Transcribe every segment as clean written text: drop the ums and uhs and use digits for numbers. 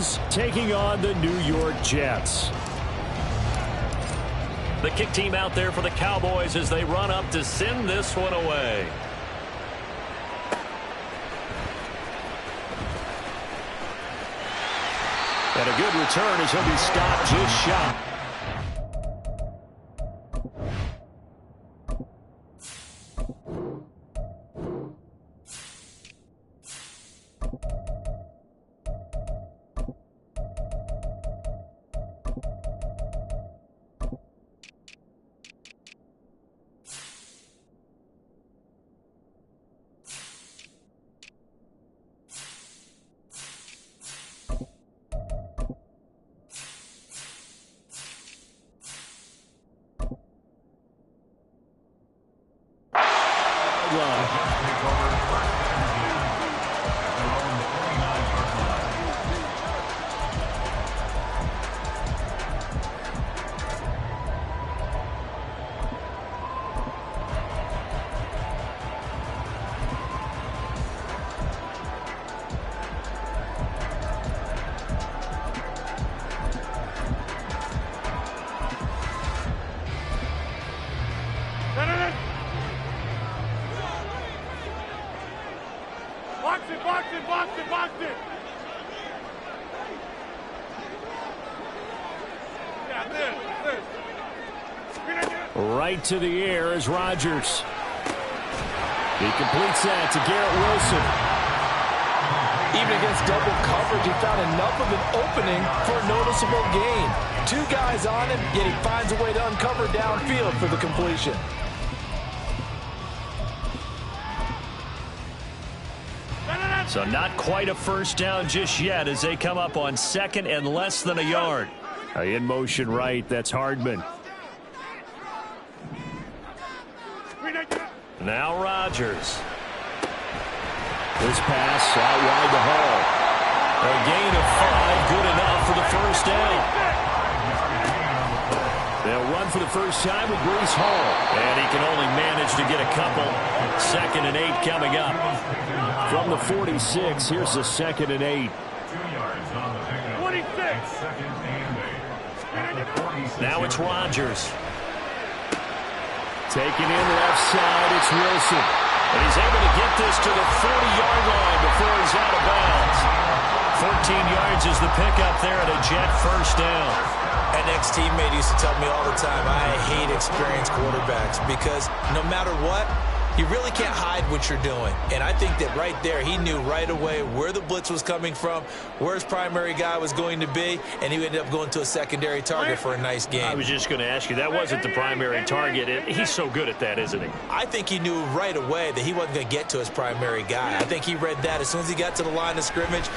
Eagles taking on the New York Jets. The kick team out there for the Cowboys as they run up to send this one away. And a good return as he'll be stopped just shy. Right to the air is Rodgers. He completes that to Garrett Wilson. Even against double coverage, he found enough of an opening for a noticeable gain. Two guys on him, yet he finds a way to uncover downfield for the completion. So not quite a first down just yet as they come up on second and less than a yard. In motion right, that's Hardman. Now Rodgers. This pass out wide to Hall. A gain of 5, good enough for the first down. They'll run for the first time with Breece Hall. And he can only manage to get a couple. 2nd and 8 coming up. From the 46, here's the 2nd and 8. 26. Now it's Rodgers. Taking in left side, it's Wilson. And he's able to get this to the 40-yard line before he's out of bounds. 14 yards is the pickup there at a Jet first down. An ex-teammate used to tell me all the time, I hate experienced quarterbacks because no matter what, you really can't hide what you're doing. And I think that right there, he knew right away where the blitz was coming from, where his primary guy was going to be, and he ended up going to a secondary target for a nice game. I was just going to ask you, that wasn't the primary target. He's so good at that, isn't he? I think he knew right away that he wasn't going to get to his primary guy. I think he read that as soon as he got to the line of scrimmage,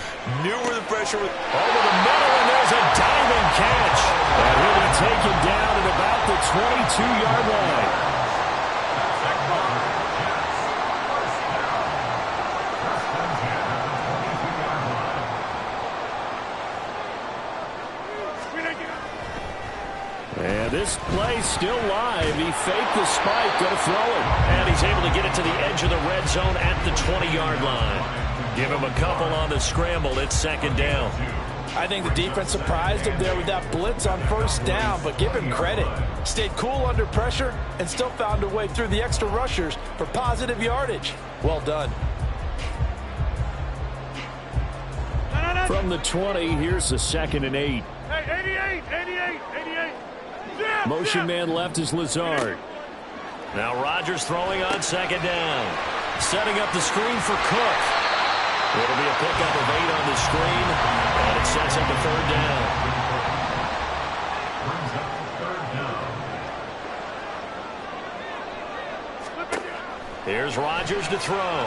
knew where the pressure was. Over the middle, and there's a diving catch. And he'll be taken down at about the 22-yard line. And this play still live. He faked the spike, going to throw it. And he's able to get it to the edge of the red zone at the 20-yard line. Give him a couple on the scramble. It's 2nd down. I think the defense surprised him there with that blitz on first down, but give him credit. Stayed cool under pressure and still found a way through the extra rushers for positive yardage. Well done. From the 20, here's the 2nd and 8. Hey, 88. Motion man left is Lazard. Now Rodgers throwing on 2nd down. Setting up the screen for Cook. It'll be a pickup of 8 on the screen, and it sets up a 3rd down. Here's Rodgers to throw.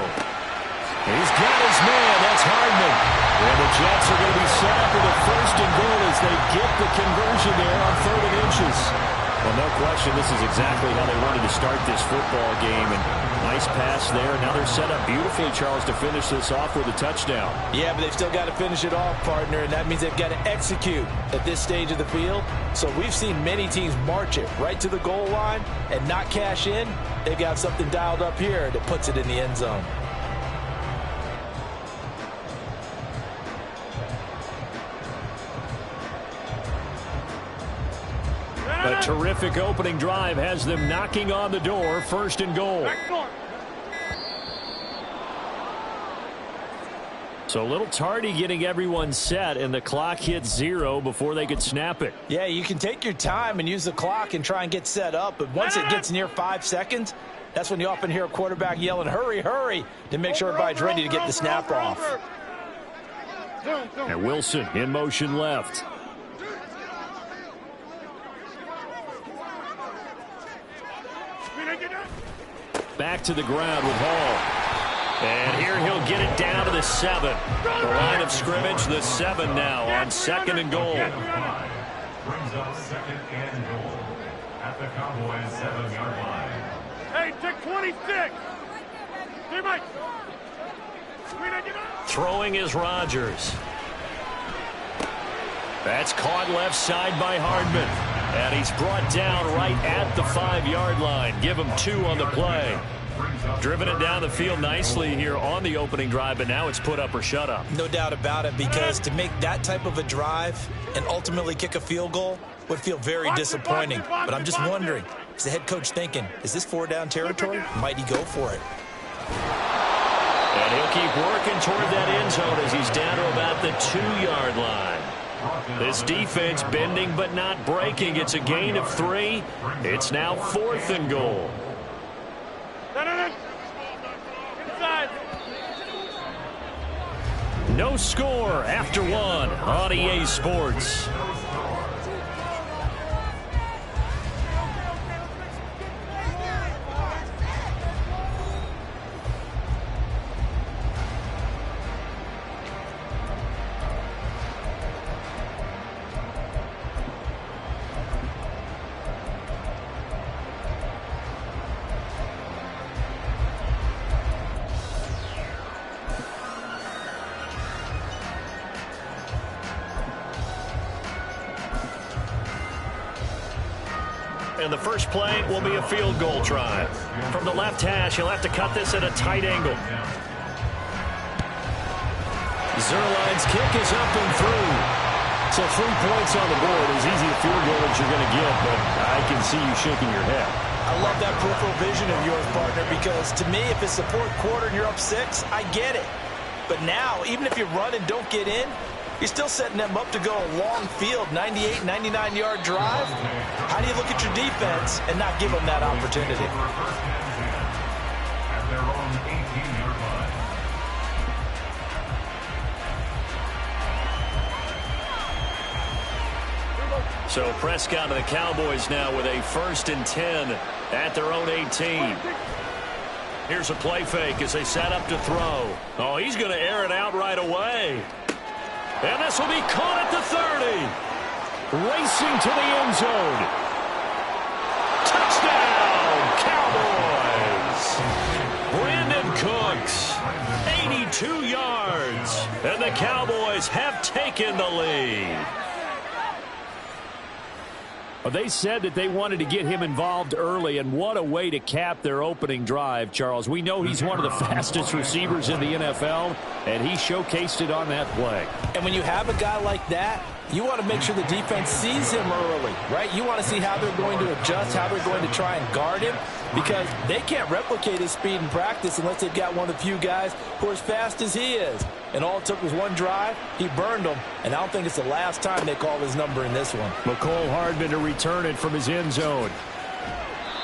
He's got his man. That's Hardman. And the Jets are going to be set up with a 1st and goal as they get the conversion there on 3rd and inches. Well, no question, this is exactly how they wanted to start this football game. And nice pass there. Now they're set up beautifully, Charles, to finish this off with a touchdown. Yeah, but they've still got to finish it off, partner, and that means they've got to execute at this stage of the field. So we've seen many teams march it right to the goal line and not cash in. They've got something dialed up here that puts it in the end zone. A terrific opening drive has them knocking on the door. First and goal. So a little tardy getting everyone set, and the clock hits 0 before they could snap it. Yeah, you can take your time and use the clock and try and get set up, but once it gets near 5 seconds, that's when you often hear a quarterback yelling, hurry, hurry, to make sure everybody's ready to get the snap off. And Wilson in motion left. Back to the ground with Hall. And here he'll get it down to the 7. The line of scrimmage, the 7 now on second and goal. Brings up second and goal at the Cowboys 7-yard line. Hey, take 26. Throwing is Rodgers. That's caught left side by Hardman. And he's brought down right at the 5-yard line. Give him 2 on the play. Driven it down the field nicely here on the opening drive, but now it's put up or shut up. No doubt about it, because to make that type of a drive and ultimately kick a field goal would feel very disappointing. But I'm just wondering, is the head coach thinking, is this 4-down territory? Might he go for it? And he'll keep working toward that end zone as he's down to about the 2-yard line. This defense bending but not breaking. It's a gain of 3. It's now 4th and goal. No score after 1 on EA Sports. And the first play will be a field goal try. From the left hash, he'll have to cut this at a tight angle. Zuerlein's kick is up and through. So 3 points on the board. As easy a field goal as you're going to get, but I can see you shaking your head. I love that peripheral vision of yours, partner, because to me, if it's the 4th quarter and you're up 6, I get it. But now, even if you run and don't get in, you're still setting them up to go a long field, 98, 99-yard drive. How do you look at your defense and not give them that opportunity? At their own 18-yard line. So Prescott and the Cowboys now with a 1st and 10 at their own 18. Here's a play fake as they set up to throw. Oh, he's going to air it out right away. And this will be caught at the 30. Racing to the end zone. Touchdown, Cowboys. Brandon Cooks, 82 yards. And the Cowboys have taken the lead. They said that they wanted to get him involved early, and what a way to cap their opening drive, Charles. We know he's one of the fastest receivers in the NFL, and he showcased it on that play. And when you have a guy like that, you want to make sure the defense sees him early, right? You want to see how they're going to adjust, how they're going to try and guard him, because they can't replicate his speed in practice unless they've got one of the few guys who are as fast as he is. And all it took was one drive. He burned them, and I don't think it's the last time they call his number in this one. Mecole Hardman to return it from his end zone.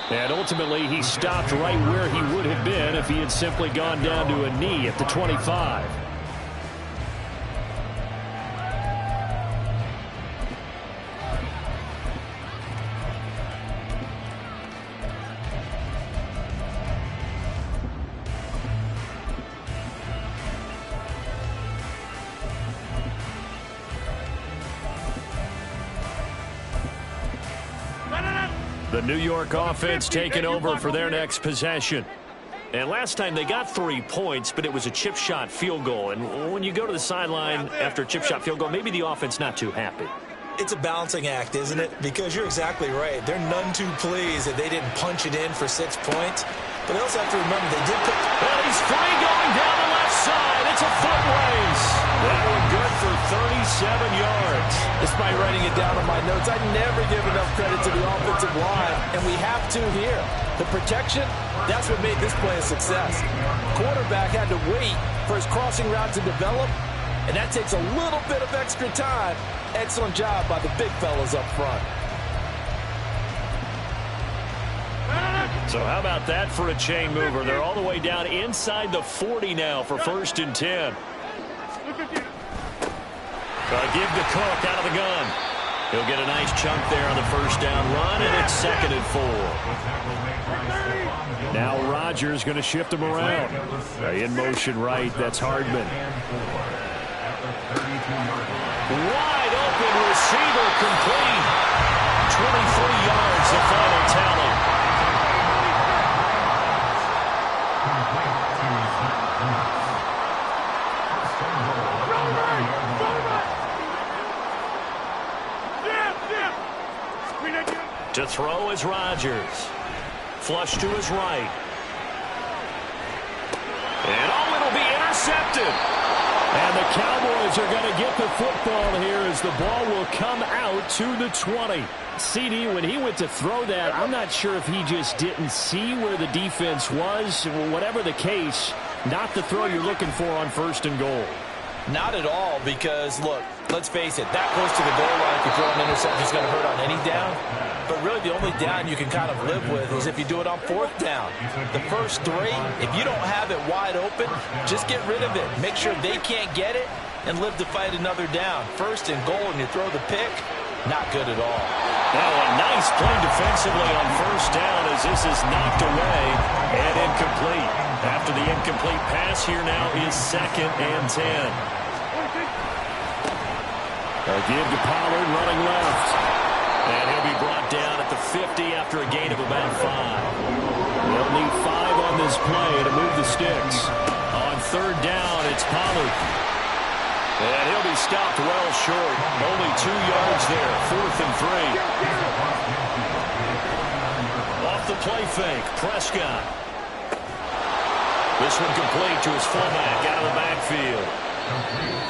And ultimately, he stopped right where he would have been if he had simply gone down to a knee at the 25. The New York offense taking over for their next possession. And last time they got 3 points, but it was a chip shot field goal. And when you go to the sideline after a chip shot field goal, maybe the offense not too happy. It's a balancing act, isn't it? Because you're exactly right. They're none too pleased that they didn't punch it in for 6 points. But they also have to remember they did put... Well, he's free going down the left side. It's a foot race. That one good for 37 yards. As Despite writing it down on my notes, I never give enough credit to the offensive line, and we have to here. The protection, that's what made this play a success. Quarterback had to wait for his crossing route to develop, and that takes a little bit of extra time. Excellent job by the big fellas up front. So how about that for a chain mover? They're all the way down inside the 40 now for 1st and 10. Give to Cook out of the gun. He'll get a nice chunk there on the first down run, and it's 2nd and 4. Now Rodgers going to shift him around. In motion right, that's Hardman. Wide open receiver complete. 23 yards, the final tally. To throw is Rodgers. Flush to his right. And it'll be intercepted. And the Cowboys are going to get the football here as the ball will come out to the 20. CD, when he went to throw that, I'm not sure if he just didn't see where the defense was. Whatever the case, not the throw you're looking for on 1st and goal. Not at all, because, look, let's face it, that close to the goal line, if you throw an interception, is going to hurt on any down. But really, the only down you can kind of live with is if you do it on 4th down. The first 3, if you don't have it wide open, just get rid of it. Make sure they can't get it and live to fight another down. 1st and goal, and you throw the pick, not good at all. Now a nice play defensively on 1st down as this is knocked away and incomplete. After the incomplete pass, here now is 2nd and 10. A give to Pollard running left. And he'll be brought down at the 50 after a gain of about 5. They'll need 5 on this play to move the sticks. On 3rd down, it's Pollard. And he'll be stopped well short. Only 2 yards there. 4th and 3. Off the play fake, Prescott. This one complete to his fullback out of the backfield.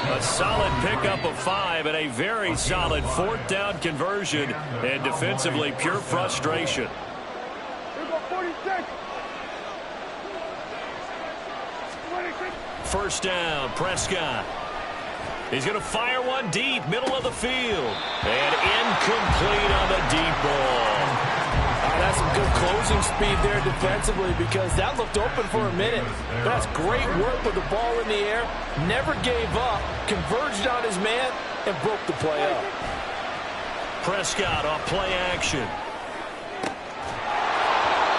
A solid pickup of 5 and a very solid 4th down conversion, and defensively pure frustration. 1st down, Prescott. He's going to fire one deep, middle of the field. And incomplete on the deep ball. That's some good closing speed there defensively, because that looked open for a minute. That's great work with the ball in the air. Never gave up, converged on his man, and broke the play up. Prescott off play action.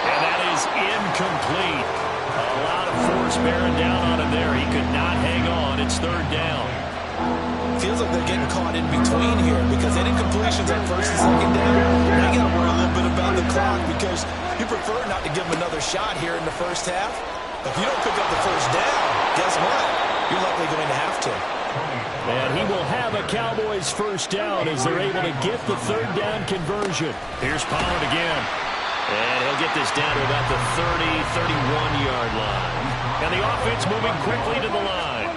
And that is incomplete. A lot of force bearing down on him there. He could not hang on. It's 3rd down. Feels like they're getting caught in between here, because any completions on 1st and 2nd down, now you got to worry a little bit about the clock, because you prefer not to give them another shot here in the 1st half. If you don't pick up the 1st down, guess what? You're likely going to have to. And he will have a Cowboys 1st down as they're able to get the 3rd down conversion. Here's Pollard again. And he'll get this down to about the 31-yard line. And the offense moving quickly to the line.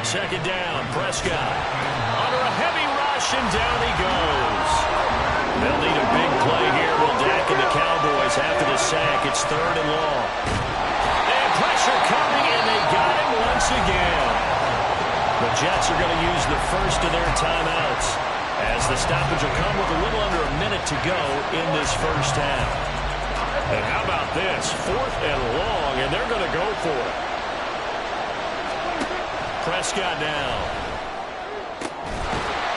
2nd down, Prescott. Under a heavy rush, and down he goes. They'll need a big play here. Will Dak and the Cowboys after the sack. It's 3rd and long. And pressure coming, and they got him once again. The Jets are going to use the first of their timeouts, as the stoppage will come with a little under a minute to go in this 1st half. And how about this? 4th and long, and they're going to go for it. Prescott now.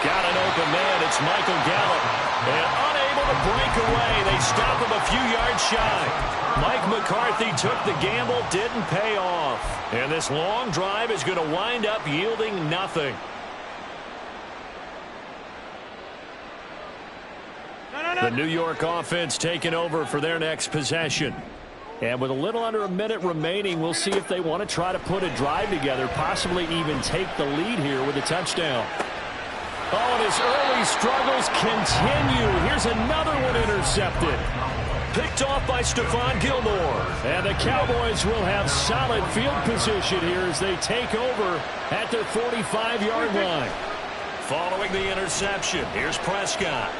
Got an open man. It's Michael Gallup. And unable to break away. They stop him a few yards shy. Mike McCarthy took the gamble, didn't pay off. And this long drive is going to wind up yielding nothing. The New York offense taking over for their next possession. And with a little under a minute remaining, we'll see if they want to try to put a drive together, possibly even take the lead here with a touchdown. Oh, and his early struggles continue. Here's another one intercepted. Picked off by Stephon Gilmore. And the Cowboys will have solid field position here as they take over at their 45-yard line. Following the interception, here's Prescott.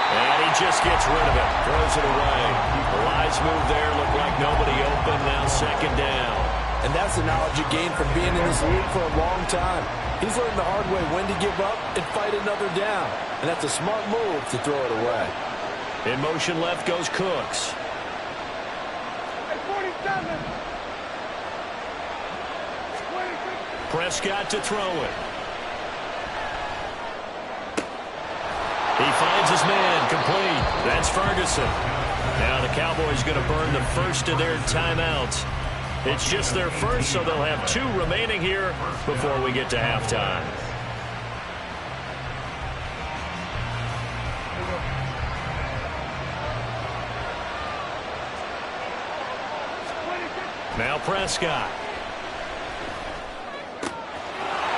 And he just gets rid of it, throws it away. The wise move there, looked like nobody open, now second down. And that's the knowledge you gain from being in this league for a long time. He's learned the hard way when to give up and fight another down. And that's a smart move to throw it away. In motion left goes Cooks. Prescott to throw it. He finds his man, complete. That's Ferguson. Now the Cowboys going to burn the first of their timeouts. It's just their first, so they'll have 2 remaining here before we get to halftime. Now Prescott.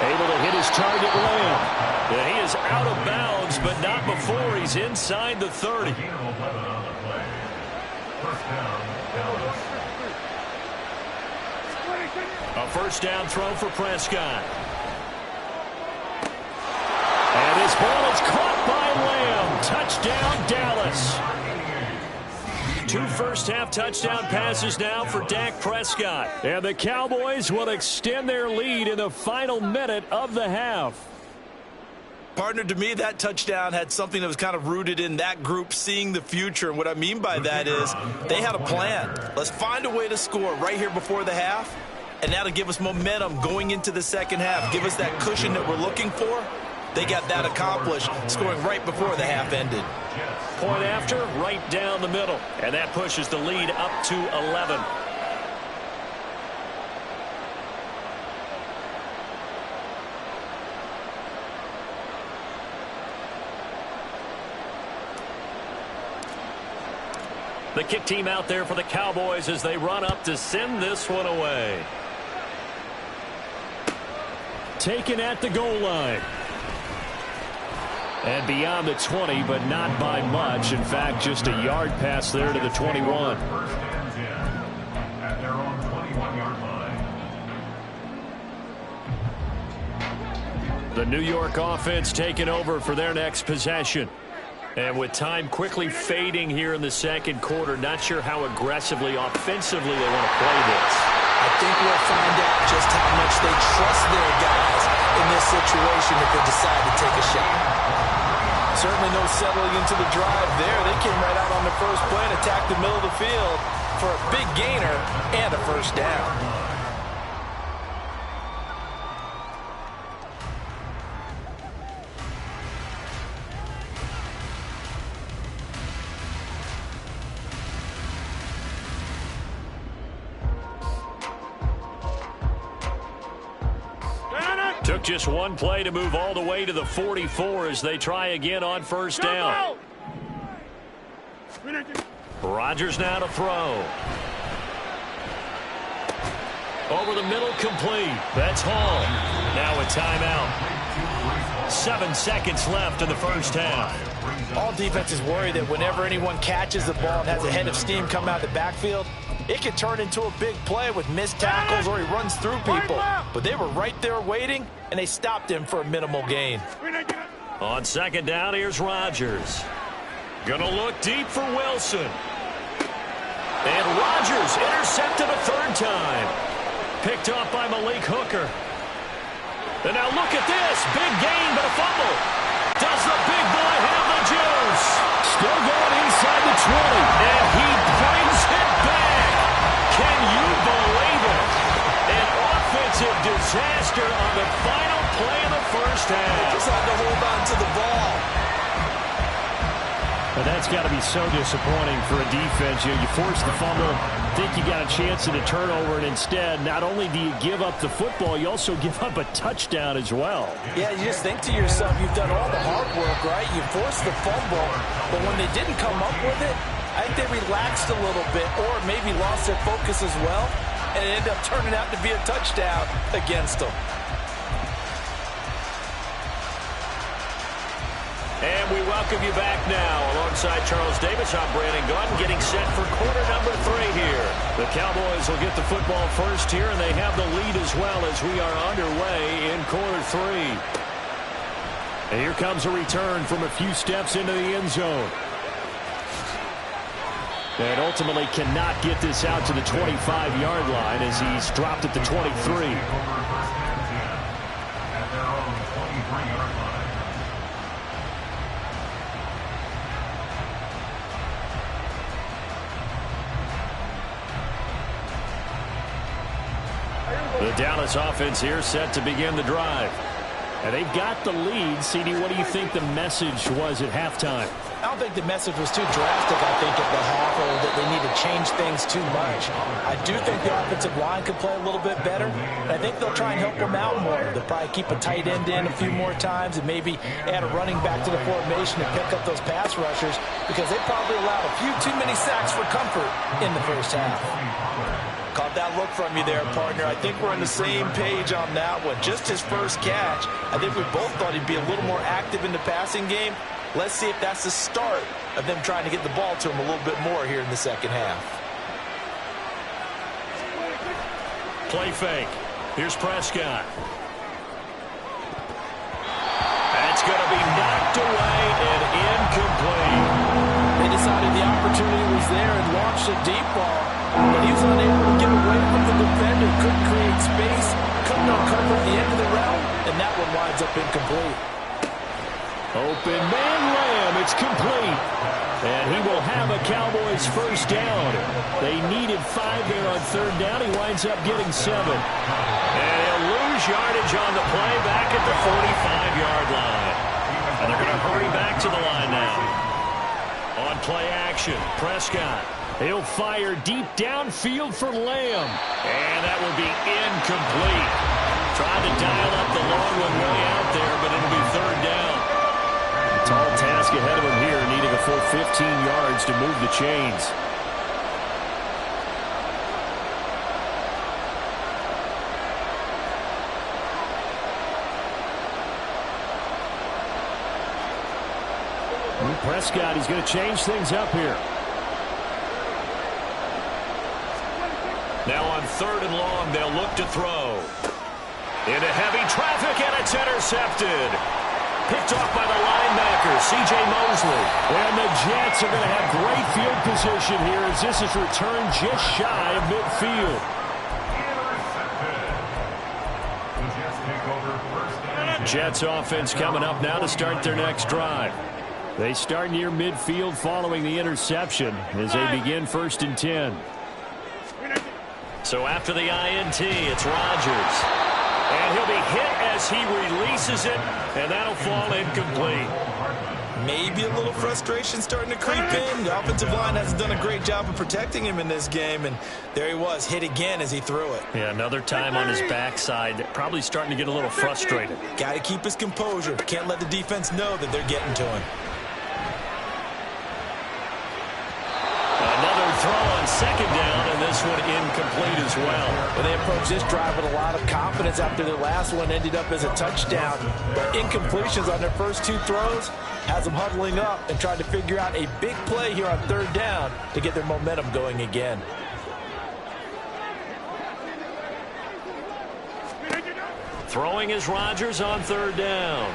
Able to hit his target, Lamb. Yeah, he is out of bounds, but not before he's inside the 30. A first down throw for Prescott. And his ball is caught by Lamb. Touchdown, Dallas. 2 first-half touchdown passes now for Dak Prescott. And the Cowboys will extend their lead in the final minute of the half. Partner, to me, that touchdown had something that was kind of rooted in that group seeing the future. And what I mean by that is they had a plan. Let's find a way to score right here before the half. And that'll give us momentum going into the second half. Give us that cushion that we're looking for. They got that accomplished, scoring right before the half ended. Point after, right down the middle. And that pushes the lead up to 11. The kick team out there for the Cowboys as they run up to send this one away. Taken at the goal line. And beyond the 20, but not by much. In fact, just a yard pass there to the 21. First and 10 at their own 21-yard line. The New York offense taking over for their next possession. And with time quickly fading here in the second quarter, not sure how aggressively, offensively they want to play this. I think we'll find out just how much they trust their guys in this situation if they decide to take a shot. Certainly no settling into the drive there. They came right out on the first play and attacked the middle of the field for a big gainer and a first down. Took just one play to move all the way to the 44 as they try again on first down. Rodgers now to throw. Over the middle, complete. That's Hall. Now a timeout. 7 seconds left in the first half. All defenses worry that whenever anyone catches the ball and has a head of steam come out of the backfield, it can turn into a big play with missed tackles or he runs through people. But they were right there waiting, and they stopped him for a minimal gain. On second down, here's Rodgers. Gonna look deep for Wilson. And Rodgers intercepted a third time. Picked off by Malik Hooker. And now look at this. Big gain, but a fumble. Does the big boy have the juice? Still going inside the 20. And he brings it back. Can you believe it? An offensive disaster on the final play of the first half. Just had to hold on to the ball. But that's got to be so disappointing for a defense. You force the fumble, think you got a chance at a turnover, and instead, not only do you give up the football, you also give up a touchdown as well. Yeah, you just think to yourself, you've done all the hard work, right? You forced the fumble, but when they didn't come up with it, I think they relaxed a little bit or maybe lost their focus as well, and it ended up turning out to be a touchdown against them. And we welcome you back now. Alongside Charles Davis, I'm Brandon Gaudin, getting set for quarter number 3 here. The Cowboys will get the football first here, and they have the lead as well as we are underway in quarter 3. And here comes a return from a few steps into the end zone. And ultimately cannot get this out to the 25-yard line as he's dropped at the 23. The Dallas offense here set to begin the drive. And they've got the lead. CD, what do you think the message was at halftime? I don't think the message was too drastic, I think, at the half, or that they need to change things too much. I do think the offensive line could play a little bit better. And I think they'll try and help them out more. They'll probably keep a tight end in a few more times and maybe add a running back to the formation to pick up those pass rushers, because they probably allowed a few too many sacks for comfort in the first half. Caught that look from you there, partner. I think we're on the same page on that one. Just his first catch, I think we both thought he'd be a little more active in the passing game. Let's see if that's the start of them trying to get the ball to him a little bit more here in the second half. Play fake. Here's Prescott. That's going to be knocked away and incomplete. They decided the opportunity was there and launched a deep ball, but he was unable to get away from the defender, couldn't create space, couldn't uncover the end of the route, and that one winds up incomplete. Open man Lamb, it's complete. And he will have a Cowboys first down. They needed 5 there on third down. He winds up getting 7. And he'll lose yardage on the play back at the 45-yard line. And they're going to hurry back to the line now. On play action, Prescott. He'll fire deep downfield for Lamb. And that will be incomplete. Trying to dial up the long one way out there, but it'll be third down. Tall task ahead of him here, needing a full 15 yards to move the chains. Prescott, he's going to change things up here. Now on third and long, they'll look to throw. Into heavy traffic, and it's intercepted. Picked off by the linebacker, C.J. Mosley. And the Jets are going to have great field position here as this is returned just shy of midfield. Jets offense coming up now to start their next drive. They start near midfield following the interception as they begin 1st and 10. So after the INT, it's Rodgers. And he'll be hit as he releases it, and that'll fall incomplete. Maybe a little frustration starting to creep in. The offensive line hasn't done a great job of protecting him in this game, and there he was, hit again as he threw it. Yeah, another time on his backside, probably starting to get a little frustrated. Got to keep his composure. Can't let the defense know that they're getting to him. Another throw on second down, and this one incomplete as well. Well, they approached this drive with a lot of confidence after their last one ended up as a touchdown. But incompletions on their first 2 throws has them huddling up and trying to figure out a big play here on third down to get their momentum going again. Throwing is Rodgers on third down.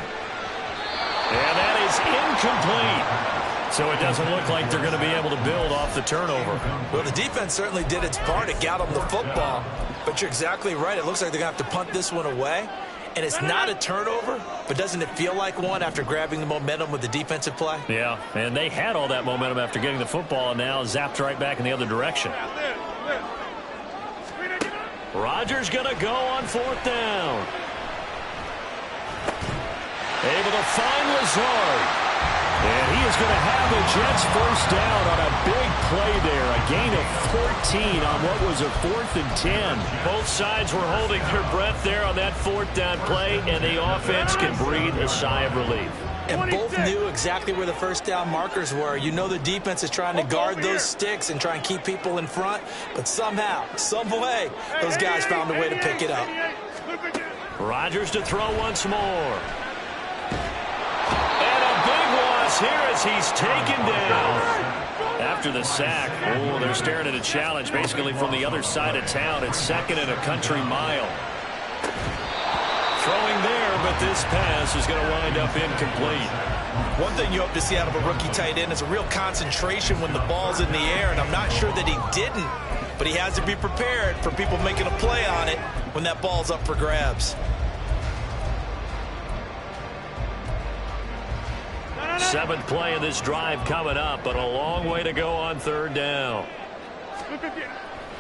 And that is incomplete. So it doesn't look like they're going to be able to build off the turnover. Well, the defense certainly did its part. It got them the football. But you're exactly right. It looks like they're going to have to punt this one away. And it's not a turnover, but doesn't it feel like one after grabbing the momentum with the defensive play? Yeah, and they had all that momentum after getting the football, and now zapped right back in the other direction. Rodgers going to go on 4th down. Able to find Lazard. And he is going to have the Jets first down on a big play there. A gain of 14 on what was a 4th and 10. Both sides were holding their breath there on that 4th down play, and the offense can breathe a sigh of relief. And both knew exactly where the first down markers were. You know the defense is trying to guard those sticks and try and keep people in front. But somehow, some way, those guys found a way to pick it up. Rodgers to throw once more. And a big one. falls here as he's taken down. After the sack, they're staring at a challenge basically from the other side of town. It's 2nd and a country mile. Throwing there, but this pass is going to wind up incomplete. One thing you hope to see out of a rookie tight end is a real concentration when the ball's in the air, and I'm not sure that he didn't, but he has to be prepared for people making a play on it when that ball's up for grabs. 7th play of this drive coming up, but a long way to go on 3rd down.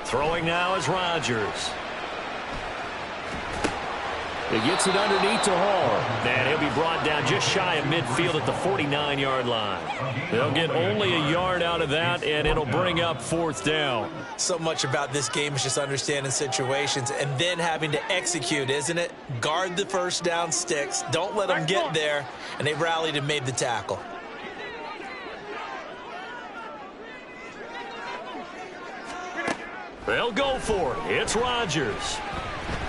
Throwing now is Rodgers. He gets it underneath to Hall. And he'll be brought down just shy of midfield at the 49-yard line. They'll get only a yard out of that, and it'll bring up 4th down. So much about this game is just understanding situations and then having to execute, isn't it? Guard the first down sticks. Don't let them get there. And they rallied and made the tackle. They'll go for it. It's Rodgers.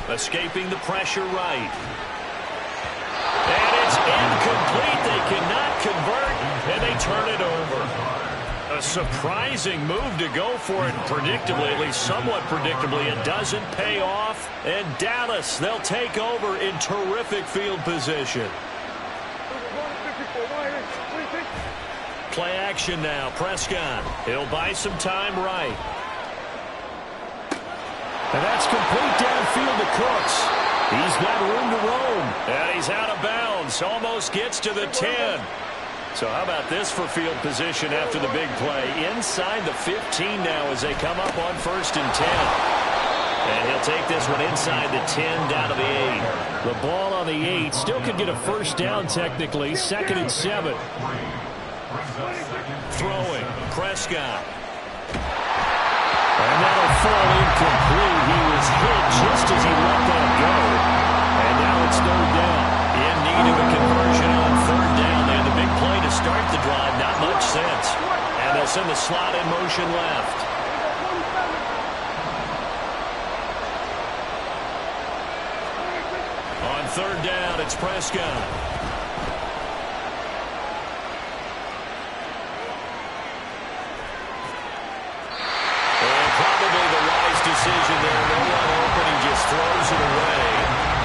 Escaping the pressure right. And it's incomplete. They cannot convert, and they turn it over. A surprising move to go for it, predictably, at least somewhat predictably. It doesn't pay off, and Dallas, they'll take over in terrific field position. Play action now. Prescott. He'll buy some time right. And that's complete downfield to Cooks. He's got room to roam. And he's out of bounds. Almost gets to the 10. So how about this for field position after the big play? Inside the 15 now as they come up on 1st and 10. And he'll take this one inside the 10 down to the 8. The ball on the 8 still could get a first down technically. 2nd and 7. Throwing. Prescott. And that'll fall incomplete. He was hit just as he let that go. And now it's 3rd down. In need of a conversion on 3rd down. They had the big play to start the drive. Not much sense. And they'll send the slot in motion left. On 3rd down, it's Prescott. Decision there, no one open, he just throws it away,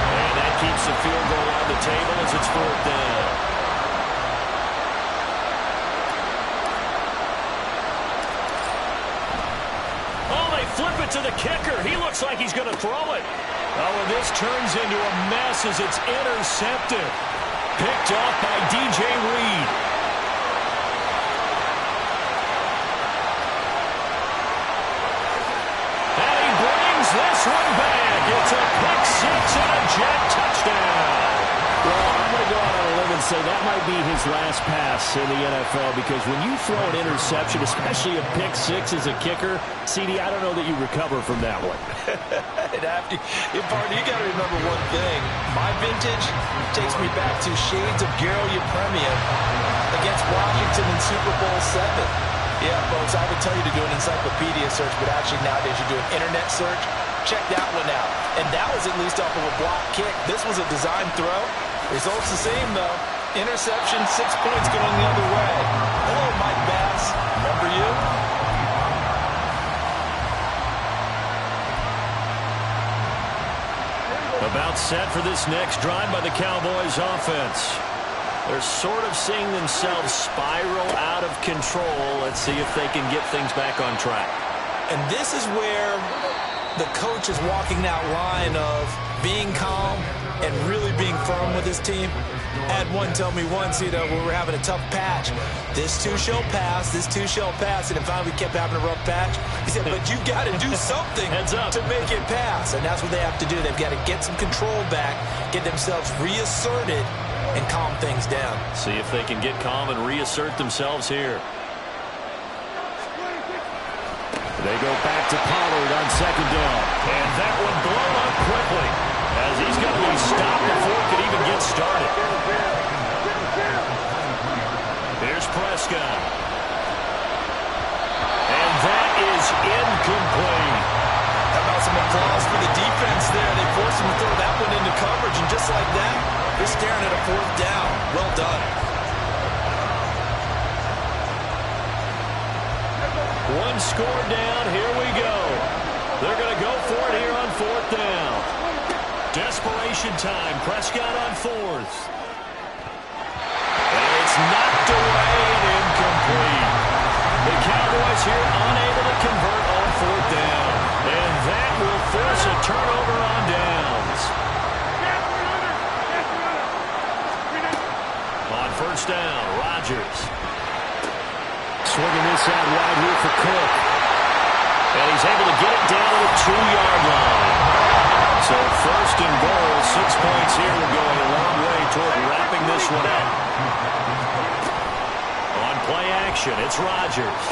and that keeps the field goal on the table as it's 4th down. Oh, they flip it to the kicker. He looks like he's going to throw it. Oh, and this turns into a mess as it's intercepted. Picked off by DJ Reed. This one back. It's a pick 6 and a Jet touchdown. Well, I'm going to go out on a limb and say that might be his last pass in the NFL, because when you throw an interception, especially a pick 6 as a kicker, CD, I don't know that you recover from that one. Partner, you got to remember one thing. My vintage takes me back to shades of Garo Yepremian against Washington in Super Bowl 7. Yeah, folks, I would tell you to do an encyclopedia search, but actually nowadays you do an internet search. Check that one out. And that was at least off of a block kick. This was a design throw. Results the same, though. Interception, 6 points going the other way. Hello, Mike Bass. Remember you? About set for this next drive by the Cowboys offense. They're sort of seeing themselves spiral out of control. Let's see if they can get things back on track. And this is where the coach is walking that line of being calm and really being firm with his team. Had one tell me once, when we were having a tough patch, this too shall pass, this too shall pass, and if finally we kept having a rough patch, he said, but you've got to do something to make it pass. And that's what they have to do. They've got to get some control back, get themselves reasserted, and calm things down. See if they can get calm and reassert themselves here. They go back to Pollard on 2nd down. And that one blown up quickly as he's going to be stopped before it could even get started. Here's Prescott. And that is incomplete. How about some applause for the defense there? They forced him to throw that one into coverage, and just like that, they're staring at a 4th down. Well done. One score down. Here we go. They're going to go for it here on 4th down. Desperation time. Prescott on 4th. And it's knocked away and incomplete. The Cowboys here unable to convert on 4th down. And that will force a turnover on downs. On 1st down, Rodgers. Swinging this out wide here for Cook. And he's able to get it down to the 2-yard line. So 1st and goal, 6 points here will go a long way toward wrapping this one up. On play action, it's Rodgers.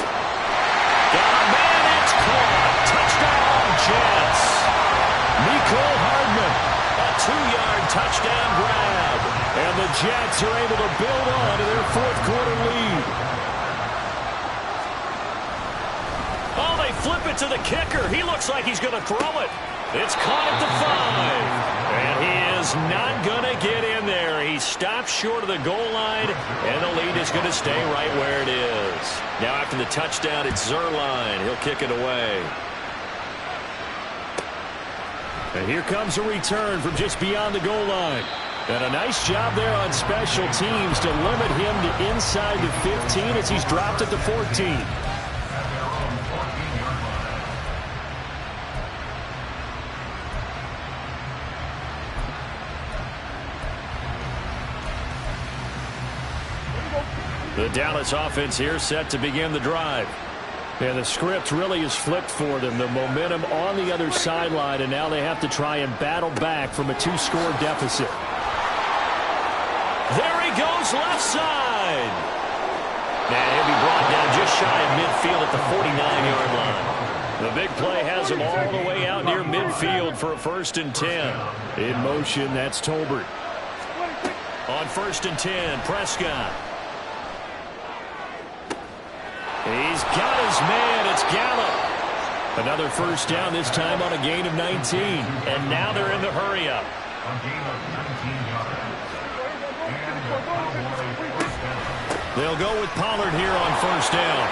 Got a man, it's caught. Touchdown, Jets. Mecole Hardman, a 2-yard touchdown grab. And the Jets are able to build on to their 4th quarter lead. Oh, they flip it to the kicker. He looks like he's going to throw it. It's caught at the 5. And he is not going to get in there. He stops short of the goal line, and the lead is going to stay right where it is. Now after the touchdown, it's Zuerlein. He'll kick it away. And here comes a return from just beyond the goal line. And a nice job there on special teams to limit him to inside the 15 as he's dropped at the 14. The Dallas offense here set to begin the drive. And the script really is flipped for them. The momentum on the other sideline, and now they have to try and battle back from a 2-score deficit. There he goes left side. And he'll be brought down just shy of midfield at the 49-yard line. The big play has him all the way out near midfield for a 1st and 10. In motion, that's Tolbert. On 1st and 10, Prescott. He's got his man. It's Gallup. Another 1st down, this time on a gain of 19. And now they're in the hurry-up. A gain of 19 yards. And the first down. They'll go with Pollard here on 1st down.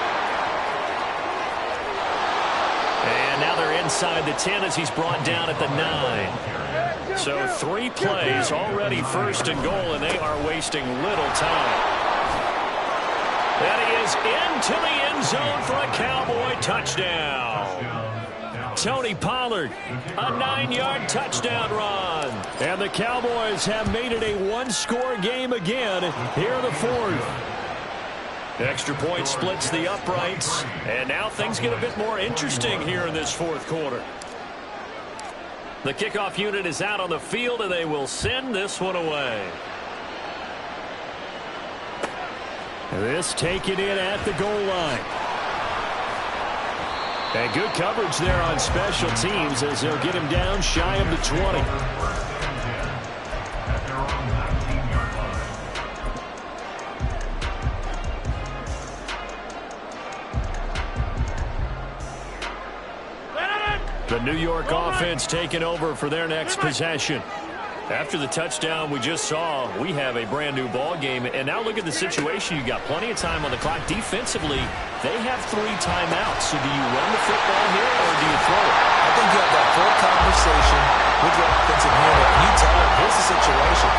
And now they're inside the 10 as he's brought down at the 9. So 3 plays already 1st and goal, and they are wasting little time. And he is into the end zone for a Cowboy touchdown. Tony Pollard, a 9-yard touchdown run. And the Cowboys have made it a 1-score game again here in the 4th. Extra point splits the uprights. And now things get a bit more interesting here in this 4th quarter. The kickoff unit is out on the field, and they will send this one away. This taken in at the goal line. And good coverage there on special teams as they'll get him down shy of the 20. The New York offense taking over for their next possession. After the touchdown we just saw, we have a brand-new ball game. And now look at the situation. You got plenty of time on the clock. Defensively, they have 3 timeouts. So do you run the football here or do you throw it? I think you have that full conversation with your offensive unit. And you tell them, here's the situation.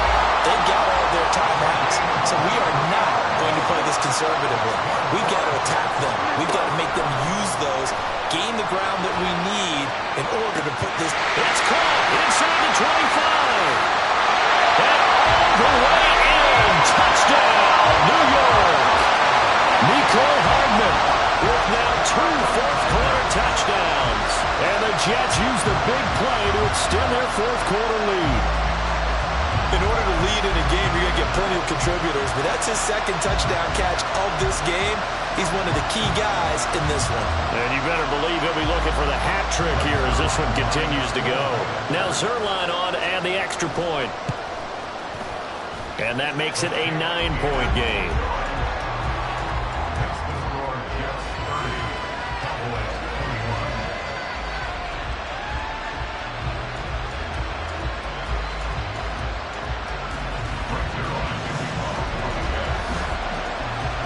They've got all their timeouts. So we are not going to play this conservatively. We've got to attack them. We've got to make them use those, gain the ground that we need in order to put this. It's caught inside the 25. And all the way in. Touchdown, New York. Mecole Hardman With now 2 fourth-quarter touchdowns. And the Jets use the big play to extend their 4th quarter lead. In order to lead in a game, you're going to get plenty of contributors, but that's his 2nd touchdown catch of this game. He's one of the key guys in this one. And you better believe he'll be looking for the hat trick here as this one continues to go. Now Zuerlein on to add the extra point. And that makes it a 9-point game.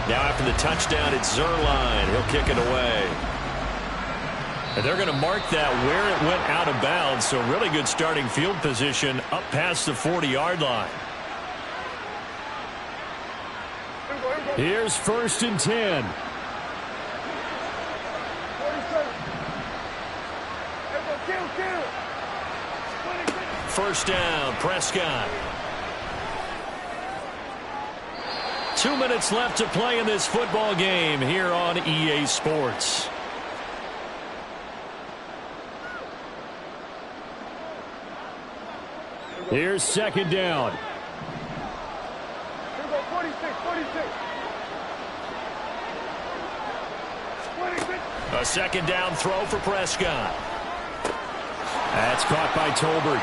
Now after the touchdown, it's Zuerlein. He'll kick it away. And they're going to mark that where it went out of bounds, so really good starting field position up past the 40-yard line. Here's 1st and 10. First down, Prescott. 2 minutes left to play in this football game here on EA Sports. Here's 2nd down. A 2nd down throw for Prescott. That's caught by Tolbert.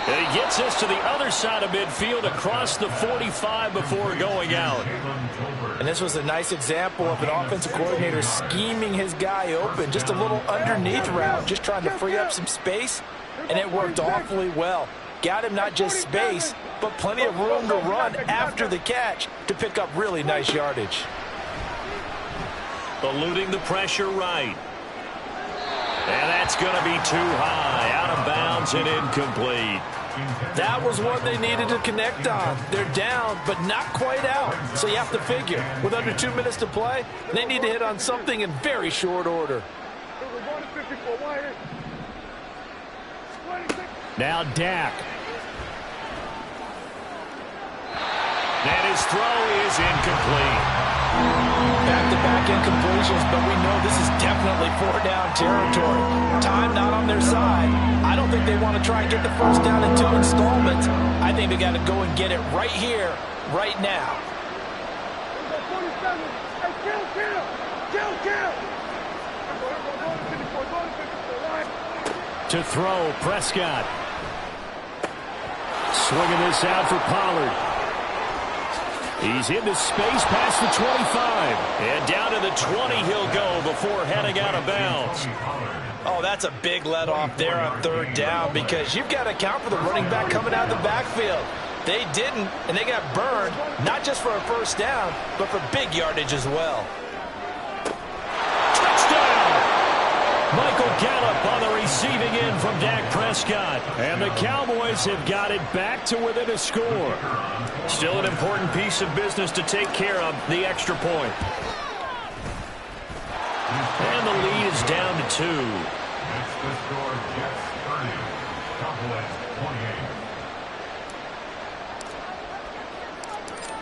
And he gets us to the other side of midfield across the 45 before going out. And this was a nice example of an offensive coordinator scheming his guy open. Just a little underneath route, just trying to free up some space. And it worked awfully well. Got him not just space, but plenty of room to run after the catch to pick up really nice yardage. Eluding the pressure right. And that's going to be too high. Out of bounds and incomplete. That was one they needed to connect on. They're down, but not quite out. So you have to figure, with under 2 minutes to play, they need to hit on something in very short order. Now Dak. And his throw is incomplete. Back-to-back incompletions, but we know this is definitely 4-down territory. Time not on their side. I don't think they want to try and get the first down in 2 installments. I think they got to go and get it right here, right now. To throw, Prescott. Swinging this out for Pollard. He's into space past the 25. And down to the 20 he'll go before heading out of bounds. Oh, that's a big let off there on 3rd down because you've got to account for the running back coming out of the backfield. They didn't, and they got burned, not just for a first down, but for big yardage as well. Michael Gallup on the receiving end from Dak Prescott. And the Cowboys have got it back to within a score. Still an important piece of business to take care of, the extra point. And the lead is down to 2. Next to score, Jets 30, Cowboys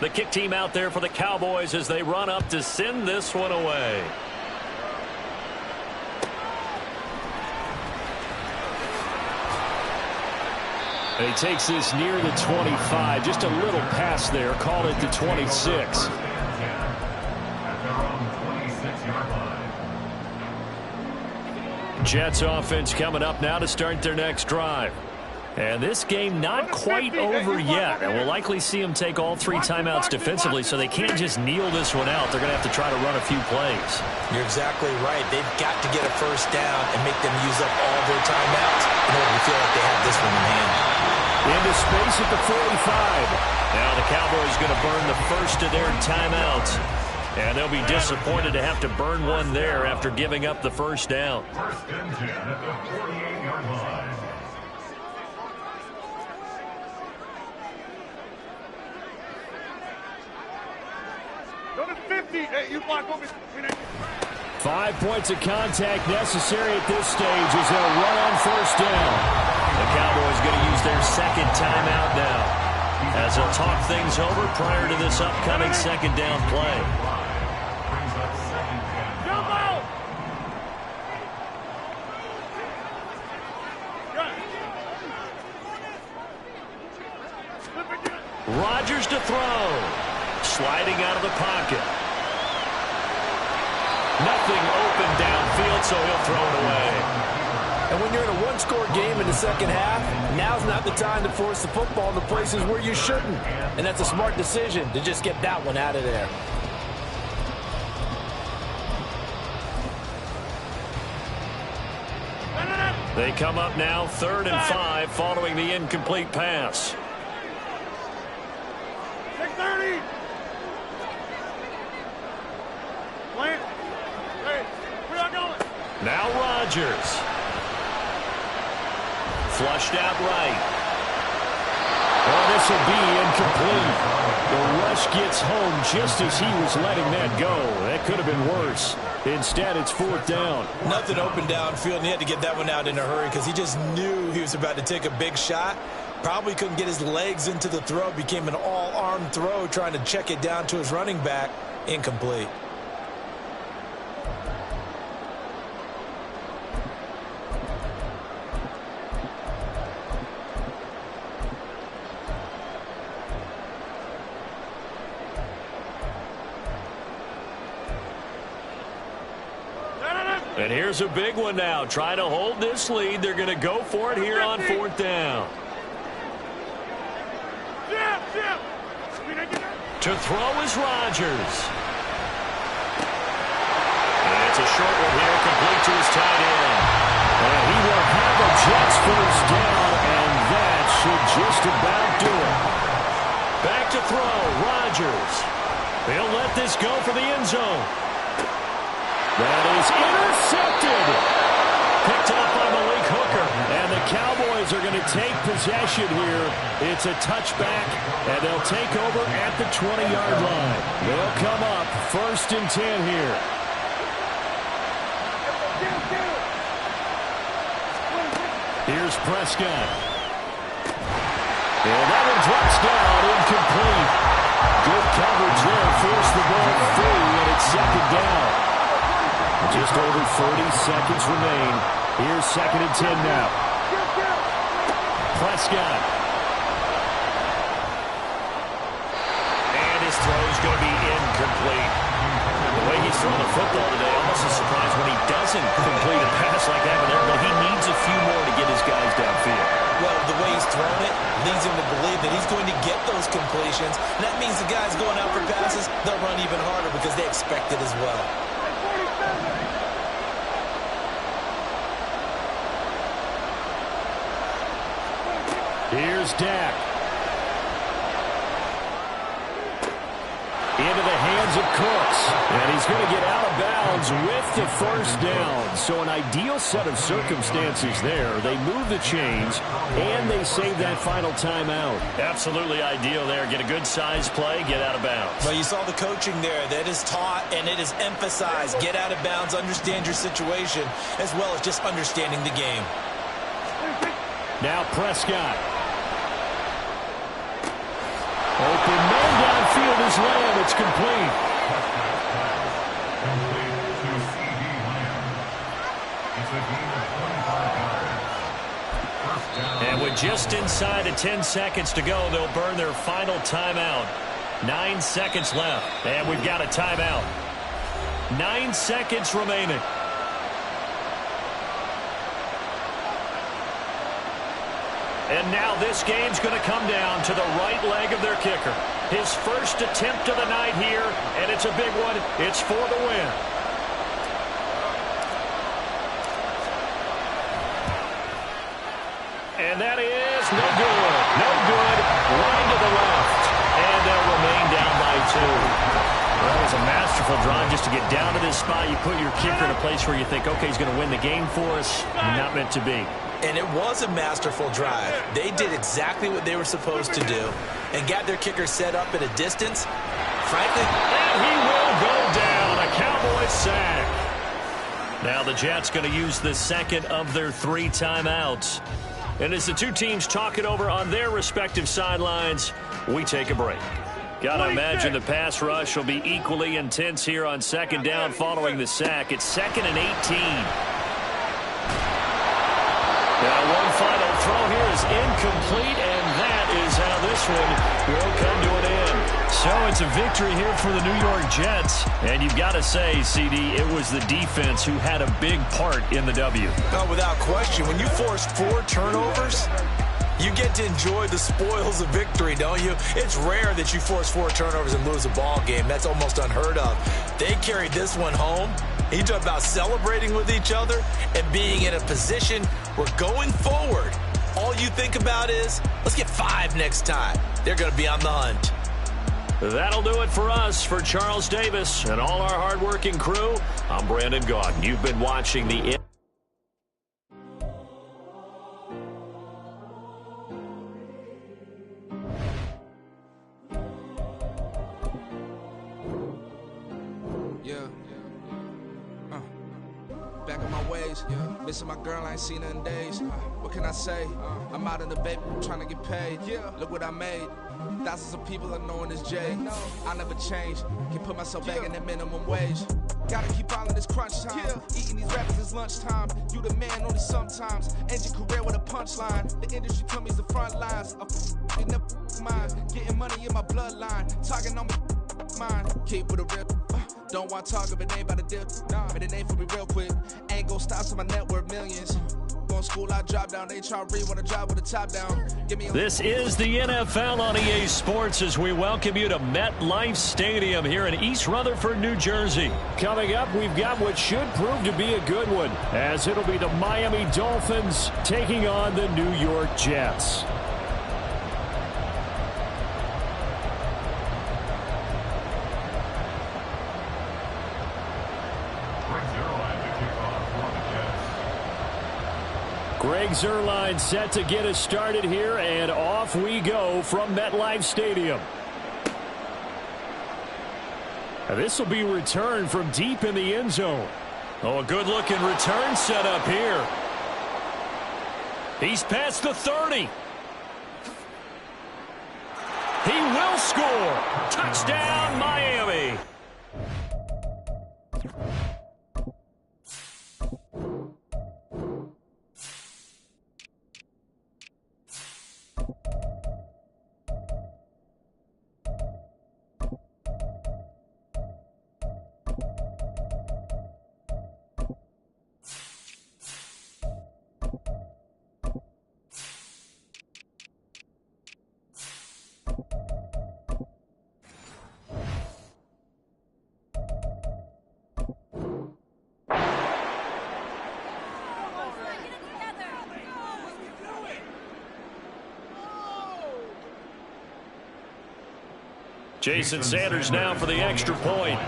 28. The kick team out there for the Cowboys as they run up to send this one away. He takes this near the 25. Just a little pass there. Called it the 26. Jets offense coming up now to start their next drive. And this game not quite over yet. And we'll likely see them take all 3 timeouts defensively, so they can't just kneel this one out. They're going to have to try to run a few plays. You're exactly right. They've got to get a first down and make them use up all their timeouts in order to feel like they have this one in hand. Into space at the 45. Now the Cowboys going to burn the first of their timeouts. And they'll be disappointed to have to burn one there after giving up the first down. First and 10 at the 48-yard line. Go to 50. Hey, you block over. 5 points of contact necessary at this stage as they'll run on first down. The Cowboys going to use their second timeout now as they'll talk things over prior to this upcoming second down play. Jump out! Rodgers to throw. Sliding out of the pocket. Nothing open downfield, so he'll throw it away. And when you're in a one-score game in the second half, now's not the time to force the football into places where you shouldn't. And that's a smart decision to just get that one out of there. They come up now 3rd and 5 following the incomplete pass. 630. Plant. Hey, where y'all going? Now Rodgers. Flushed out right. Oh, this will be incomplete. The rush gets home just as he was letting that go. That could have been worse. Instead, it's 4th down. Nothing open downfield, and he had to get that one out in a hurry because he just knew he was about to take a big shot. Probably couldn't get his legs into the throw. Became an all-arm throw, trying to check it down to his running back. Incomplete. And here's a big one now. Trying to hold this lead. They're going to go for it here on 4th down. To throw is Rodgers. And it's a short one here, complete to his tight end. And he will have the Jets first down, and that should just about do it. Back to throw, Rodgers. He'll let this go for the end zone. That is intercepted. Picked up by Malik Hooker. And the Cowboys are going to take possession here. It's a touchback, and they'll take over at the 20-yard line. They'll come up 1st and 10 here. Here's Prescott. And that one drops down, incomplete. Good coverage there, forced the ball free, and it's 2nd down. Just over 30 seconds remain. Here's 2nd and 10 now. Prescott. And his throw's going to be incomplete. The way he's throwing the football today, almost a surprise when he doesn't complete a pass like that there, but he needs a few more to get his guys downfield. Well, the way he's throwing it leads him to believe that he's going to get those completions. And that means the guys going out for passes, they'll run even harder because they expect it as well. Here's Dak. Into the hands of Cooks. And he's going to get out of bounds with the first down. So an ideal set of circumstances there. They move the chains, and they save that final timeout. Absolutely ideal there. Get a good size play, get out of bounds. Well, you saw the coaching there. That is taught, and it is emphasized. Get out of bounds, understand your situation, as well as just understanding the game. Now Prescott. Open man downfield is Lamb. It's complete. Complete to C.D. Lamb. It's a gain of 25 yards. First down. And with just inside of 10 seconds to go, they'll burn their final timeout. 9 seconds left, and we've got a timeout. 9 seconds remaining. And now this game's going to come down to the right leg of their kicker. His first attempt of the night here, and it's a big one. It's for the win. And that is no good. No good. Line to the left. And they'll remain down by 2. Well, it was a masterful drive just to get down to this spot. You put your kicker in a place where you think, okay, he's going to win the game for us. Not meant to be. And it was a masterful drive. They did exactly what they were supposed to do and got their kicker set up at a distance. Frankly, and he will go down. A Cowboys sack. Now the Jets going to use the second of their 3 timeouts. And as the two teams talk it over on their respective sidelines, we take a break. Gotta imagine the pass rush will be equally intense here on 2nd down following the sack. It's 2nd and 18. Now one final throw here is incomplete, and that is how this one will come to an end. So it's a victory here for the New York Jets. And you've got to say, CD, it was the defense who had a big part in the W. No, without question. When you force 4 turnovers, you get to enjoy the spoils of victory, don't you? It's rare that you force 4 turnovers and lose a ball game. That's almost unheard of. They carried this one home. You talk about celebrating with each other and being in a position where going forward, all you think about is, let's get 5 next time. They're going to be on the hunt. That'll do it for us. For Charles Davis and all our hardworking crew, I'm Brandon Gaudin. You've been watching the... Back on my ways, missing my girl, I ain't seen her in days. What can I say? I'm out in the baby, trying to get paid. Look what I made. Thousands of people are knowing this Jay. I never change, can put myself back in that minimum wage. Gotta keep all in this crunch time. Eating these rappers is lunchtime. You the man only sometimes. End your career with a punchline. The industry told me the front lines. I never mind. Getting money in my bloodline. Talking on my mind. Keep with a real. Don't want to talk if it ain't about a deal. But it ain't for me real quick. Ain't gon' stop so my net worth millions. Going school, I drop down. They try to read when I drive with the top down. Give me a This is the NFL on EA Sports as we welcome you to MetLife Stadium here in East Rutherford, New Jersey. Coming up, we've got what should prove to be a good one, as it'll be the Miami Dolphins taking on the New York Jets. Greg Zuerlein set to get us started here, and off we go from MetLife Stadium. This will be returned from deep in the end zone. Oh, a good-looking return set up here. He's past the 30. He will score. Touchdown, Miami. Jason Sanders now for the extra point.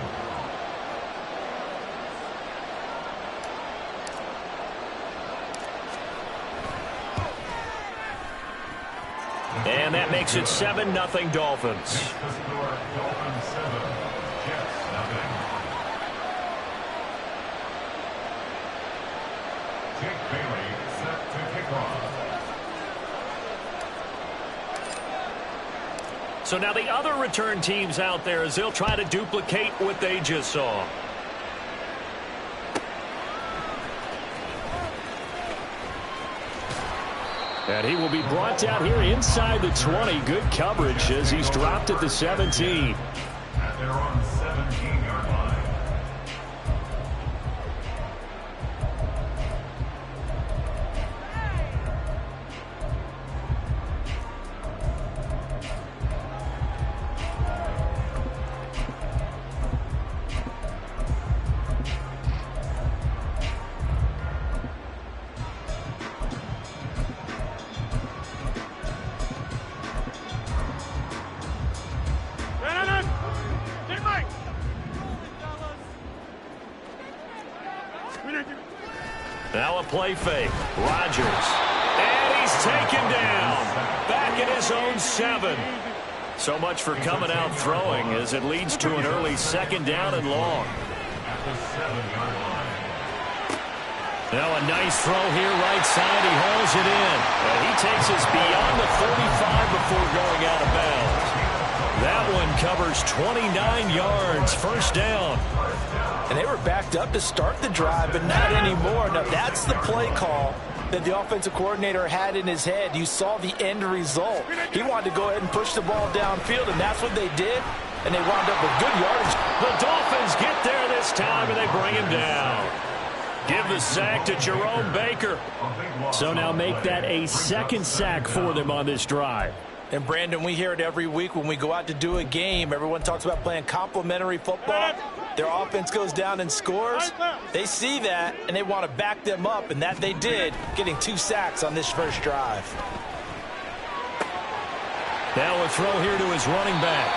And that makes it 7-0 Dolphins. Dolphins 7, Jets 0. Jake Bailey set to kick off. So now the other return teams out there as they'll try to duplicate what they just saw. And he will be brought down here inside the 20. Good coverage as he's dropped at the 17. At their own 17-yard line. Now a play fake. Rodgers. And he's taken down. Back at his own 7. So much for coming out throwing as it leads to an early 2nd down and long. At the 7-yard line. Now a nice throw here right side. He hauls it in. And he takes us beyond the 35 before going out of bounds. That one covers 29 yards. First down. And they were backed up to start the drive, but not anymore. Now, that's the play call that the offensive coordinator had in his head. You saw the end result. He wanted to go ahead and push the ball downfield, and that's what they did, and they wound up with good yardage. The Dolphins get there this time, and they bring him down. Give the sack to Jerome Baker. So now make that a 2nd sack for them on this drive. And, Brandon, we hear it every week when we go out to do a game. Everyone talks about playing complementary football. Their offense goes down and scores. They see that, and they want to back them up, and that they did, getting 2 sacks on this first drive. Now a throw here to his running back.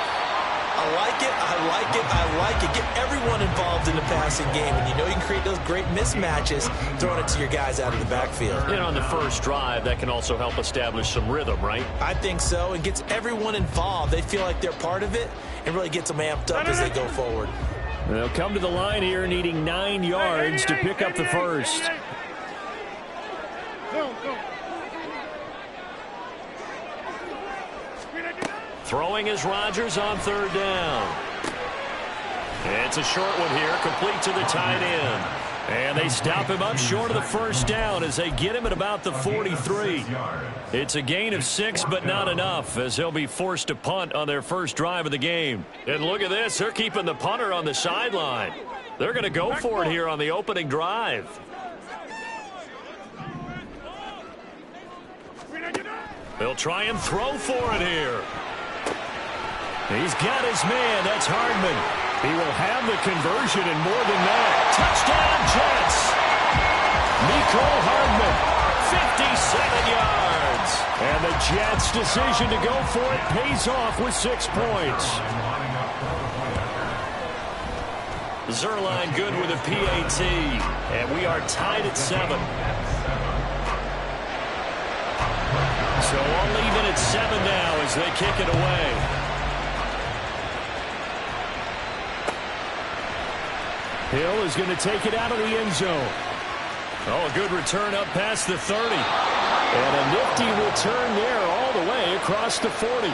I like it. I like it. I like it. Get everyone involved in the passing game, and you know you can create those great mismatches throwing it to your guys out of the backfield. And on the first drive, that can also help establish some rhythm, right? I think so. It gets everyone involved. They feel like they're part of it and really gets them amped up as they go forward. They'll come to the line here needing 9 yards to pick up the first. Throwing is Rodgers on third down. It's a short one here, complete to the tight end. And they stop him up short of the first down as they get him at about the 43. It's a gain of 6, but not enough, as they'll be forced to punt on their first drive of the game. And look at this, they're keeping the punter on the sideline. They're going to go for it here on the opening drive. They'll try and throw for it here. He's got his man. That's Hardman. He will have the conversion and more than that. Touchdown, Jets. Mecole Hardman, 57 yards. And the Jets' decision to go for it pays off with 6 points. Zuerlein good with a PAT. And we are tied at 7. So all even at 7 now as they kick it away. Hill is going to take it out of the end zone. Oh, a good return up past the 30. And a nifty return there all the way across the 40.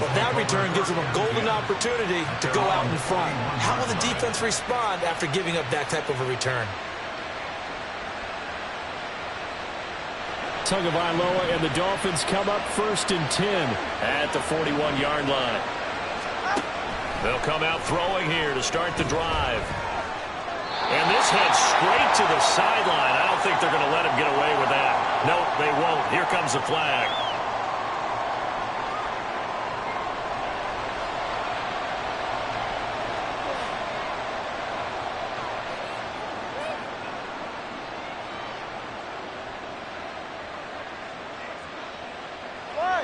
Well, that return gives them a golden opportunity to go out in front. How will the defense respond after giving up that type of a return? Tagovailoa and the Dolphins come up 1st and 10 at the 41-yard line. They'll come out throwing here to start the drive. And this heads straight to the sideline. I don't think they're going to let him get away with that. Nope, they won't. Here comes the flag.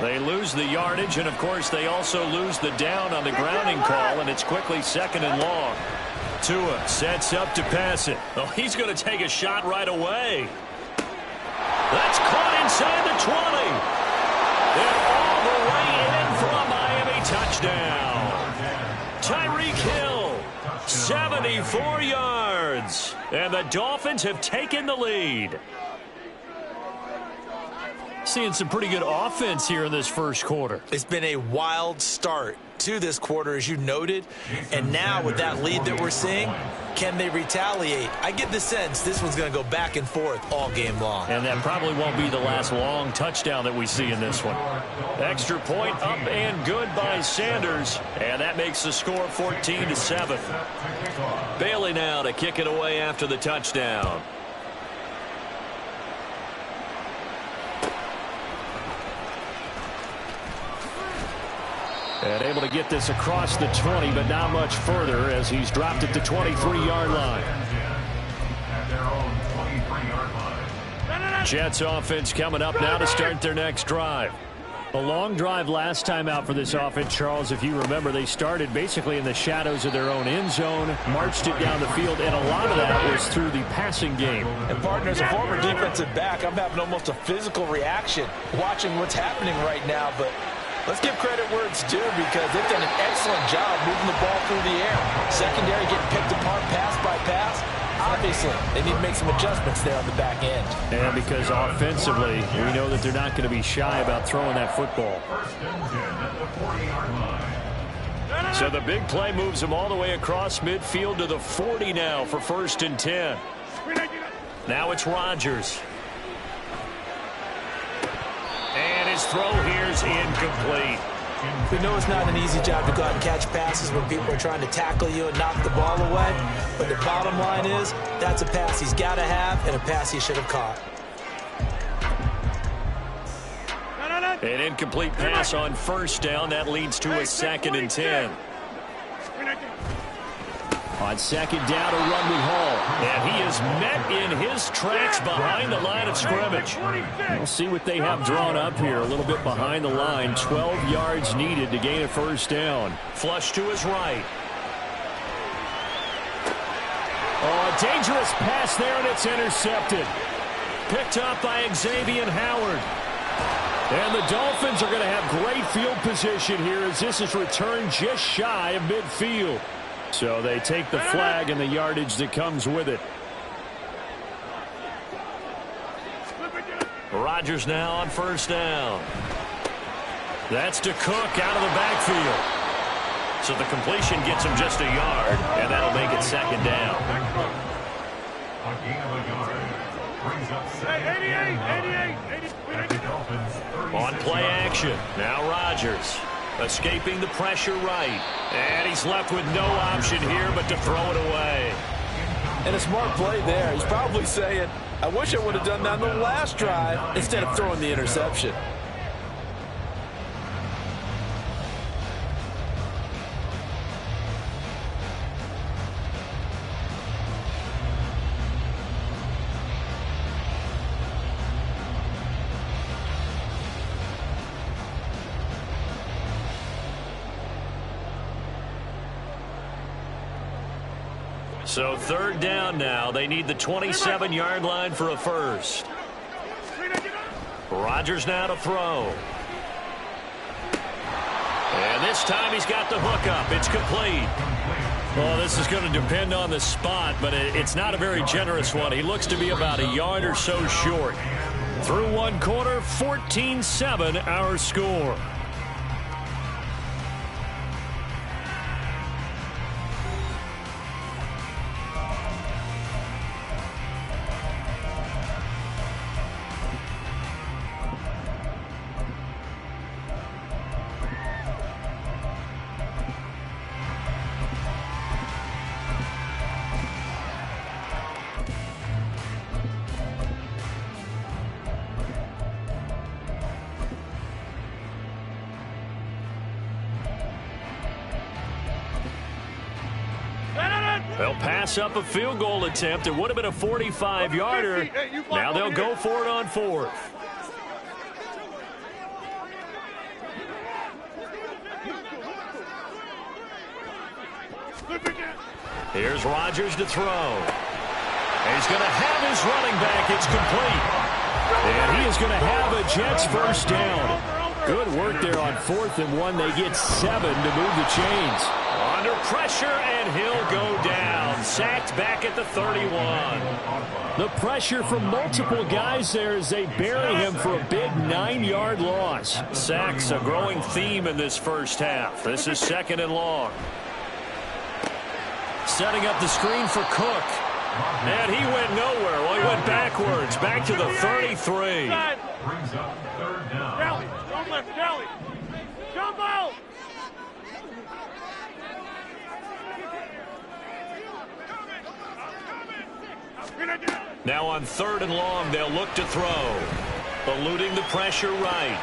They lose the yardage, and of course they also lose the down on the grounding call, and it's quickly 2nd and long. Tua sets up to pass it. Oh, he's going to take a shot right away. That's caught inside the 20. And all the way in for a Miami touchdown. Tyreek Hill, 74 yards. And the Dolphins have taken the lead. Seeing some pretty good offense here in this first quarter. It's been a wild start to this quarter, as you noted. And now with that lead that we're seeing, can they retaliate? I get the sense this one's going to go back and forth all game long. And that probably won't be the last long touchdown that we see in this one. Extra point up and good by Sanders. And that makes the score 14-7. Bailey now to kick it away after the touchdown. And able to get this across the 20, but not much further as he's dropped at the 23-yard line. Jets offense coming up now to start their next drive. A long drive last time out for this offense, Charles. If you remember, they started basically in the shadows of their own end zone, marched it down the field, and a lot of that was through the passing game. And partner, as a former defensive back, I'm having almost a physical reaction watching what's happening right now, but let's give credit where it's due because they've done an excellent job moving the ball through the air. Secondary getting picked apart pass by pass. Obviously, they need to make some adjustments there on the back end. And because offensively, we know that they're not going to be shy about throwing that football. So the big play moves them all the way across midfield to the 40 now for 1st and 10. Now it's Rodgers. And his throw here is incomplete. We know it's not an easy job to go out and catch passes when people are trying to tackle you and knock the ball away. But the bottom line is, that's a pass he's got to have and a pass he should have caught. An incomplete pass on 1st down. That leads to a 2nd and 10. On second down, a run with Hall. And he is met in his tracks behind the line of scrimmage. We'll see what they have drawn up here. A little bit behind the line. 12 yards needed to gain a first down. Flush to his right. Oh, a dangerous pass there, and it's intercepted. Picked up by Xavier Howard. And the Dolphins are going to have great field position here as this is returned just shy of midfield. So they take the flag and the yardage that comes with it. Rodgers now on first down. That's to Cook out of the backfield. So the completion gets him just a yard, and that'll make it second down. A gain of a yard. Brings up second and 88. On play action. Now Rodgers escaping the pressure right. And he's left with no option here but to throw it away. And a smart play there. He's probably saying, I wish I would have done that on the last drive instead of throwing the interception. So third down now. They need the 27-yard line for a first. Rodgers now to throw. And this time he's got the hook up. It's complete. Well, this is going to depend on the spot, but it's not a very generous one. He looks to be about a yard or so short. Through one quarter, 14-7 our score. They'll pass up a field goal attempt. It would have been a 45-yarder. Now they'll go for it on fourth. Here's Rodgers to throw. And he's going to have his running back. It's complete. And he is going to have a Jets first down. Good work there on 4th and 1. They get 7 to move the chains. Under pressure, and he'll go down. Sacked back at the 31. The pressure from multiple guys there as they bury him for a big 9-yard loss. Sacks a growing theme in this first half. This is second and long. Setting up the screen for Cook. And he went nowhere. Well, he went backwards. Back to the 33. Brings up third down. Kelly, jump left, Kelly. Jump out. Now on third and long, they'll look to throw. Eluding the pressure right.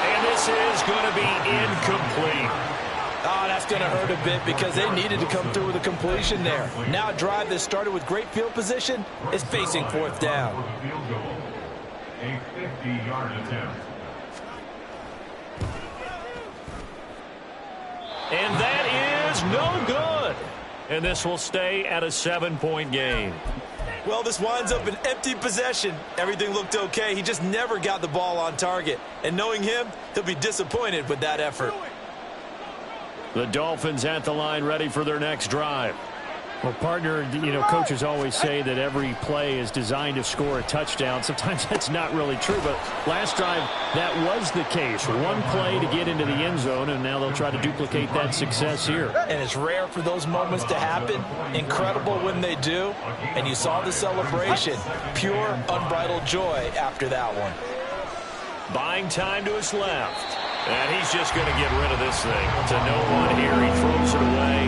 And this is going to be incomplete. Oh, that's going to hurt a bit because they needed to come through with a completion there. Now a drive that started with great field position is facing 4th down. A 50-yard attempt. And that is no good. And this will stay at a 7-point game. Well, this winds up an empty possession. Everything looked okay. He just never got the ball on target. And knowing him, he'll be disappointed with that effort. The Dolphins at the line ready for their next drive. Well, partner, you know, coaches always say that every play is designed to score a touchdown. Sometimes that's not really true, but last drive, that was the case. One play to get into the end zone, and now they'll try to duplicate that success here. And it's rare for those moments to happen. Incredible when they do. And you saw the celebration. Pure, unbridled joy after that one. Buying time to his left. And he's just going to get rid of this thing. To no one here. He throws it away.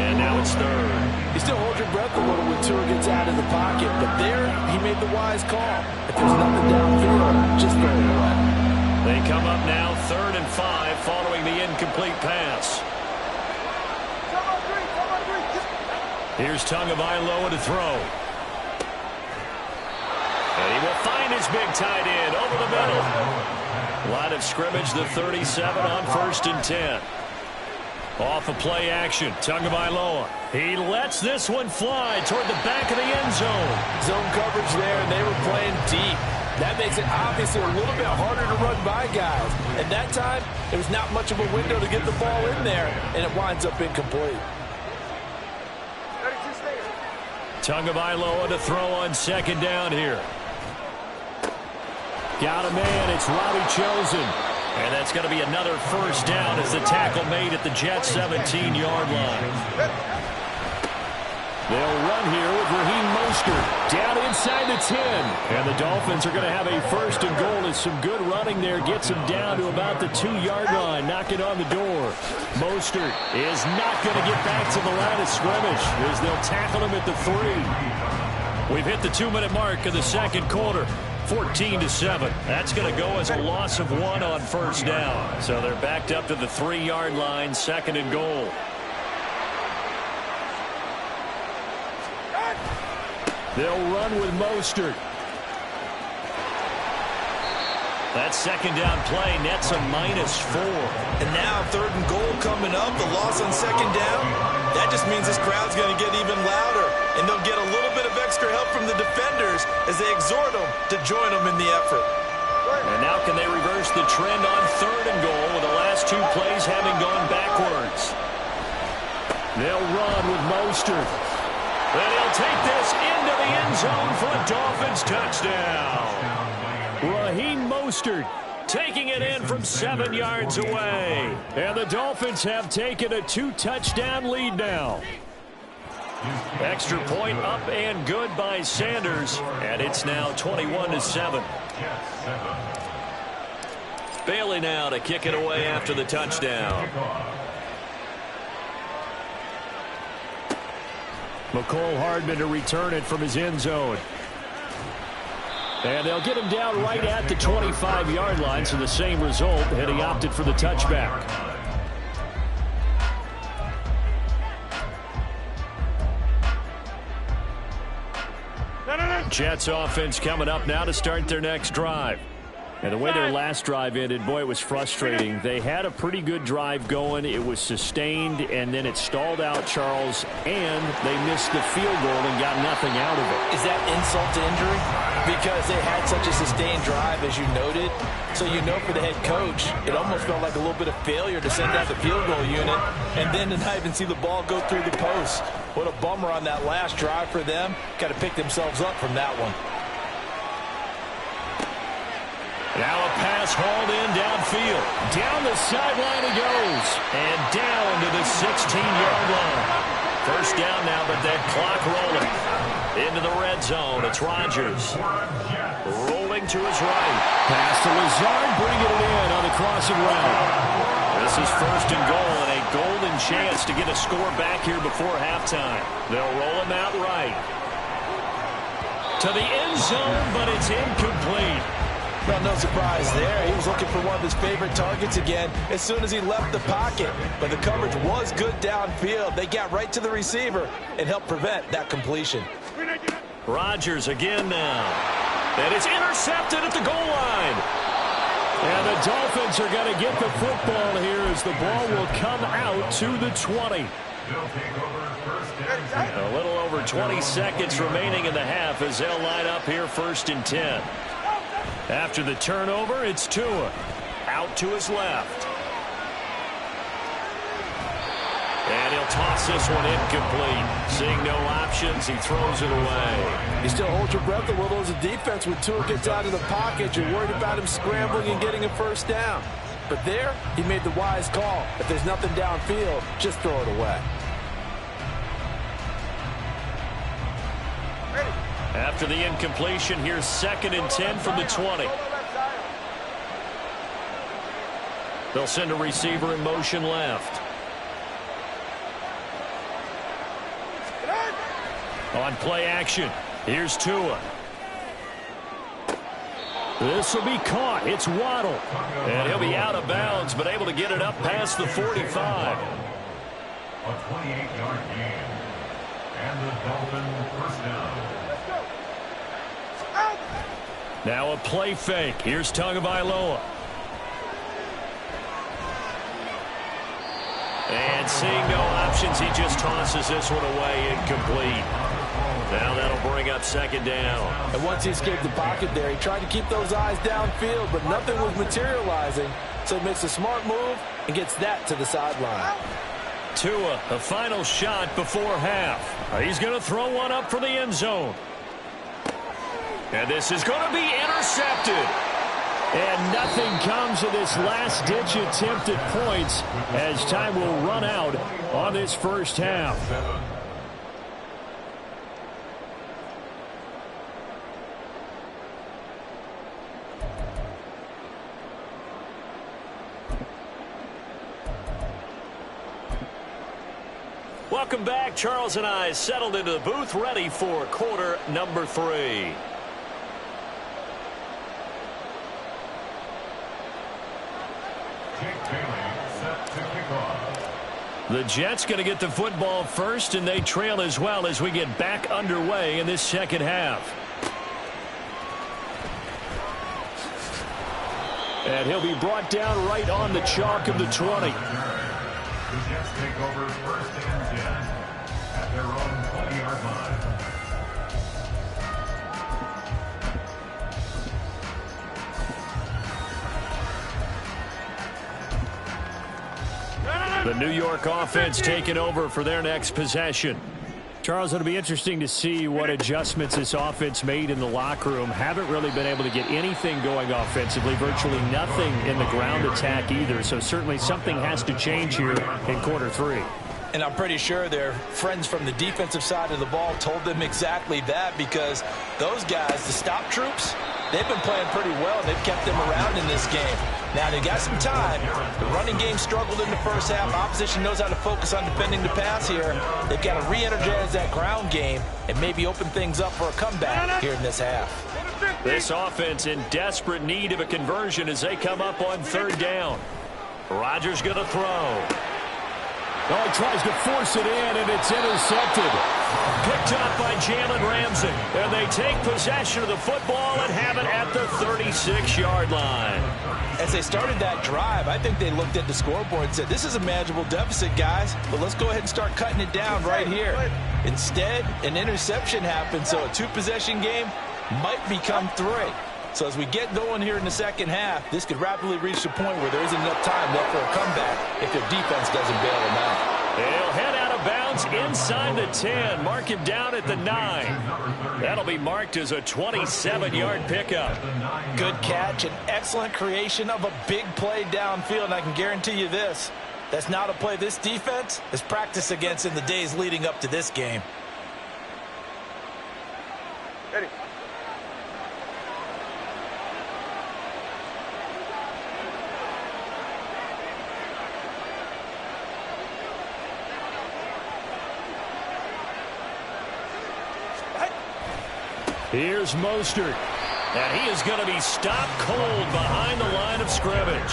And now it's third. You still hold your breath a little when Tua gets out of the pocket. But there, he made the wise call. If there's nothing downfield, just throw it away. They come up now 3rd and 5 following the incomplete pass. Here's Tagovailoa to throw. And he will find his big tight end over the middle. Line of scrimmage, the 37 on 1st and 10. Off of play action, Tagovailoa. He lets this one fly toward the back of the end zone. Zone coverage there, and they were playing deep. That makes it obviously a little bit harder to run by guys. At that time, there was not much of a window to get the ball in there, and it winds up incomplete. Tagovailoa to throw on 2nd down here. Got a man, it's Robbie Chosen. And that's going to be another 1st down as the tackle made at the Jets' 17-yard line. They'll run here with Raheem Mostert down inside the 10. And the Dolphins are going to have a 1st and goal as some good running there gets him down to about the 2-yard line, knocking on the door. Mostert is not going to get back to the line of scrimmage as they'll tackle him at the 3. We've hit the 2-minute mark of the 2nd quarter. 14-7. That's going to go as a loss of 1 on 1st down. So they're backed up to the 3-yard line, 2nd and goal. They'll run with Mostert. That 2nd down play nets a -4. And now 3rd and goal coming up. The loss on 2nd down. That just means this crowd's going to get even louder. And they'll get a little bit of extra help from the defenders as they exhort them to join them in the effort. And now can they reverse the trend on 3rd and goal with the last 2 plays having gone backwards? They'll run with Mostert. And he'll take this into the end zone for a Dolphins touchdown. Raheem Mostert taking it in from 7 yards away. And the Dolphins have taken a 2-touchdown lead now. Extra point up and good by Sanders. And it's now 21-7. Bailey now to kick it away after the touchdown. McCole Hardman to return it from his end zone. And they'll get him down right at the 25-yard line, so the same result, and he opted for the touchback. Jets offense coming up now to start their next drive. And the way their last drive ended, boy, it was frustrating. They had a pretty good drive going. It was sustained, and then it stalled out, Charles, and they missed the field goal and got nothing out of it. Is that insult to injury? Because they had such a sustained drive, as you noted. So you know for the head coach, it almost felt like a little bit of failure to send out the field goal unit and then to not even see the ball go through the post. What a bummer on that last drive for them. Got to pick themselves up from that one. Now a pass hauled in downfield. Down the sideline he goes. And down to the 16-yard line. 1st down now, but that clock rolling. Into the red zone. It's Rodgers. Rolling to his right. Pass to Lazard, bringing it in on the crossing route. This is 1st and goal and a golden chance to get a score back here before halftime. They'll roll him out right. To the end zone, but it's incomplete. Well, no surprise there. He was looking for one of his favorite targets again as soon as he left the pocket. But the coverage was good downfield. They got right to the receiver and helped prevent that completion. Rodgers again now. And it's intercepted at the goal line. And the Dolphins are going to get the football here as the ball will come out to the 20. A little over 20 seconds remaining in the half as they'll line up here 1st and 10. After the turnover, it's Tua. Out to his left. And he'll toss this one incomplete. Seeing no options, he throws it away. You still hold your breath a little as a defense when Tua gets out of the pocket. You're worried about him scrambling and getting a 1st down. But there, he made the wise call. If there's nothing downfield, just throw it away. After the incompletion, here's 2nd and 10 from the 20. They'll send a receiver in motion left. On play action, here's Tua. This will be caught. It's Waddle. And he'll be out of bounds, but able to get it up past the 45. A 28-yard gain. And the Dolphin first down. Now a play fake. Here's Tagovailoa. And seeing no options, he just tosses this one away, incomplete. Now that'll bring up second down. And once he escaped the pocket there, he tried to keep those eyes downfield, but nothing was materializing. So he makes a smart move and gets that to the sideline. Tua, a final shot before half. He's going to throw one up for the end zone. And this is going to be intercepted. And nothing comes of this last-ditch attempt at points as time will run out on this first half. Welcome back. Charles and I settled into the booth, ready for quarter number 3. The Jets going to get the football first, and they trail as well as we get back underway in this second half. And he'll be brought down right on the chalk of the 20. The Jets take over first and 10 at their own 20-yard line. The New York offense taking over for their next possession. Charles, it'll be interesting to see what adjustments this offense made in the locker room. Haven't really been able to get anything going offensively, virtually nothing in the ground attack either. So certainly something has to change here in quarter 3. And I'm pretty sure their friends from the defensive side of the ball told them exactly that, because those guys, the stop troops, they've been playing pretty well. They've kept them around in this game. Now, they got some time. The running game struggled in the first half. Opposition knows how to focus on defending the pass here. They've got to re-energize that ground game and maybe open things up for a comeback here in this half. This offense in desperate need of a conversion as they come up on third down. Rodgers going to throw. Oh, he tries to force it in, and it's intercepted. Picked up by Jalen Ramsey. And they take possession of the football and have it at the 36-yard line. As they started that drive, I think they looked at the scoreboard and said, this is a manageable deficit, guys, but let's go ahead and start cutting it down right here. Instead, an interception happened, so a 2-possession game might become 3. So as we get going here in the second half, this could rapidly reach the point where there isn't enough time left for a comeback if their defense doesn't bail them out. He'll head out of bounds inside the 10. Mark him down at the 9. That'll be marked as a 27-yard pickup. Good catch and excellent creation of a big play downfield. And I can guarantee you this, that's not a play this defense has practiced against in the days leading up to this game. Ready. Here's Mostert. And he is going to be stopped cold behind the line of scrimmage.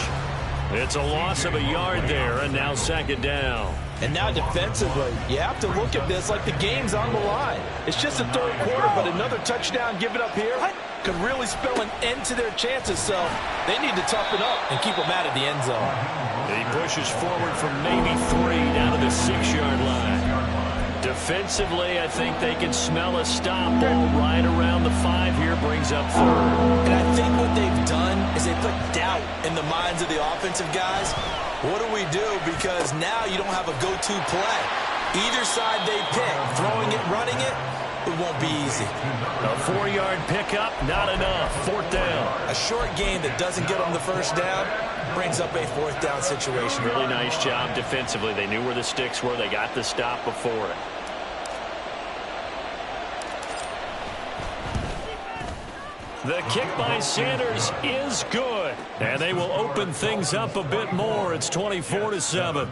It's a loss of a yard there, and now second down. And now defensively, you have to look at this like the game's on the line. It's just the third quarter, but another touchdown given up here could really spell an end to their chances. So they need to toughen up and keep them out of the end zone. He pushes forward from maybe 3 down to the 6-yard line. Defensively, I think they can smell a stop ball right around the 5 here, brings up third. And I think what they've done is they put doubt in the minds of the offensive guys. What do we do? Because now you don't have a go-to play. Either side they pick, throwing it, running it, it won't be easy. A 4-yard pickup, not enough. Fourth down. A short game that doesn't get them the first down brings up a fourth down situation. Really nice job defensively. They knew where the sticks were. They got the stop before it. The kick by Sanders is good. And they will open things up a bit more. It's 24-7.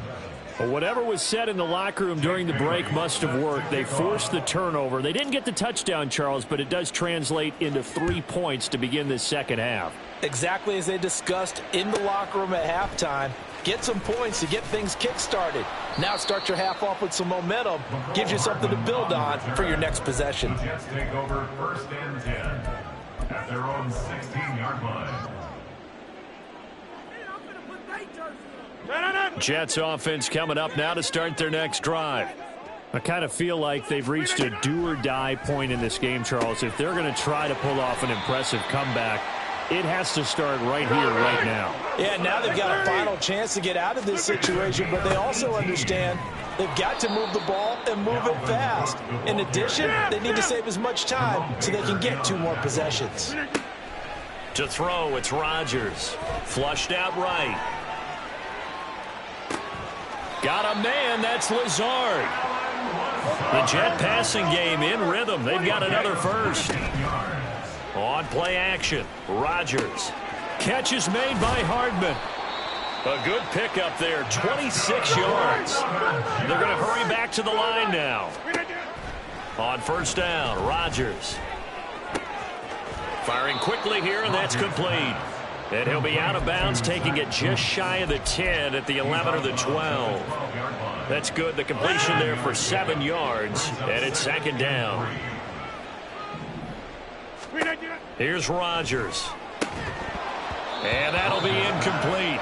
Well, whatever was said in the locker room during the break must have worked. They forced the turnover. They didn't get the touchdown, Charles, but it does translate into 3 points to begin this second half. Exactly as they discussed in the locker room at halftime. Get some points to get things kick-started. Now start your half off with some momentum. Gives you something to build on for your next possession. The Jets take over 1st and 10 at their own 16-yard line. Jets offense coming up now to start their next drive. I kind of feel like they've reached a do-or-die point in this game, Charles. If they're going to try to pull off an impressive comeback, it has to start right here, right now. Yeah, now they've got a final chance to get out of this situation, but they also understand they've got to move the ball and move it fast. In addition, they need to save as much time so they can get 2 more possessions. To throw, it's Rodgers. Flushed out right. Got a man, that's Lazard. The Jet passing game in rhythm. They've got another first. On play action, Rodgers. Catch is made by Hardman. A good pickup there, 26 yards. They're going to hurry back to the line now. On first down, Rodgers. Firing quickly here, and that's complete. And he'll be out of bounds, taking it just shy of the 10 at the 11 or the 12. That's good. The completion there for 7 yards, and it's second down. Here's Rodgers. And that'll be incomplete.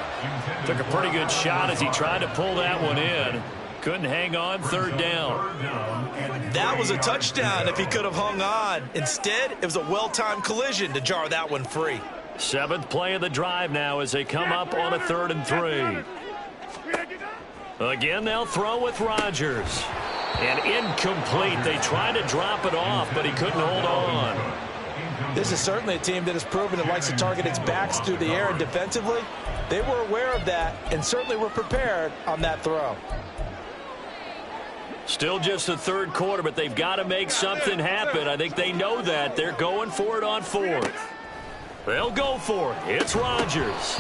Took a pretty good shot as he tried to pull that one in. Couldn't hang on, third down. That was a touchdown if he could have hung on. Instead, it was a well-timed collision to jar that one free. 7th play of the drive now as they come up on a 3rd and 3. Again, they'll throw with Rodgers. And incomplete. They tried to drop it off, but he couldn't hold on. This is certainly a team that has proven it likes to target its backs through the air, and defensively, they were aware of that and certainly were prepared on that throw. Still just the 3rd quarter, but they've got to make something happen. I think they know that. They're going for it on 4th. They'll go for it. It's Rodgers.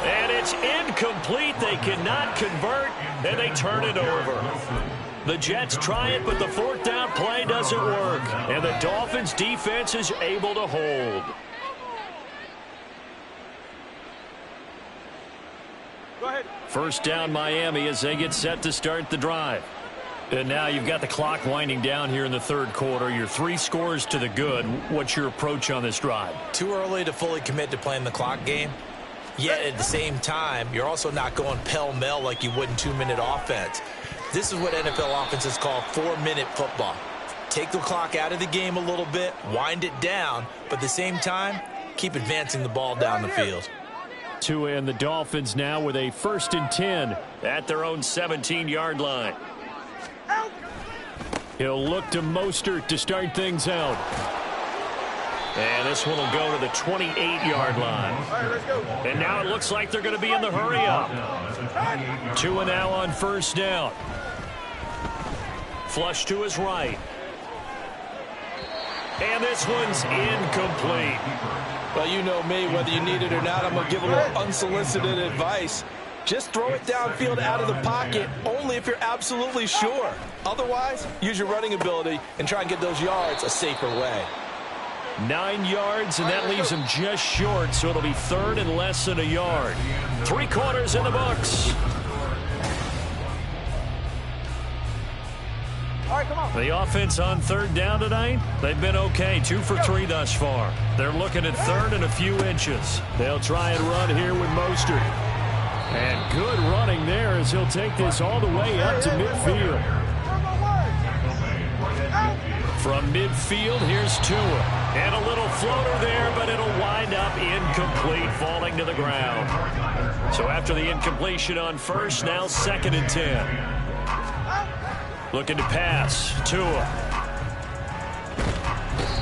And it's incomplete. They cannot convert, and they turn it over. The Jets try it, but the 4th down play doesn't work. And the Dolphins' defense is able to hold. Go ahead. First down, Miami, as they get set to start the drive. And now you've got the clock winding down here in the 3rd quarter. You're 3 scores to the good. What's your approach on this drive? Too early to fully commit to playing the clock game. Yet at the same time, you're also not going pell-mell like you would in 2-minute offense. This is what NFL offenses call 4-minute football. Take the clock out of the game a little bit, wind it down, but at the same time, keep advancing the ball down the field. Tua and the Dolphins now with a 1st and 10 at their own 17-yard line. He'll look to Mostert to start things out. And this one will go to the 28-yard line. And now it looks like they're going to be in the hurry-up. Tua now on first down. Flush to his right. And this one's incomplete. Well, you know me, whether you need it or not, I'm going to give a little unsolicited advice. Just throw it downfield out of the pocket only if you're absolutely sure. Otherwise, use your running ability and try and get those yards a safer way. 9 yards, and that leaves him just short, so it'll be 3rd and less than a yard. 3 quarters in the books. All right, come on. The offense on 3rd down tonight, they've been okay, 2 for 3 thus far. They're looking at 3rd and a few inches. They'll try and run here with Mostert. And good running there as he'll take this all the way up to midfield. From midfield, here's Tua. And a little floater there, but it'll wind up incomplete, falling to the ground. So after the incompletion on first, now 2nd and 10. Looking to pass. Tua.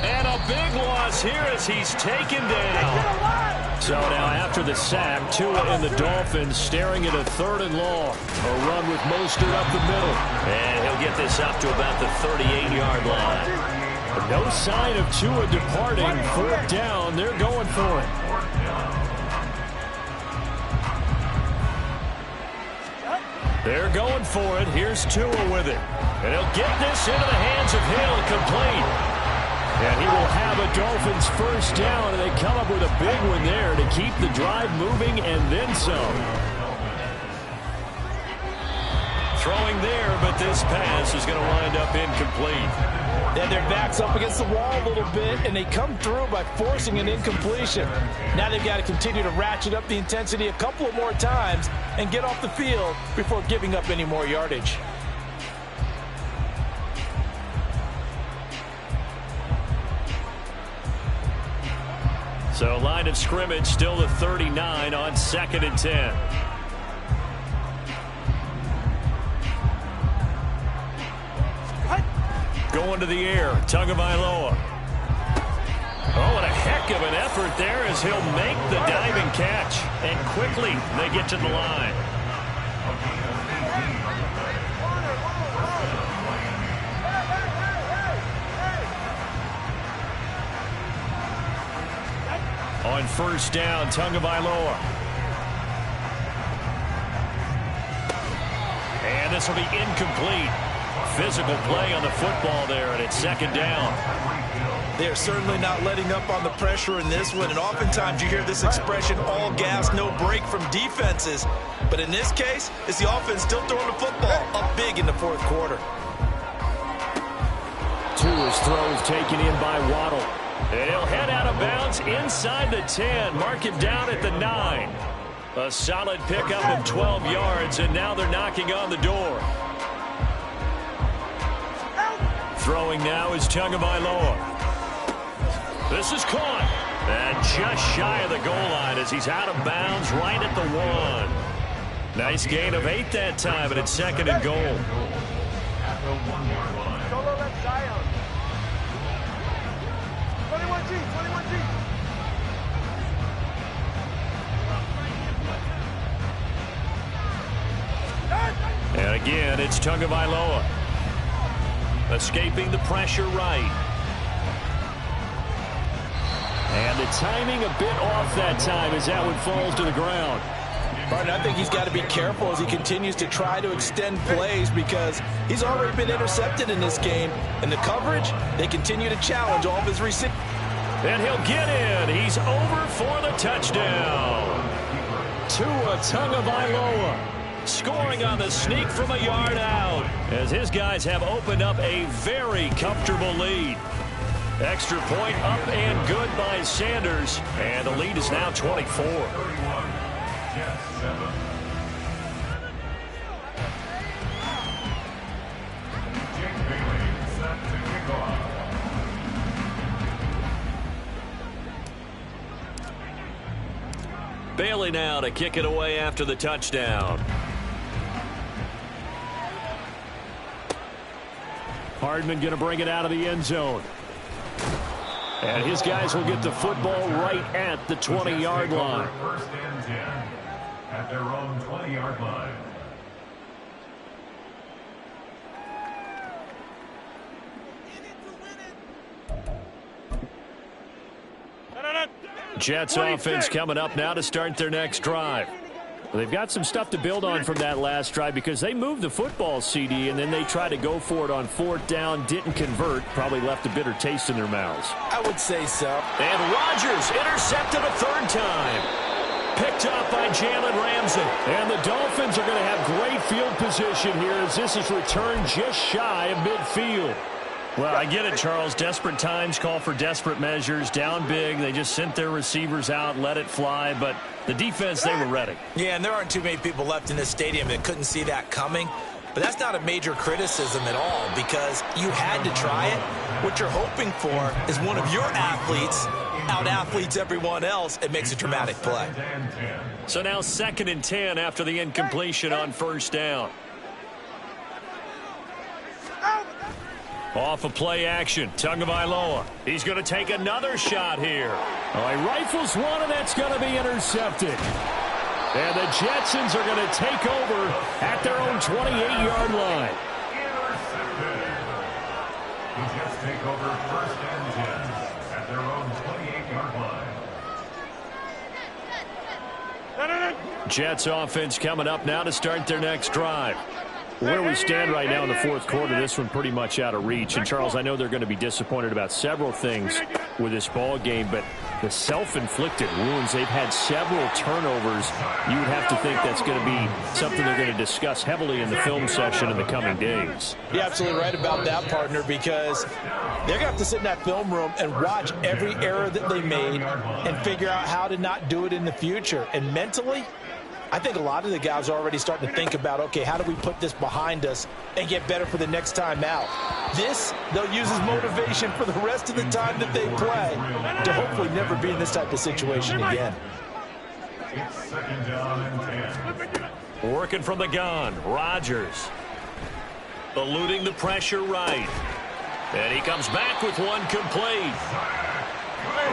And a big loss here as he's taken down. So now after the sack, Tua and the Dolphins staring at a 3rd and long. A run with Mostert up the middle. And he'll get this up to about the 38-yard line. But no sign of Tua departing. 4th down, they're going for it. They're going for it. Here's Tua with it. And he'll get this into the hands of Hill, complete. And he will have a Dolphins first down, and they come up with a big one there to keep the drive moving and then some. Throwing there, but this pass is going to wind up incomplete. Then their back's up against the wall a little bit, and they come through by forcing an incompletion. Now they've got to continue to ratchet up the intensity a couple of more times and get off the field before giving up any more yardage. So line of scrimmage still the 39 on 2nd and 10. Going to the air, Tagovailoa. Oh, what a heck of an effort there as he'll make the diving catch. And quickly they get to the line. On first down, Tagovailoa. And this will be incomplete. Physical play on the football there, and it's 2nd down. They're certainly not letting up on the pressure in this one, and oftentimes you hear this expression, all gas, no break from defenses. But in this case, it's the offense still throwing the football up big in the 4th quarter. Tua's throw is taken in by Waddle. And he'll head out of bounds inside the 10. Mark him down at the 9. A solid pickup of 12 yards, and now they're knocking on the door. Throwing now is Tagovailoa. This is caught. And just shy of the goal line as he's out of bounds right at the 1. Nice gain of 8 that time, and it's 2nd and goal. At the 1-yard line. Solo left Zion. 21G, 21G. And again, it's Tagovailoa. Escaping the pressure right. And the timing a bit off that time as that one falls to the ground. Martin, I think he's got to be careful as he continues to try to extend plays because he's already been intercepted in this game. And the coverage, they continue to challenge all of his receivers. And he'll get in. He's over for the touchdown. Tua Tagovailoa scoring on the sneak from a yard out as his guys have opened up a very comfortable lead. Extra point up and good by Sanders, and the lead is now 24. 31, Jets 7. Jake Bailey set to kick off. Bailey now to kick it away after the touchdown. Hardman going to bring it out of the end zone. And his guys will get the football right at the 20-yard line. First and 10 at their own 20-yard line. Jets offense coming up now to start their next drive. Well, they've got some stuff to build on from that last drive because they moved the football, CD, and then they tried to go for it on 4th down, didn't convert, probably left a bitter taste in their mouths. I would say so. And Rodgers intercepted a 3rd time. Picked up by Jalen Ramsey. And the Dolphins are going to have great field position here as this is returned just shy of midfield. Well, I get it, Charles. Desperate times call for desperate measures. Down big. They just sent their receivers out, let it fly. But the defense, they were ready. Yeah, and there aren't too many people left in this stadium that couldn't see that coming. But that's not a major criticism at all because you had to try it. What you're hoping for is one of your athletes out-athletes everyone else and makes a dramatic play. So now 2nd and 10 after the incompletion on 1st down. Off of play action, Tagovailoa. He's going to take another shot here. Oh, he rifles one, and that's going to be intercepted. And the Jetsons are going to take over at their own 28-yard line. Intercepted. The Jets take over 1st and 10 at their own 28-yard line. Jets offense coming up now to start their next drive. Where we stand right now in the fourth quarter, this one pretty much out of reach. And, Charles, I know they're going to be disappointed about several things with this ball game, but the self-inflicted wounds, they've had several turnovers. You would have to think that's going to be something they're going to discuss heavily in the film session in the coming days. You're absolutely right about that, partner, because they're going to have to sit in that film room and watch every error that they made and figure out how to not do it in the future. And mentally, I think a lot of the guys are already starting to think about, okay, how do we put this behind us and get better for the next time out? This, they'll use as motivation for the rest of the time that they play to hopefully never be in this type of situation again. It's second down and 10. Working from the gun, Rodgers. Eluding the pressure right. And he comes back with one complete.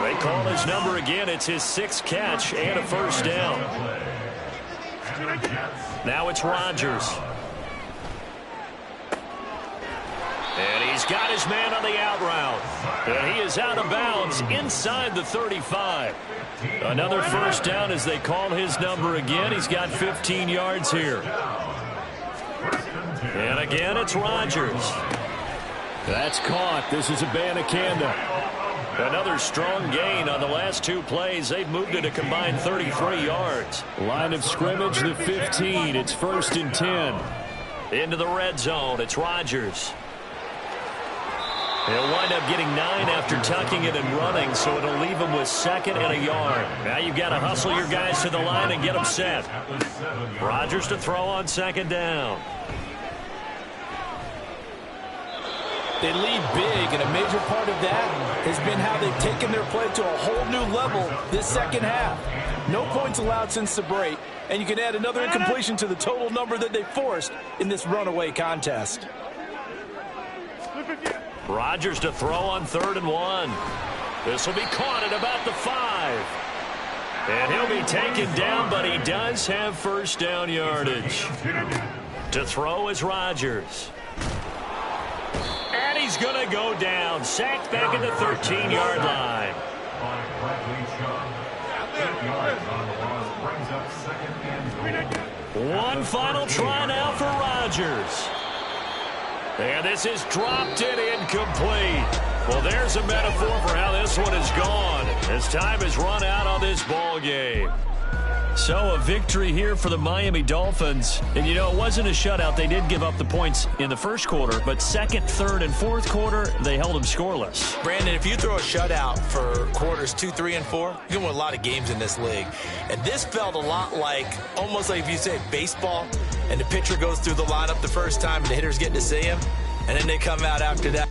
They call his number again. It's his 6th catch and a first down. Now it's Rodgers. And he's got his man on the out route. And he is out of bounds inside the 35. Another first down as they call his number again. He's got 15 yards here. And again, it's Rodgers. That's caught. This is Abanikanda. Another strong gain on the last 2 plays. They've moved it a combined 33 yards. Line of scrimmage, the 15. It's 1st and 10. Into the red zone. It's Rodgers. He'll wind up getting 9 after tucking it and running, so it'll leave him with 2nd and a yard. Now you've got to hustle your guys to the line and get them set. Rodgers to throw on 2nd down. They lead big, and a major part of that has been how they've taken their play to a whole new level this second half. No points allowed since the break, and you can add another incompletion to the total number that they forced in this runaway contest. Rodgers to throw on 3rd and 1. This will be caught at about the 5. And he'll be taken down, but he does have first down yardage. To throw is Rodgers. And he's going to go down. Sacked back at the 13-yard line. One final try now for Rodgers. And this is dropped and incomplete. Well, there's a metaphor for how this one is gone. As time has run out on this ball game. So a victory here for the Miami Dolphins. And, you know, it wasn't a shutout. They did give up the points in the first quarter, but second, third, and fourth quarter, they held them scoreless. Brandon, if you throw a shutout for quarters 2, 3, and 4, you can win a lot of games in this league. And this felt a lot like, almost like if you say baseball, and the pitcher goes through the lineup the first time and the hitter's getting to see him, and then they come out after that.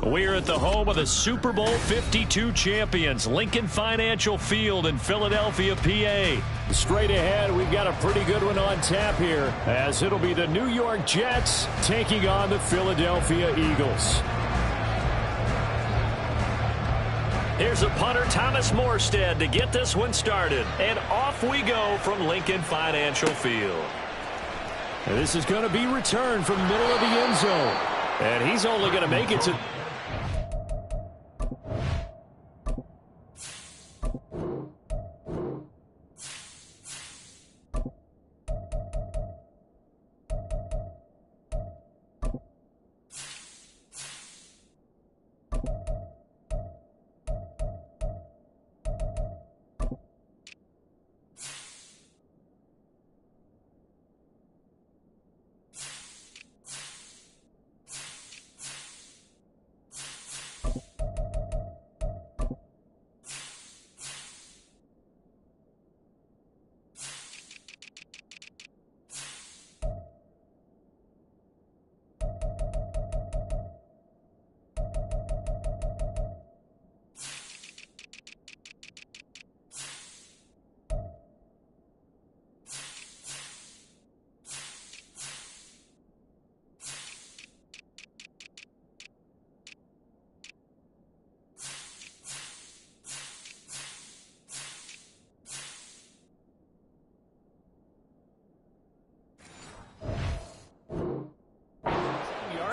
We're at the home of the Super Bowl 52 champions, Lincoln Financial Field in Philadelphia, PA. Straight ahead, we've got a pretty good one on tap here, as it'll be the New York Jets taking on the Philadelphia Eagles. Here's a punter, Thomas Morstead, to get this one started. And off we go from Lincoln Financial Field. And this is going to be returned from the middle of the end zone. And he's only going to make it to...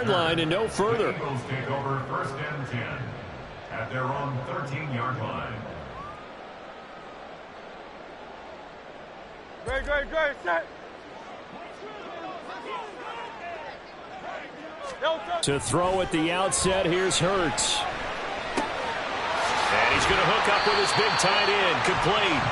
line and no further. The Eagles take over 1st and 10 at their own 13-yard line. Great, set. To throw at the outset, here's Hurts. And he's going to hook up with his big tight end, complete.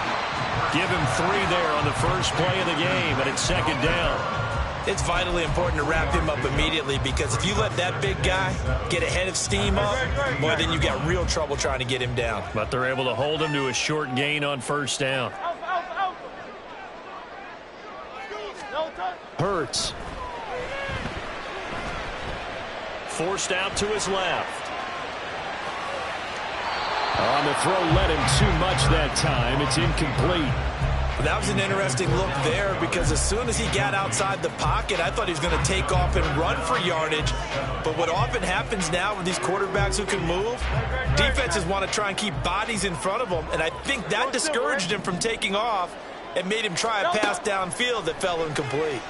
Give him 3 there on the first play of the game, and it's 2nd down. It's vitally important to wrap him up immediately, because if you let that big guy get ahead of steam up, boy, then you got real trouble trying to get him down. But they're able to hold him to a short gain on 1st down. Hurts. Forced out to his left. On the throw, led him too much that time. It's incomplete. That was an interesting look there, because as soon as he got outside the pocket, I thought he was going to take off and run for yardage. But what often happens now with these quarterbacks who can move, defenses want to try and keep bodies in front of them, and I think that discouraged him from taking off and made him try a pass downfield that fell incomplete.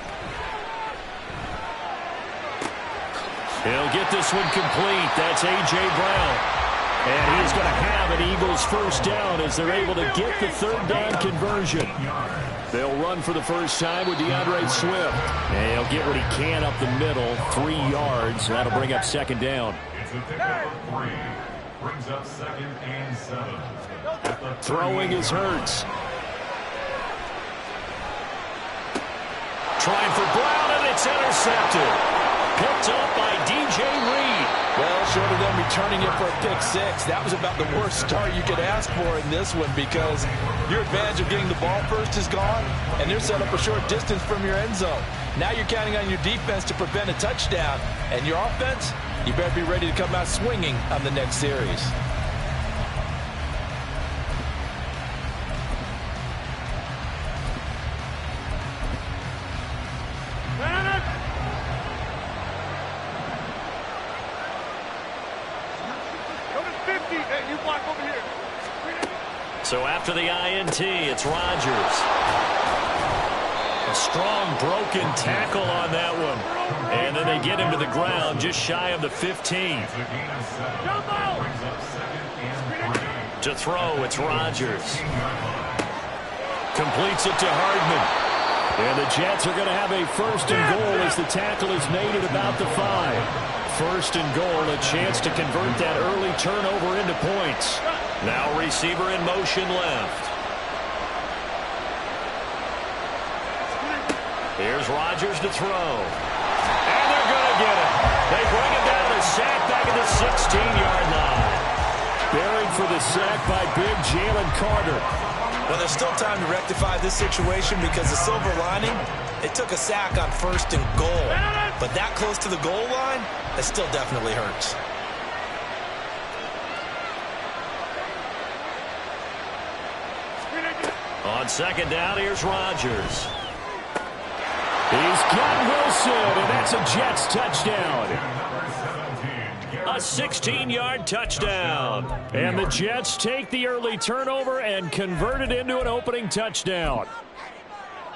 He'll get this one complete. That's A.J. Brown. And he's going to have an Eagles 1st down as they're able to get the 3rd down conversion. They'll run for the first time with DeAndre Swift. And he'll get what he can up the middle, 3 yards. That'll bring up 2nd down. It's a pickup of 3. Brings up 2nd and 7. Throwing is Hurts. Trying for Brown, and it's intercepted. Picked up by D.J. Reed. Well, short of them returning it for a pick 6, that was about the worst start you could ask for in this one, because your advantage of getting the ball first is gone, and they're set up a short distance from your end zone. Now you're counting on your defense to prevent a touchdown, and your offense, you better be ready to come out swinging on the next series. So after the INT, it's Rodgers. A strong broken tackle on that one. And then they get him to the ground just shy of the 15. To throw, it's Rodgers. Completes it to Hardman. And the Jets are going to have a 1st and goal as the tackle is made at about the 5. 1st and goal, a chance to convert that early turnover into points. Now receiver in motion left. Here's Rodgers to throw. And they're going to get it. They bring him down to sack back at the 16-yard line. Buried for the sack by big Jalen Carter. Well, there's still time to rectify this situation, because the silver lining, it took a sack on 1st and goal. But that close to the goal line, it still definitely hurts. On second down, here's Rodgers. He's got Wilson, and that's a Jets touchdown. A 16-yard touchdown. And the Jets take the early turnover and convert it into an opening touchdown.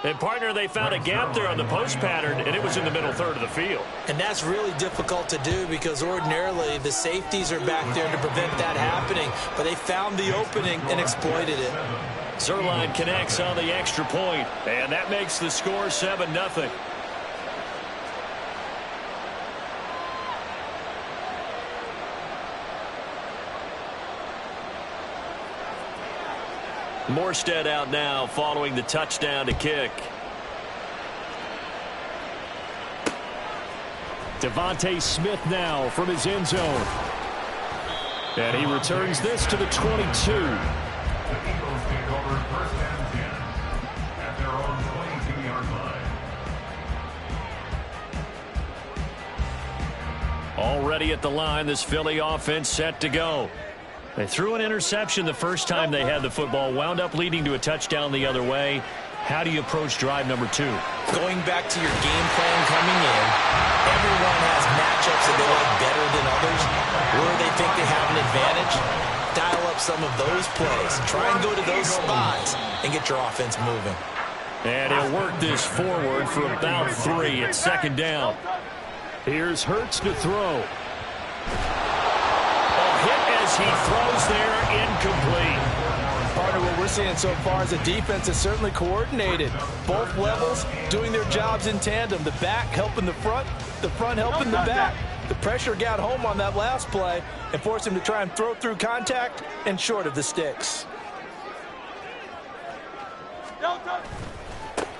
And, partner, they found a gap there on the post pattern, and it was in the middle third of the field. And that's really difficult to do because ordinarily the safeties are back there to prevent that happening. But they found the opening and exploited it. Zuerlein connects on the extra point, and that makes the score 7-0. Morstead out now following the touchdown to kick. Devontae Smith now from his end zone. And he returns this to the 22. The Eagles take over first and 10 at their own 22-yard line. Already at the line, this Philly offense set to go. They threw an interception the first time they had the football, wound up leading to a touchdown the other way. How do you approach drive number 2? Going back to your game plan coming in, everyone has matchups that they like better than others, where they think they have an advantage. Dial up some of those plays. Try and go to those spots and get your offense moving. And he'll work this forward for about 3 at second down. Here's Hurts to throw. He throws there, incomplete. Partner, what we're seeing so far is the defense is certainly coordinated. Both levels doing their jobs in tandem. The back helping the front helping the back. The pressure got home on that last play and forced him to try and throw through contact and short of the sticks.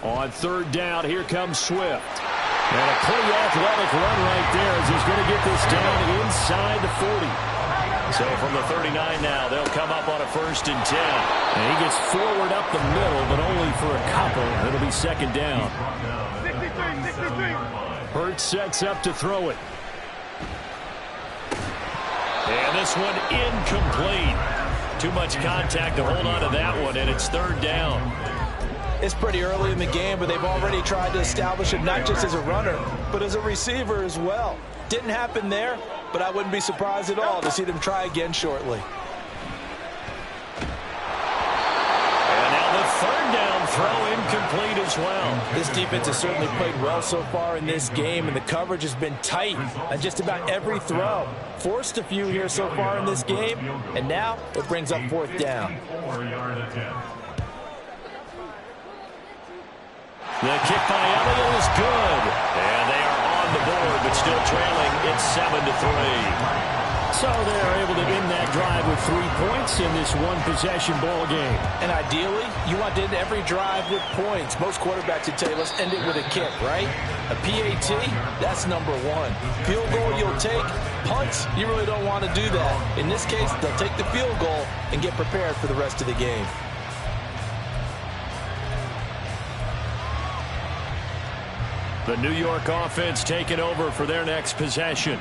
On third down, here comes Swift. And a pretty athletic run right there as he's going to get this down inside the 40. So from the 39 now, they'll come up on a 1st and 10. And he gets forward up the middle, but only for a couple. It'll be second down. 63. Hurts sets up to throw it. And this one incomplete. Too much contact to hold on to that one, and it's 3rd down. It's pretty early in the game, but they've already tried to establish him not just as a runner, but as a receiver as well. Didn't happen there, but I wouldn't be surprised at all to see them try again shortly. And now the 3rd down throw incomplete as well. This defense has certainly played well so far in this game, and the coverage has been tight on just about every throw. Forced a few here so far in this game, and now it brings up 4th down. 4-yard attempt. The kick by Elliott is good. And they are on the board, but still trailing. It's 7-3. So they're able to end that drive with 3 points in this one-possession ball game. And ideally, you want to end every drive with points. Most quarterbacks would tell you, let's end it with a kick, right? A PAT, that's number 1. Field goal you'll take. Punts, you really don't want to do that. In this case, they'll take the field goal and get prepared for the rest of the game. The New York offense taking over for their next possession.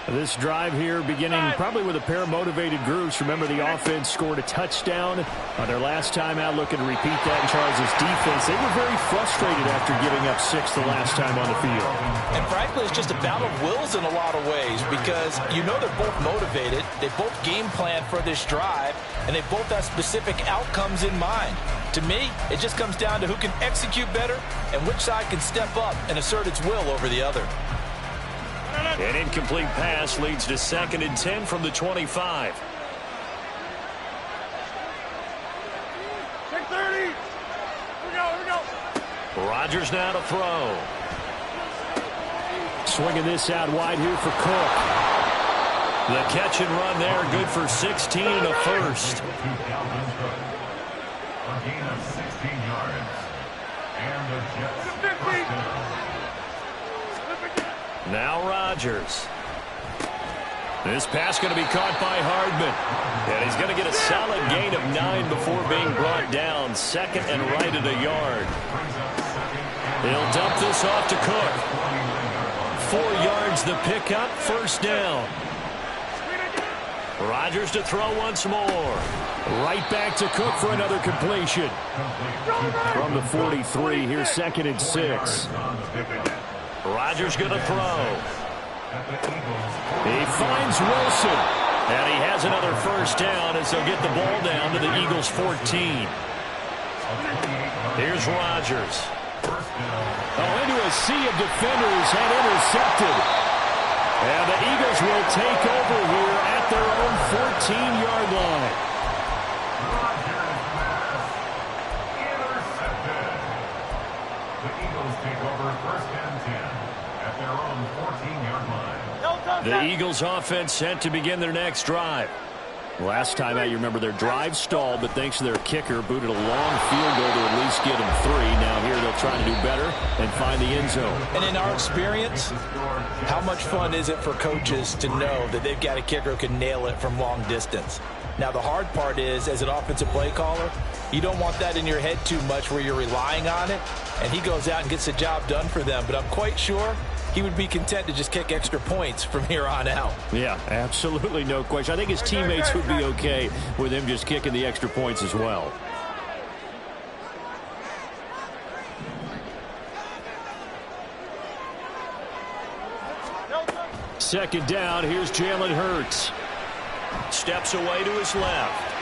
This drive here beginning probably with a pair of motivated groups. Remember, the offense scored a touchdown on their last time out, looking to repeat that in Charles' defense. They were very frustrated after giving up 6 the last time on the field. And frankly, it's just a battle of wills in a lot of ways because you know they're both motivated. They both game plan for this drive, and they both have specific outcomes in mind. To me, it just comes down to who can execute better and which side can step up and assert its will over the other. An incomplete pass leads to 2nd and 10 from the 25. Take 30. Here we go. Rodgers now to throw. Swinging this out wide here for Cook. The catch and run there, good for 16 and a 1st. A gain of 16 yards. And the Jets. 50. Now Rodgers. This pass going to be caught by Hardman. And he's going to get a solid gain of 9 before being brought down. 2nd and right at a yard. He'll dump this off to Cook. 4 yards the pickup, 1st down. Rodgers to throw once more. Right back to Cook for another completion. From the 43, here's 2nd and 6. Rodgers going to throw. He finds Wilson. And he has another first down as they'll get the ball down to the Eagles' 14. Here's Rodgers. Into a sea of defenders and intercepted. And the Eagles will take over here at their own 14-yard line. The Eagles take over 1st and 10 at their own 14-yard line. The Eagles offense set to begin their next drive. Last time out, you remember their drive stalled, but thanks to their kicker, booted a long field goal to at least get them 3. Now here they'll try to do better and find the end zone. And in our experience, how much fun is it for coaches to know that they've got a kicker who can nail it from long distance? Now, the hard part is, as an offensive play caller, you don't want that in your head too much where you're relying on it, and he goes out and gets the job done for them. But I'm quite sure he would be content to just kick extra points from here on out. Yeah, absolutely no question. I think his teammates would be okay with him just kicking the extra points as well. Second down, here's Jalen Hurts. Steps away to his left.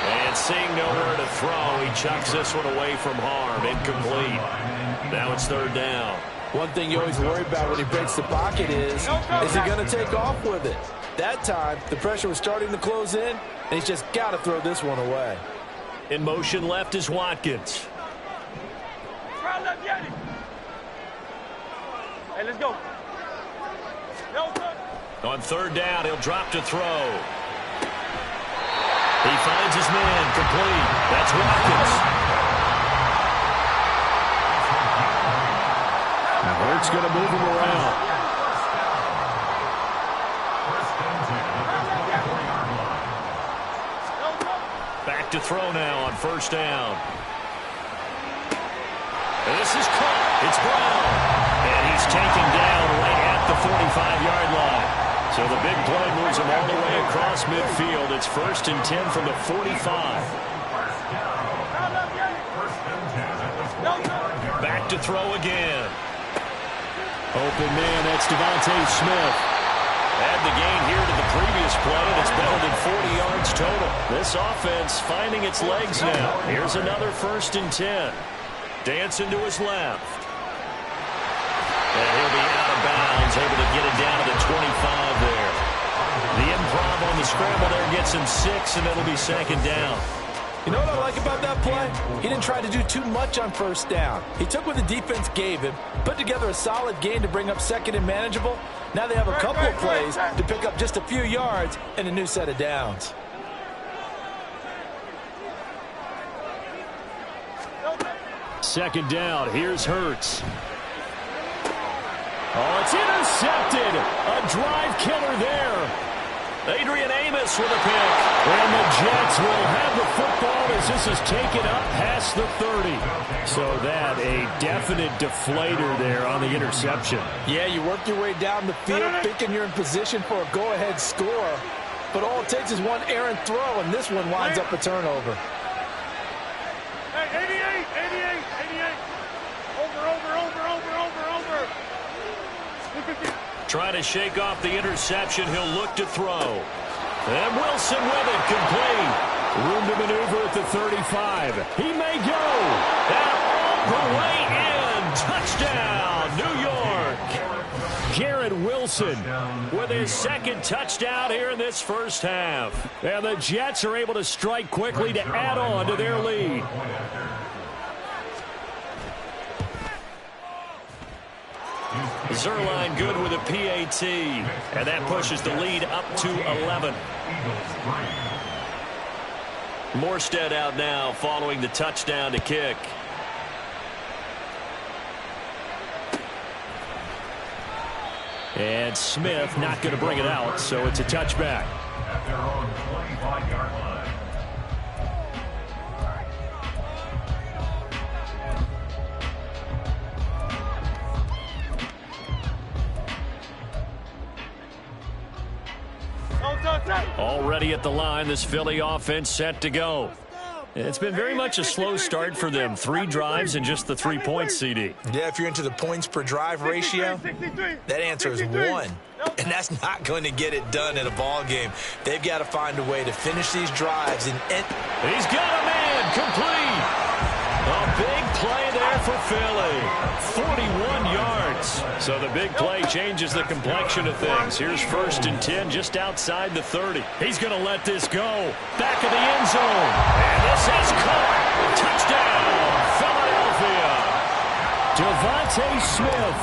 And seeing nowhere to throw, he chucks this one away from harm. Incomplete. Now it's 3rd down. One thing you always worry about when he breaks the pocket is he going to take off with it? That time, the pressure was starting to close in, and he's just got to throw this one away. In motion left is Watkins. Hey, let's go. On 3rd down, he'll drop to throw. He finds his man, complete. That's Watkins. Hurts going to move him around. Back to throw now on 1st down. And this is caught. It's Brown. And he's taken down right at the 45-yard line. So the big play moves him all the way across midfield. It's 1st and 10 from the 45. Back to throw again. Open man, that's Devontae Smith. Add the gain here to the previous play, and it's better than 40 yards total. This offense finding its legs now. Here's another 1st and 10. Dancing to his left. And he'll be out of bounds, able to get it down to the 25 there. The improv on the scramble there gets him 6, and it'll be 2nd down. You know what I like about that play? He didn't try to do too much on 1st down. He took what the defense gave him, put together a solid gain to bring up 2nd and manageable. Now they have a couple of plays to pick up just a few yards and a new set of downs. Second down, here's Hurts. Oh, it's intercepted. A drive killer there. Adrian Amos with a pick. And the Jets will have the football as this is taken up past the 30. So that a definite deflator there on the interception. Yeah, you work your way down the field thinking you're in position for a go-ahead score. But all it takes is one errant throw, and this one winds up a turnover. Hey, 88. Over. Trying to shake off the interception. He'll look to throw. And Wilson with it, complete. Room to maneuver at the 35. He may go. And all the way in. Touchdown, New York. Garrett Wilson with his 2nd touchdown here in this 1st half. And the Jets are able to strike quickly to add on to their lead. Zerline good with a PAT. And that pushes the lead up to 11. Morstead out now following the touchdown to kick. And Smith not going to bring it out, so it's a touchback. At their own 25-yard line. Already at the line, this Philly offense set to go. It's been very much a slow start for them. 3 drives and just the 3 points, CD. Yeah, if you're into the points per drive ratio, that answer is 1. And that's not going to get it done in a ball game. They've got to find a way to finish these drives. And he's got a man complete. A big play there for Philly. 41 yards. So the big play changes the complexion of things. Here's 1st and 10 just outside the 30. He's going to let this go. Back of the end zone. And this is caught. Touchdown, Philadelphia. Devontae Smith,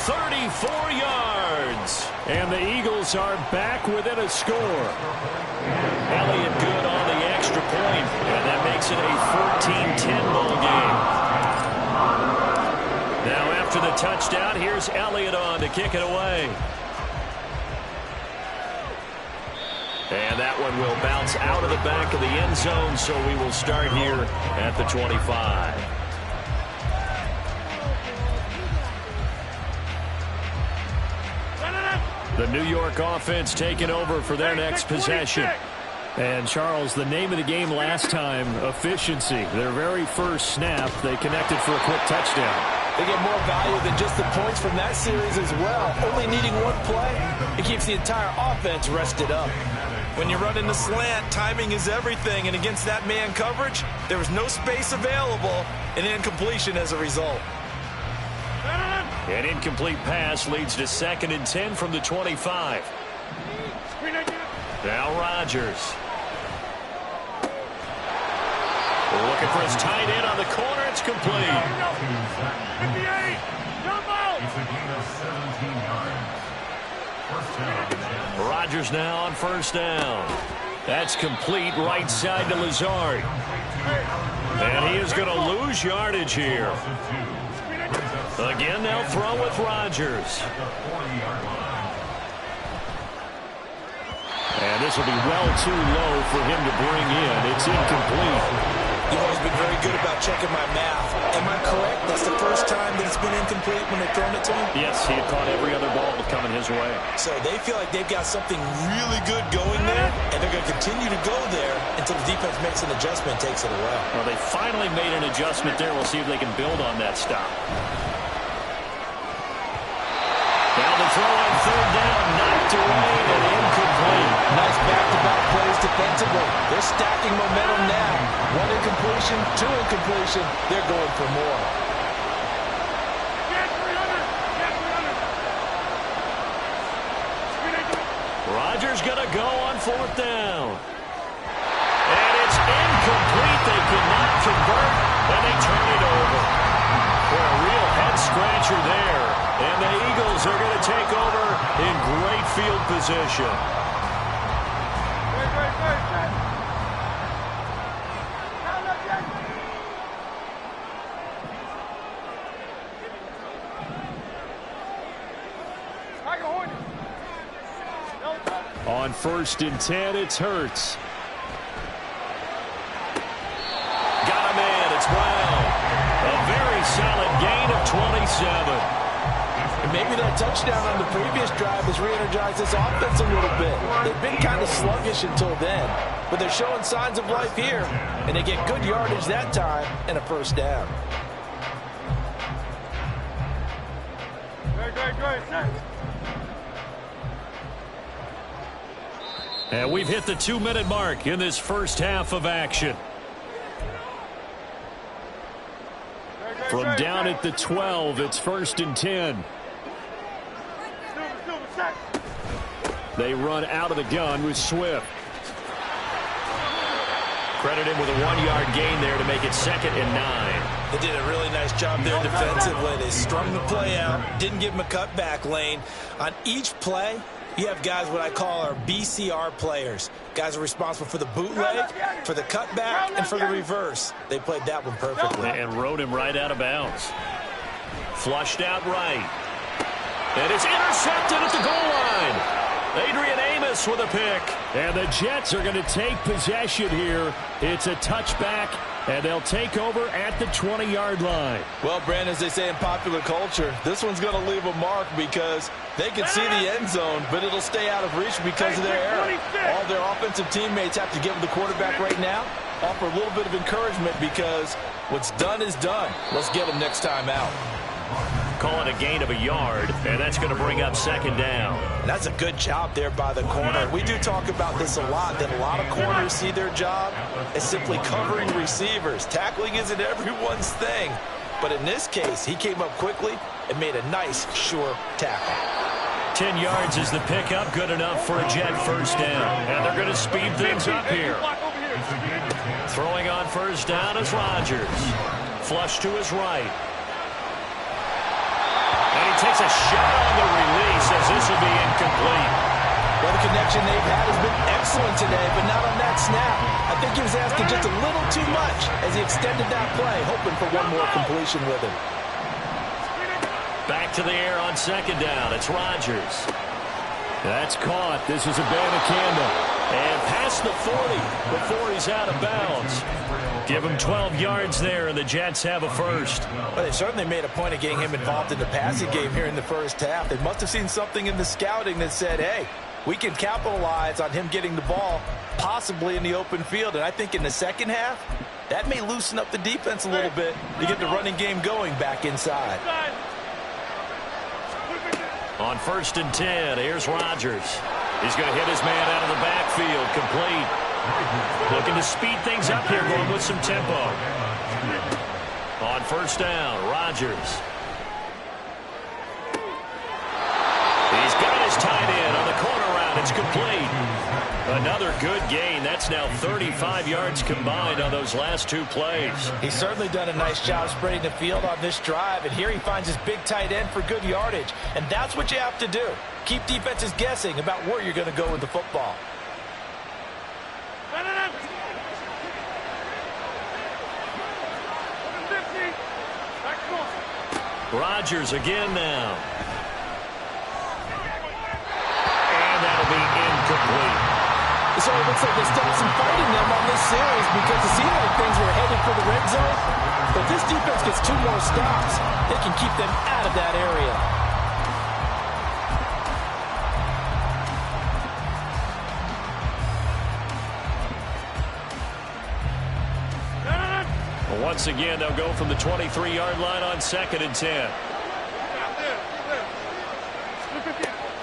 34 yards. And the Eagles are back within a score. Elliott good on the extra point, and that makes it a 14-10 ball game. Now after the touchdown, here's Elliott on to kick it away. And that one will bounce out of the back of the end zone, so we will start here at the 25. The New York offense taking over for their next possession. And, Charles, the name of the game last time, efficiency. Their very first snap, they connected for a quick touchdown. They get more value than just the points from that series as well. Only needing 1 play, it keeps the entire offense rested up. When you're running the slant, timing is everything. And against that man coverage, there was no space available, and incompletion as a result. An incomplete pass leads to 2nd and 10 from the 25. Now Rodgers. Looking for his tight end on the corner. It's complete. 58. Jump out. It's a gain of 17 yards. First down. Rodgers now on 1st down. That's complete right side to Lazard. And he is going to lose yardage here. Again, they'll throw with Rodgers. And this will be well too low for him to bring in. It's incomplete. You've always been very good about checking my math. Am I correct? That's the first time that it's been incomplete when they've thrown it to him? Yes, he had caught every other ball coming his way. So they feel like they've got something really good going there, and they're going to continue to go there until the defense makes an adjustment and takes it away. Well, they finally made an adjustment there. We'll see if they can build on that stop. Now the throw on 3rd down, knocked away and incomplete. Nice back-to-back plays defensively. They're stacking momentum now. 1 incompletion, 2 incompletion. They're going for more. Rodgers going to go on 4th down. And it's incomplete. They could not convert, and they turn it over. For a real head-scratcher there. And the Eagles are going to take over in great field position. On 1st and 10, it's Hurts. Got a man, it's Brown. A very solid gain of 27. And maybe that touchdown on the previous drive has re-energized this offense a little bit. They've been kind of sluggish until then, but they're showing signs of life here, and they get good yardage that time and a 1st down. And we've hit the 2-minute mark in this first half of action. From down at the 12, it's 1st and 10. They run out of the gun with Swift. Credit him with a 1-yard gain there to make it 2nd and 9. They did a really nice job there defensively. They strung the play out, didn't give him a cutback lane. On each play, you have guys what I call our BCR players. Guys are responsible for the bootleg, for the cutback, and for the reverse. They played that one perfectly. And rode him right out of bounds. Flushed out right. And it's intercepted at the goal line. Adrian Amos with a pick. And the Jets are going to take possession here. It's a touchback And they'll take over at the 20-yard line. Well, Brandon, as they say in popular culture, this one's going to leave a mark because they can see the end zone, but it'll stay out of reach because of their error. All their offensive teammates have to give the quarterback right now, offer a little bit of encouragement because what's done is done. Let's get them next time out. Call it a gain of a yard, and that's going to bring up second down. And that's a good job there by the corner. We do talk about this a lot, that a lot of corners see their job as simply covering receivers. Tackling isn't everyone's thing. But in this case, he came up quickly and made a nice, sure tackle. 10 yards is the pickup, good enough for a Jet first down. And they're going to speed things up here. Throwing on first down is Rodgers. Flush to his right. And he takes a shot on the release as this will be incomplete. Well, the connection they've had has been excellent today, but not on that snap. I think he was asking just a little too much as he extended that play, hoping for one more completion with him. Back to the air on second down. It's Rodgers. That's caught. This is Abanikanda. And past the 40 before he's out of bounds. Give him 12 yards there, and the Jets have a first. Well, they certainly made a point of getting him involved in the passing game here in the first half. They must have seen something in the scouting that said, hey, we can capitalize on him getting the ball possibly in the open field. And I think in the second half, that may loosen up the defense a little bit to get the running game going back inside. On 1st and 10, here's Rodgers. He's going to hit his man out of the backfield, complete. Looking to speed things up here, going with some tempo. On first down, Rodgers. He's got his tight end on the corner route. It's complete. Another good gain. That's now 35 yards combined on those last two plays. He's certainly done a nice job spreading the field on this drive, and here he finds his big tight end for good yardage. And that's what you have to do. Keep defenses guessing about where you're going to go with the football. Rodgers again now. And that'll be incomplete. So it looks like they stopped some fighting them on this series because it seemed like things were headed for the red zone. But if this defense gets 2 more stops, they can keep them out of that area. Once again, they'll go from the 23-yard line on 2nd and 10.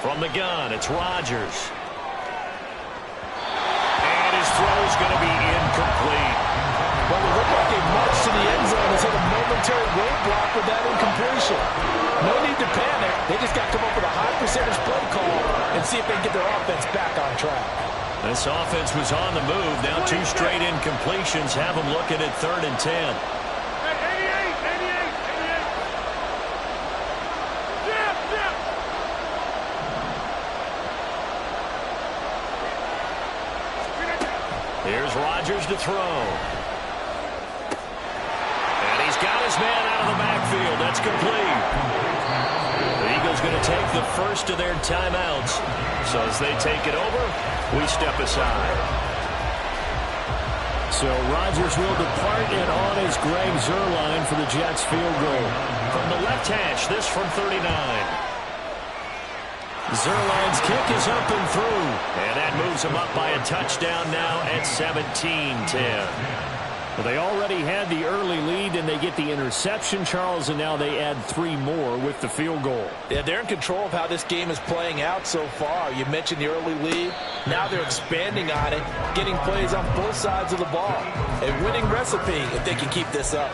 From the gun, it's Rodgers. And his throw is going to be incomplete. Well, it looked like a march to the end zone has hit a momentary roadblock with that incompletion. No need to panic. They just got to come up with a high percentage play call and see if they can get their offense back on track. This offense was on the move. Now 2 straight incompletions have them looking at 3rd and 10. Here's Rodgers to throw. And he's got his man out of the backfield. That's complete. The Eagles going to take the first of their timeouts. So as they take it over, we step aside. So Rodgers will depart, and on is Greg Zuerlein for the Jets field goal. From the left hash, this from 39. Zuerlein's kick is up and through. And that moves him up by a touchdown now at 17-10. Well, they already had the early lead, and they get the interception, Charles, and now they add 3 more with the field goal. Yeah, they're in control of how this game is playing out so far. You mentioned the early lead. Now they're expanding on it, getting plays on both sides of the ball. A winning recipe if they can keep this up.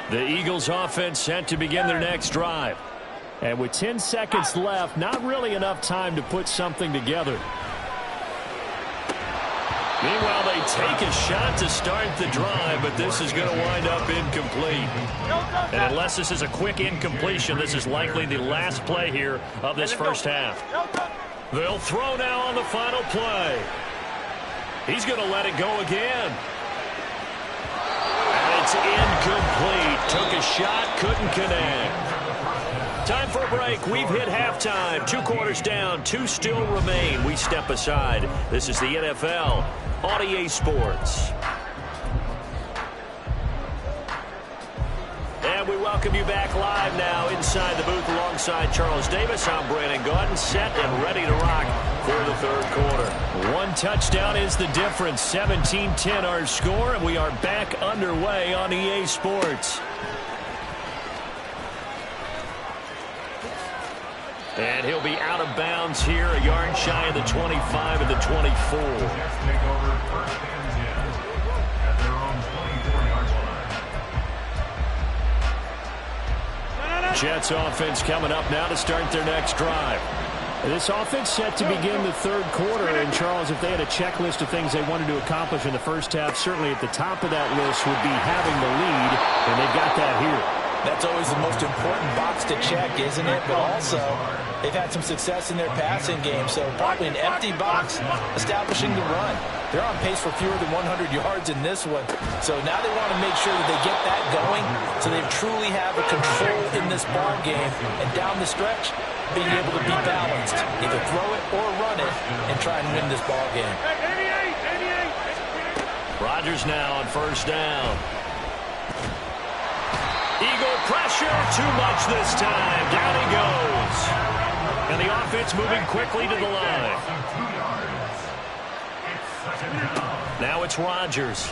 The Eagles offense set to begin their next drive. And with 10 seconds left, not really enough time to put something together. Meanwhile, they take a shot to start the drive, but this is going to wind up incomplete. And unless this is a quick incompletion, this is likely the last play here of this first half. They'll throw now on the final play. He's going to let it go again. And it's incomplete. Took a shot, couldn't connect. Time for a break. We've hit halftime. 2 quarters down, 2 still remain. We step aside. This is the NFL on EA Sports. And we welcome you back live now inside the booth alongside Charles Davis. I'm Brandon Gaudin, set and ready to rock for the third quarter. 1 touchdown is the difference. 17-10 our score, and we are back underway on EA Sports. And he'll be out of bounds here, a yard shy of the 25 and the 24. Jets take over 1st and 10 at their own 24-yard line. Jets offense coming up now to start their next drive. This offense set to begin the third quarter, and Charles, if they had a checklist of things they wanted to accomplish in the first half, certainly at the top of that list would be having the lead, and they've got that here. That's always the most important box to check, isn't it? But also, they've had some success in their passing game, so probably an empty box establishing the run. They're on pace for fewer than 100 yards in this one, so now they want to make sure that they get that going so they truly have a control in this ball game, and down the stretch, being able to be balanced, either throw it or run it, and try and win this ball game. Rodgers now on 1st down. Eagle pressure, too much this time. Down he goes. And the offense moving quickly to the line. Now it's Rodgers.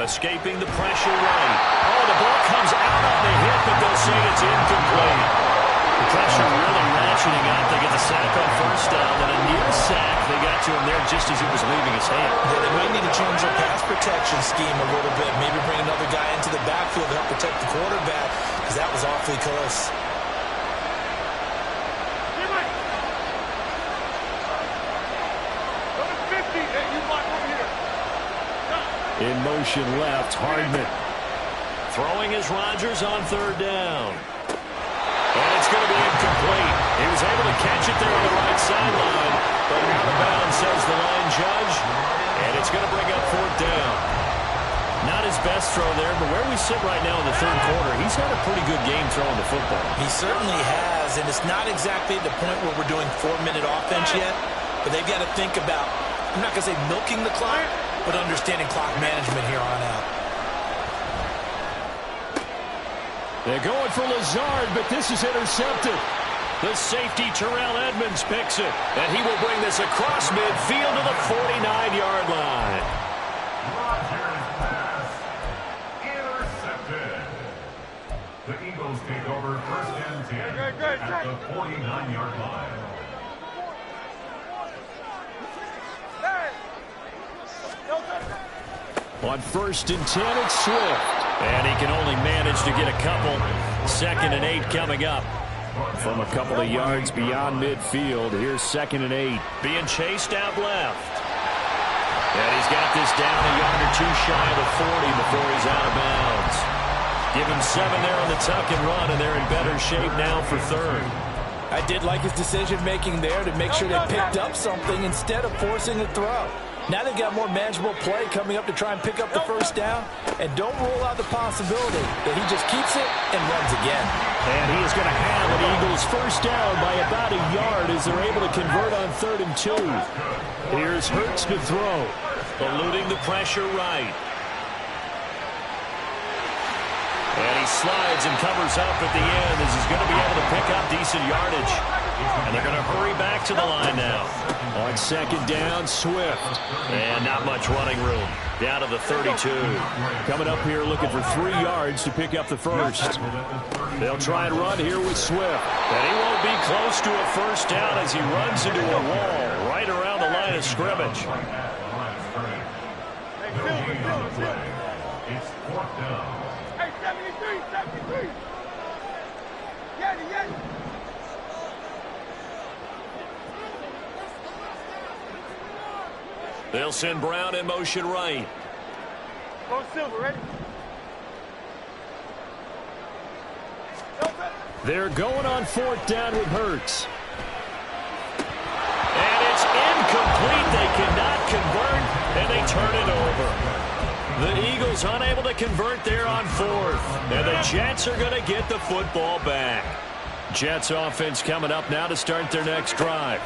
Escaping the pressure right. Oh, the ball comes out on the hit, but they'll say it's incomplete. The pressure really ratcheting up. They get the sack on 1st down, and a near sack. They got to him there just as it was leaving his hand. Yeah, they might need to change their pass protection scheme a little bit. Maybe bring another guy into the backfield to help protect the quarterback, because that was awfully close. In motion left, Hardman. Throwing is Rodgers on 3rd down. And it's going to be incomplete. He was able to catch it there on the right sideline, but out of bounds, says the line judge. And it's going to bring up 4th down. Not his best throw there, but where we sit right now in the third quarter, he's had a pretty good game throwing the football. He certainly has, and it's not exactly at the point where we're doing 4-minute offense yet, but they've got to think about, I'm not going to say milking the clock, but understanding clock management here on out. They're going for Lazard, but this is intercepted. The safety, Terrell Edmonds, picks it, and he will bring this across midfield to the 49-yard line. Rodgers pass intercepted. The Eagles take over 1st and 10 at the 49-yard line. On 1st and 10, it's Swift. And he can only manage to get a couple. 2nd and 8 coming up. From a couple of yards beyond midfield, here's 2nd and 8. Being chased out left. And he's got this down a yard or 2 shy of the 40 before he's out of bounds. Give him 7 there on the tuck and run, and they're in better shape now for 3rd. I did like his decision-making there to make sure they picked up something instead of forcing a throw. Now they've got more manageable play coming up to try and pick up the 1st down, and don't rule out the possibility that he just keeps it and runs again. And he is going to have an Eagles 1st down by about a yard as they're able to convert on 3rd and 2. Here's Hurts to throw. Eluding the pressure right. And he slides and covers up at the end as he's going to be able to pick up decent yardage. And they're going to hurry back to the line now. On 2nd down, Swift. And not much running room. Down to the 32. Coming up here looking for 3 yards to pick up the 1st. They'll try and run here with Swift. And he won't be close to a 1st down as he runs into a wall right around the line of scrimmage. It's 4th down. Hey, 73. Yeti. They'll send Brown in motion right. Go Silver, ready? They're going on 4th down with Hurts. incomplete. They cannot convert, and they turn it over. The Eagles unable to convert there on fourth. And the Jets are going to get the football back. Jets offense coming up now to start their next drive.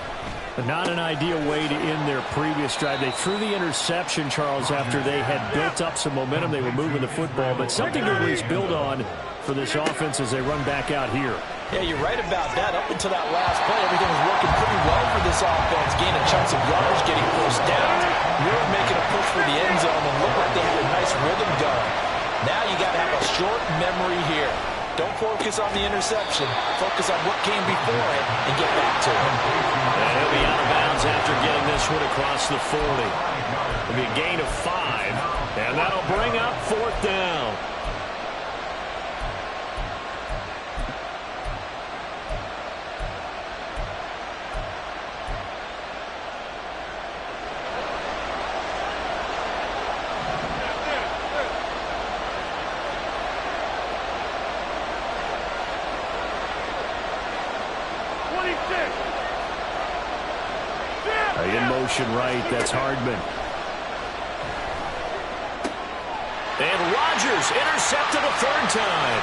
Not an ideal way to end their previous drive. They threw the interception, Charles, after they had built up some momentum. They were moving the football, but something to at least build on for this offense as they run back out here. Yeah, you're right about that. Up until that last play, everything was working pretty well for this offense. Gaining chunks of yards, getting first downs, really making a push for the end zone, and looked like they had a nice rhythm going. Now you got to have a short memory here. Don't focus on the interception. Focus on what came before it and get back to it. And he'll be out of bounds after getting this one across the 40. It'll be a gain of 5, and that'll bring up fourth down. In motion right, that's Hardman. And Rodgers intercepted a third time.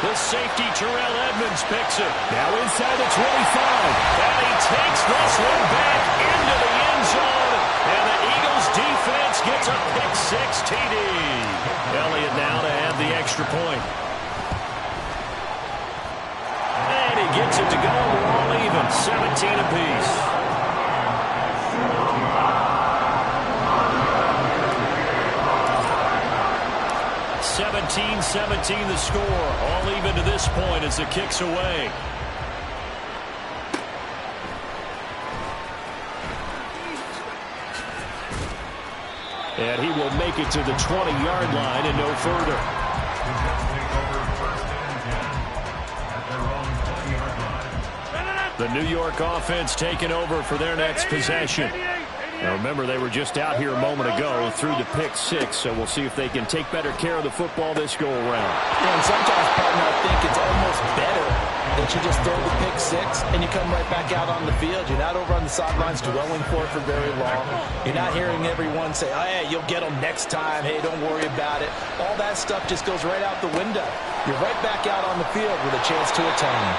The safety Terrell Edmunds picks it. Now inside the 25. And he takes this one back into the end zone. And the Eagles defense gets a pick-6 TD. Elliott now to add the extra point. And he gets it to go. We're all even. 17 apiece. 17-17 the score. All even to this point as the kick's away. And he will make it to the 20-yard line and no further. The New York offense taking over for their next possession. Now remember, they were just out here a moment ago through the pick-6, so we'll see if they can take better care of the football this go-around. Yeah, and sometimes, partner, I think it's almost better that you just throw the pick-6 and you come right back out on the field. You're not over on the sidelines dwelling for it for very long. You're not hearing everyone say, oh, hey, you'll get them next time. Hey, don't worry about it. All that stuff just goes right out the window. You're right back out on the field with a chance to atone.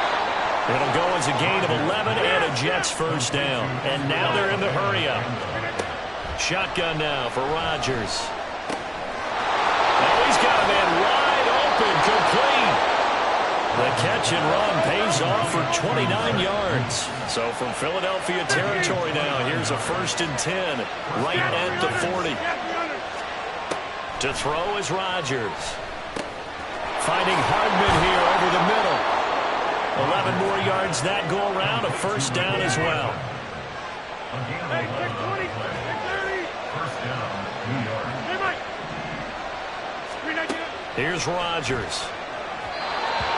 It'll go as a gain of 11 and a Jets first down. And now they're in the hurry-up. Shotgun now for Rodgers. Oh, he's got a man wide open, complete. The catch and run pays off for 29 yards. So from Philadelphia territory now, here's a 1st and 10 right at the 40. To throw is Rodgers. Finding Hardman here over the middle. 11 more yards that go around, a first down as well. Here's Rodgers.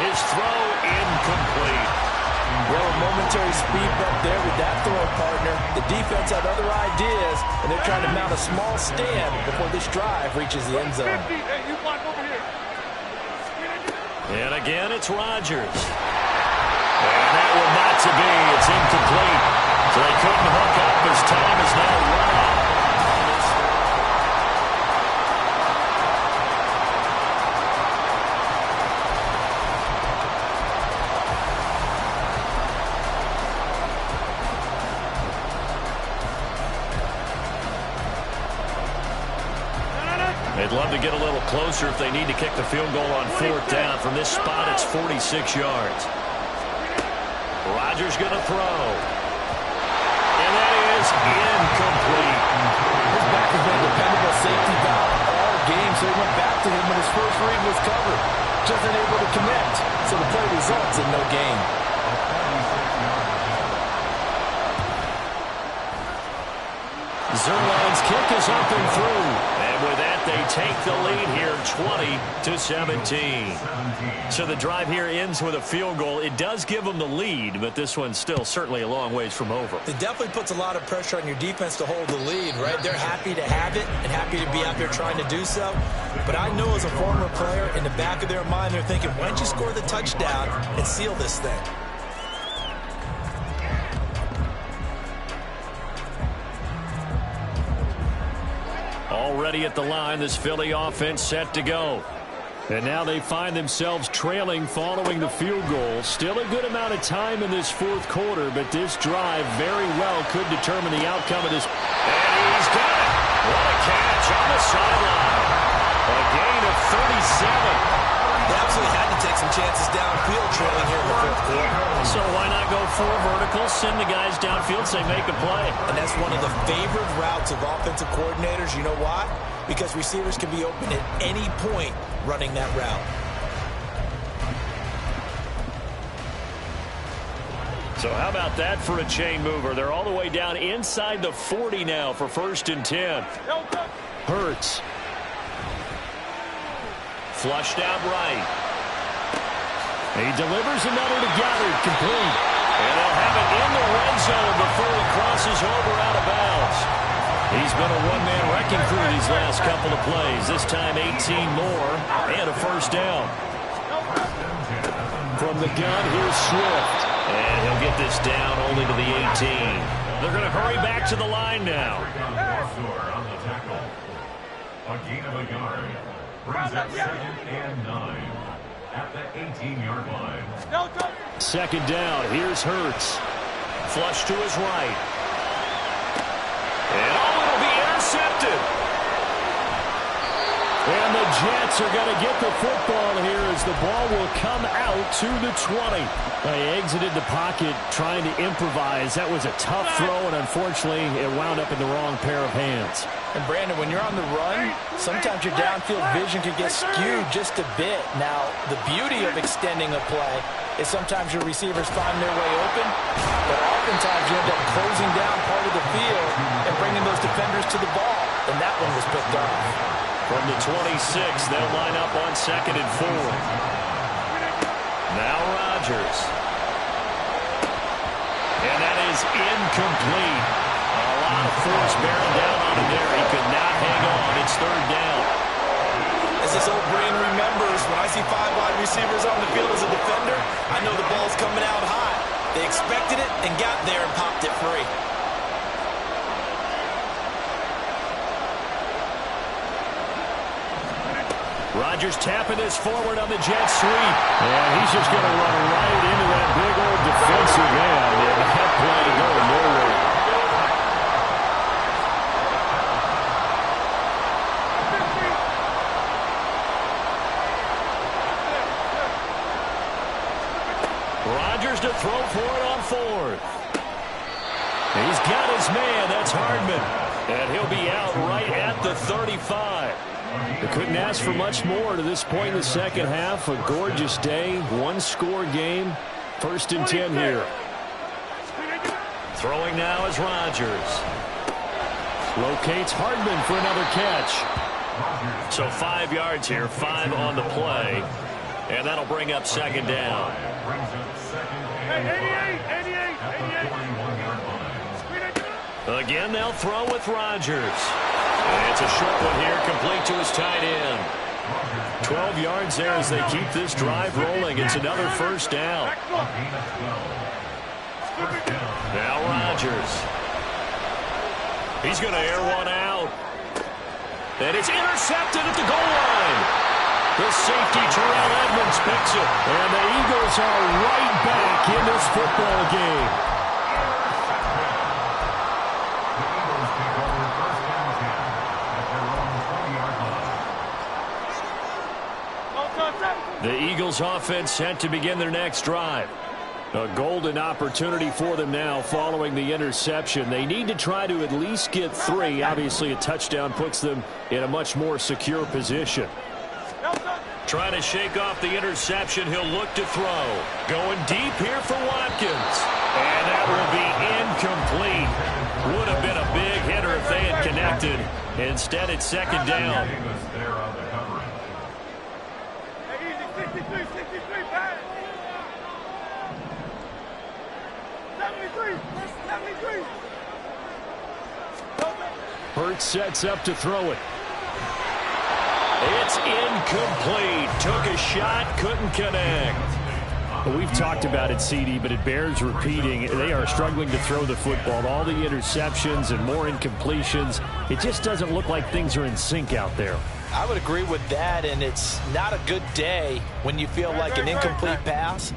His throw incomplete. Well, a momentary speed bump there with that throw, partner. The defense had other ideas, and they're trying to mount a small stand before this drive reaches the end zone. And again, it's Rodgers. And that one not to be. It's incomplete. So they couldn't hook up as time is now run out. They'd love to get a little closer if they need to kick the field goal on 4th down. From this spot, it's 46 yards. Rodgers going to throw. And that is incomplete. His back has been a dependable safety valve all game, so he went back to him when his first read was covered. Just unable to connect, so the play results in no gain. Zuerlein's kick is up and through. And with that, they take the lead here, 20-17. So the drive here ends with a field goal. It does give them the lead, but this one's still certainly a long ways from over. It definitely puts a lot of pressure on your defense to hold the lead, right? They're happy to have it and happy to be out there trying to do so. But I know as a former player, in the back of their mind, they're thinking, why don't you score the touchdown and seal this thing? ready at the line. This Philly offense set to go. And now they find themselves trailing following the field goal. Still a good amount of time in this fourth quarter, but this drive very well could determine the outcome of this. And he's got it. What a catch on the sideline. A gain of 37. They absolutely had to take some chances downfield trailing here in the fourth quarter. So why not go 4 verticals, send the guys downfield, say make a play. And that's one of the favored routes of offensive coordinators. You know why? Because receivers can be open at any point running that route. So how about that for a chain mover? They're all the way down inside the 40 now for 1st and 10. Hurts. Flushed out right. He delivers another to Goddard, complete. And they'll have it in the red zone before it crosses over out of bounds. He's been a one-man wrecking crew these last couple of plays. This time 18 more and a 1st down. From the gun, here's Swift. And he'll get this down only to the 18. They're going to hurry back to the line now. On the tackle. A gain of a yard. Brings up 2nd and 9 at the 18-yard line. 2nd down. Here's Hurts. Flush to his right. And it'll be intercepted. And the Jets are going to get the football here as the ball will come out to the 20. They exited the pocket trying to improvise. That was a tough throw, and unfortunately, it wound up in the wrong pair of hands. And Brandon, when you're on the run, sometimes your downfield vision can get skewed just a bit. Now, the beauty of extending a play is sometimes your receivers find their way open, but oftentimes you end up closing down part of the field and bringing those defenders to the ball. And that one was picked off. From the 26, they'll line up on 2nd and 4. Now Rodgers. And that is incomplete. A lot of force bearing down on him there. He could not hang on. It's 3rd down. As this old brain remembers, when I see 5 wide receivers on the field as a defender, I know the ball's coming out high. They expected it and got there and popped it free. Rodgers tapping this forward on the jet sweep. And he's just going to run right into that big old defensive end. And that play going nowhere. Rodgers to throw for it on 4th. He's got his man. That's Hardman. And he'll be out right at the 35. They couldn't ask for much more to this point in the second half. A gorgeous day, 1-score game. 1st and 10 here. Throwing now is Rodgers. Locates Hardman for another catch. So 5 yards here, 5 on the play. And that'll bring up 2nd down. Again, they'll throw with Rodgers. And it's a short one here, complete to his tight end. 12 yards there as they keep this drive rolling. It's another 1st down. Now Rodgers. He's going to air one out. And it's intercepted at the goal line. The safety, Terrell Edmonds, picks it. And the Eagles are right back in this football game. The Eagles offense set to begin their next drive. A golden opportunity for them now following the interception. They need to try to at least get 3. Obviously, a touchdown puts them in a much more secure position. Trying to shake off the interception. He'll look to throw. Going deep here for Watkins. And that will be incomplete. Would have been a big hitter if they had connected. Instead, it's 2nd down. Hurts sets up to throw it. It's incomplete. Took a shot, couldn't connect. Well, we've talked about it, CD, but it bears repeating. They are struggling to throw the football. All the interceptions and more incompletions. It just doesn't look like things are in sync out there. I would agree with that, and it's not a good day when you feel like an incomplete pass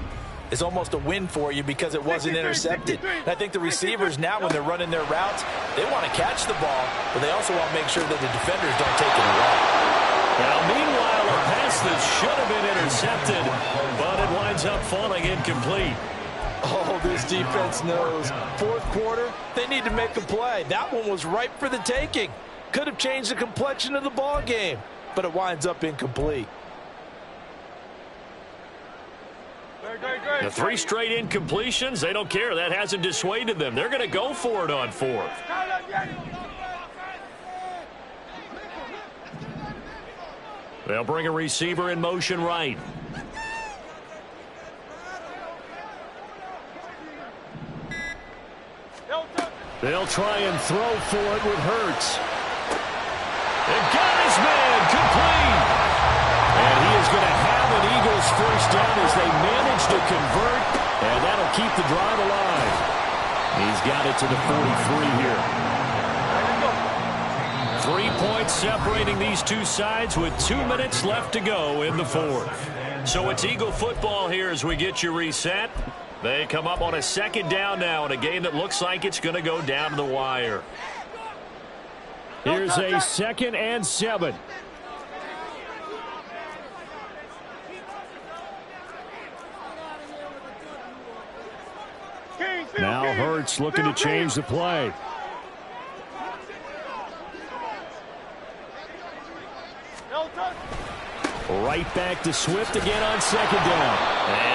is almost a win for you because it wasn't intercepted. And I think the receivers now, when they're running their routes, they want to catch the ball, but they also want to make sure that the defenders don't take it away. Now, meanwhile, a pass that should have been intercepted, but it winds up falling incomplete. Oh, this defense knows. Fourth quarter, they need to make a play. That one was ripe for the taking. Could have changed the complexion of the ball game, but it winds up incomplete. The 3 straight incompletions, they don't care. That hasn't dissuaded them. They're going to go for it on 4th. They'll bring a receiver in motion right. They'll try and throw for it with Hurts. And got his man complete. And he is going to have an Eagles first down as they manage to convert. And that'll keep the drive alive. He's got it to the 43 here. 3 points separating these two sides with 2 minutes left to go in the 4th. So it's Eagle football here as we get you reset. They come up on a 2nd down now in a game that looks like it's going to go down to the wire. Here's a 2nd and 7. Now Hurts looking to change the play. Right back to Swift again on 2nd down.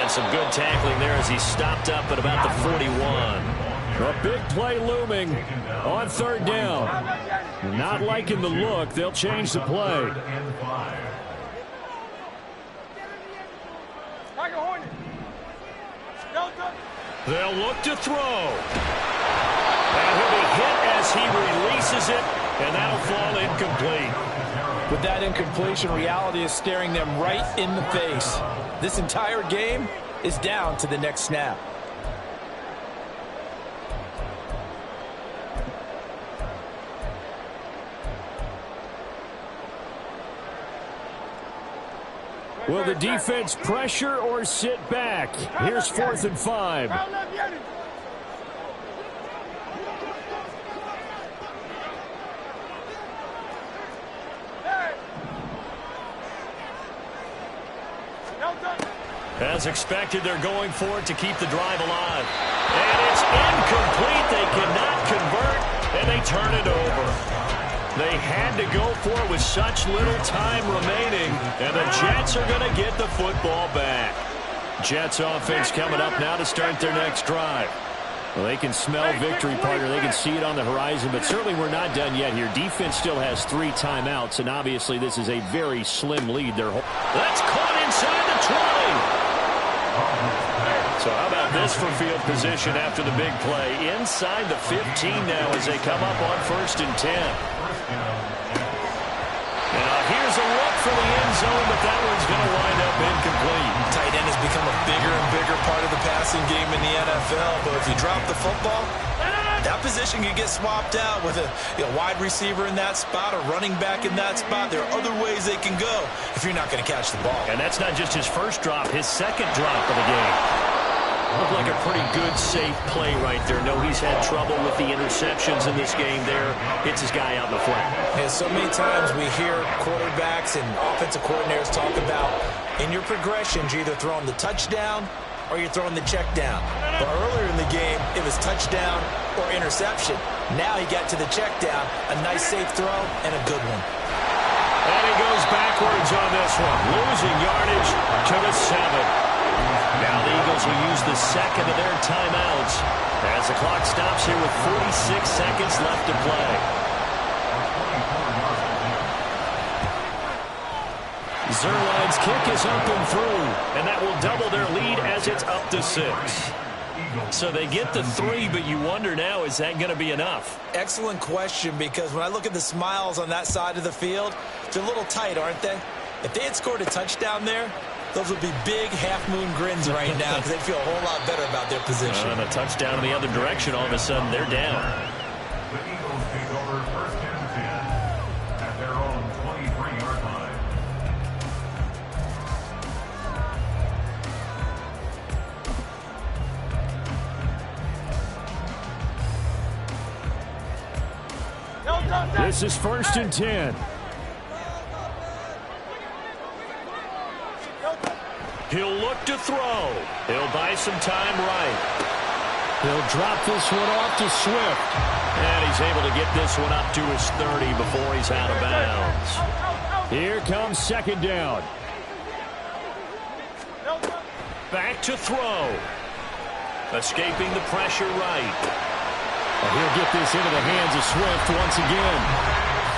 And some good tackling there as he stopped up at about the 41. A big play looming on 3rd down. Not liking the look. They'll change the play. They'll look to throw. And he'll be hit as he releases it, and that'll fall incomplete. With that incompletion, reality is staring them right in the face. This entire game is down to the next snap. Will the defense pressure or sit back? Here's 4th and 5. As expected, they're going for it to keep the drive alive. And it's incomplete. They cannot convert, and they turn it over. They had to go for it with such little time remaining, and the Jets are going to get the football back. Jets offense coming up now to start their next drive. Well, they can smell victory, partner. They can see it on the horizon, but certainly we're not done yet here. Defense still has 3 timeouts, and obviously this is a very slim lead. That's caught inside the 20. So how about this for field position after the big play? Inside the 15 now as they come up on 1st and 10. Now here's a look for the end zone, but that one's going to wind up incomplete. Tight end has become a bigger and bigger part of the passing game in the NFL, but if you drop the football, that position can get swapped out with a wide receiver in that spot, a running back in that spot. There are other ways they can go if you're not going to catch the ball. And that's not just his first drop, his 2nd drop of the game. Looked like a pretty good, safe play right there. No, he's had trouble with the interceptions in this game there. Hits his guy out in the flat. And so many times we hear quarterbacks and offensive coordinators talk about in your progressions, you're either throwing the touchdown or you're throwing the check down. But earlier in the game, it was touchdown or interception. Now he got to the check down, a nice safe throw, and a good one. And he goes backwards on this one, losing yardage to the 7. Now the Eagles will use the 2nd of their timeouts as the clock stops here with 46 seconds left to play. Zuerlein's kick is up and through, and that will double their lead as it's up to 6. So they get the 3, but you wonder now, is that going to be enough? Excellent question, because when I look at the smiles on that side of the field, they're a little tight, aren't they? If they had scored a touchdown there, those would be big half-moon grins right now because they feel a whole lot better about their position. And a touchdown in the other direction, all of a sudden they're down. The Eagles take over 1st and 10. This is 1st and 10. He'll look to throw. He'll buy some time right. He'll drop this one off to Swift. And he's able to get this one up to his 30 before he's out of bounds. Here comes 2nd down. Back to throw. Escaping the pressure right. And he'll get this into the hands of Swift once again.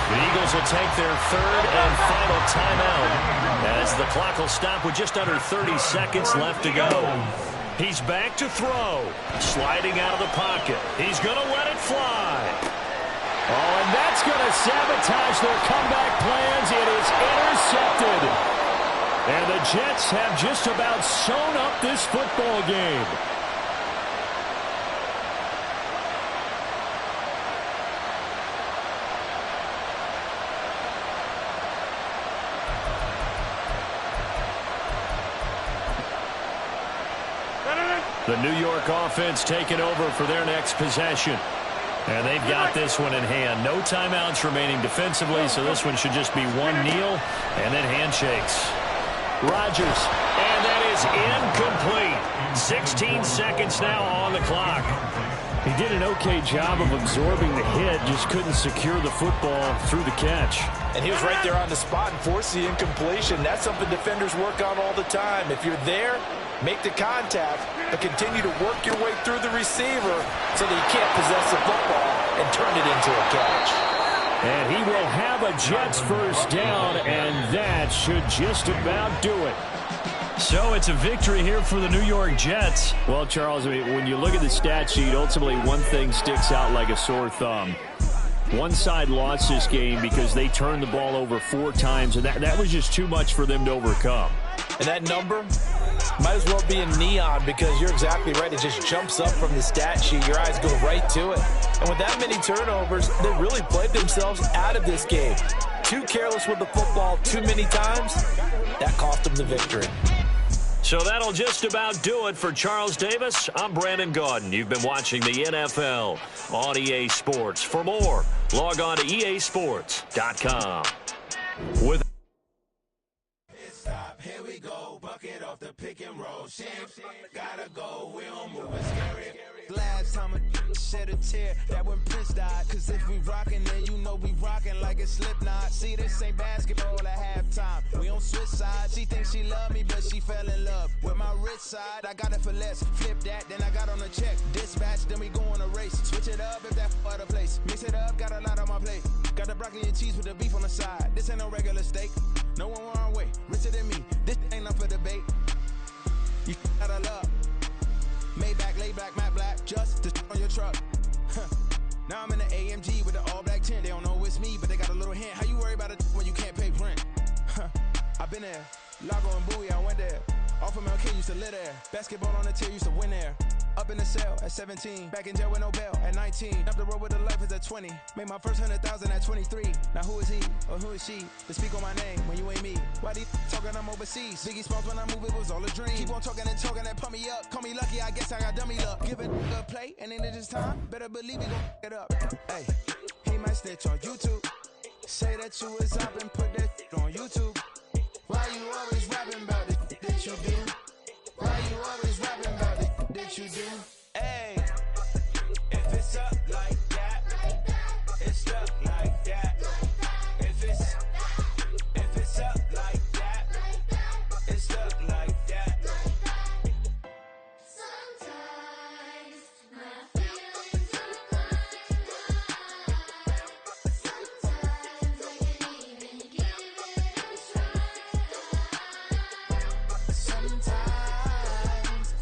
The Eagles will take their 3rd and final timeout as the clock will stop with just under 30 seconds left to go. He's back to throw. Sliding out of the pocket. He's going to let it fly. Oh, and that's going to sabotage their comeback plans. It is intercepted. And the Jets have just about sewn up this football game. The New York offense taking over for their next possession. And they've got this one in hand. No timeouts remaining defensively, so this one should just be one kneel and then handshakes. Rodgers. And that is incomplete. 16 seconds now on the clock. He did an okay job of absorbing the hit, just couldn't secure the football through the catch. And he was right there on the spot and forced the incompletion. That's something defenders work on all the time. If you're there, make the contact, but continue to work your way through the receiver so that you can't possess the football and turn it into a catch. And he will have a Jets 1st down, and that should just about do it. So it's a victory here for the New York Jets. Well, Charles, I mean, when you look at the stat sheet, ultimately one thing sticks out like a sore thumb. One side lost this game because they turned the ball over 4 times, and that was just too much for them to overcome. And that number might as well be in neon because you're exactly right. It just jumps up from the stat sheet. Your eyes go right to it. And with that many turnovers, they really played themselves out of this game. Too careless with the football too many times. That cost them the victory. So that'll just about do it for Charles Davis. I'm Brandon Gaudin. You've been watching the NFL on EA Sports. For more, log on to easports.com. With Stop, here we go, bucket off the pick and roll. Gotta go, we don't move, it's scary. Last time a shed a tear, that when Prince died. Cause if we rockin', then you know we rockin' like a Slipknot. See, this ain't basketball at halftime. We on switch sides. She thinks she love me, but she fell in love with my rich side. I got it for less. Flip that, then I got on a check. Dispatch, then we go on a race. Switch it up if that other place. Mix it up, got a lot on my plate. Got the broccoli and cheese with the beef on the side. This ain't no regular steak. No one wrong way. Richer than me. This ain't up for debate. You out of love. Maybach, lay back, matte black, just to on your truck. Now I'm in the AMG with the all black tint. They don't know it's me, but they got a little hint. How you worry about it when you can't pay rent? I've been there. Lago and Bowie, I went there. Off of MLK, used to live there. Basketball on the tier, used to win there. Up in the cell at 17. Back in jail with no bail at 19. Up the road with the life is at 20. Made my first 100,000 at 23. Now who is he or who is she to speak on my name when you ain't me? Why these talking I'm overseas? Biggie Smalls when I move, it was all a dream. Keep on talking and pump me up. Call me lucky, I guess I got dummy luck. Give it a play and then it is time. Better believe we gon' it up. Hey, he might snitch on YouTube. Say that you was up and put that on YouTube. Why you always rapping about it that you do? Why you always rapping about it that you do? Hey, if it's up like that, it's stuck like that. If it's up like that, it's stuck like that. Sometimes my feelings are blind. Sometimes I can't even give it a try. Sometimes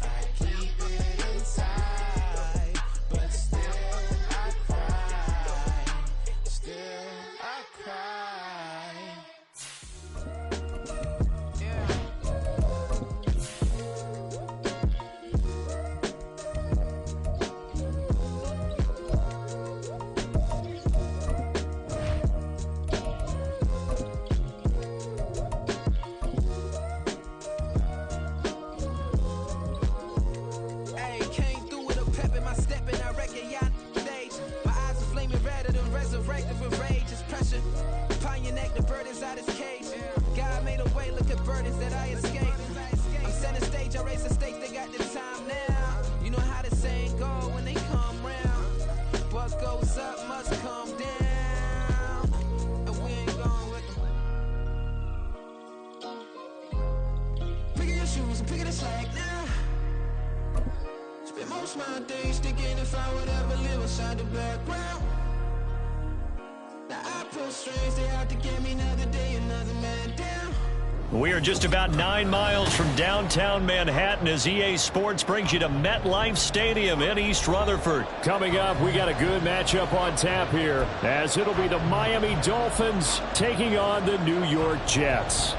I keep it inside. so pick it a slack now. Spend most of my days thinking if I would ever live inside the background. Now I pull strings, they out to get me another day, another man down. We are just about 9 miles from downtown Manhattan as EA Sports brings you to MetLife Stadium in East Rutherford. Coming up, we got a good matchup on tap here, as it'll be the Miami Dolphins taking on the New York Jets.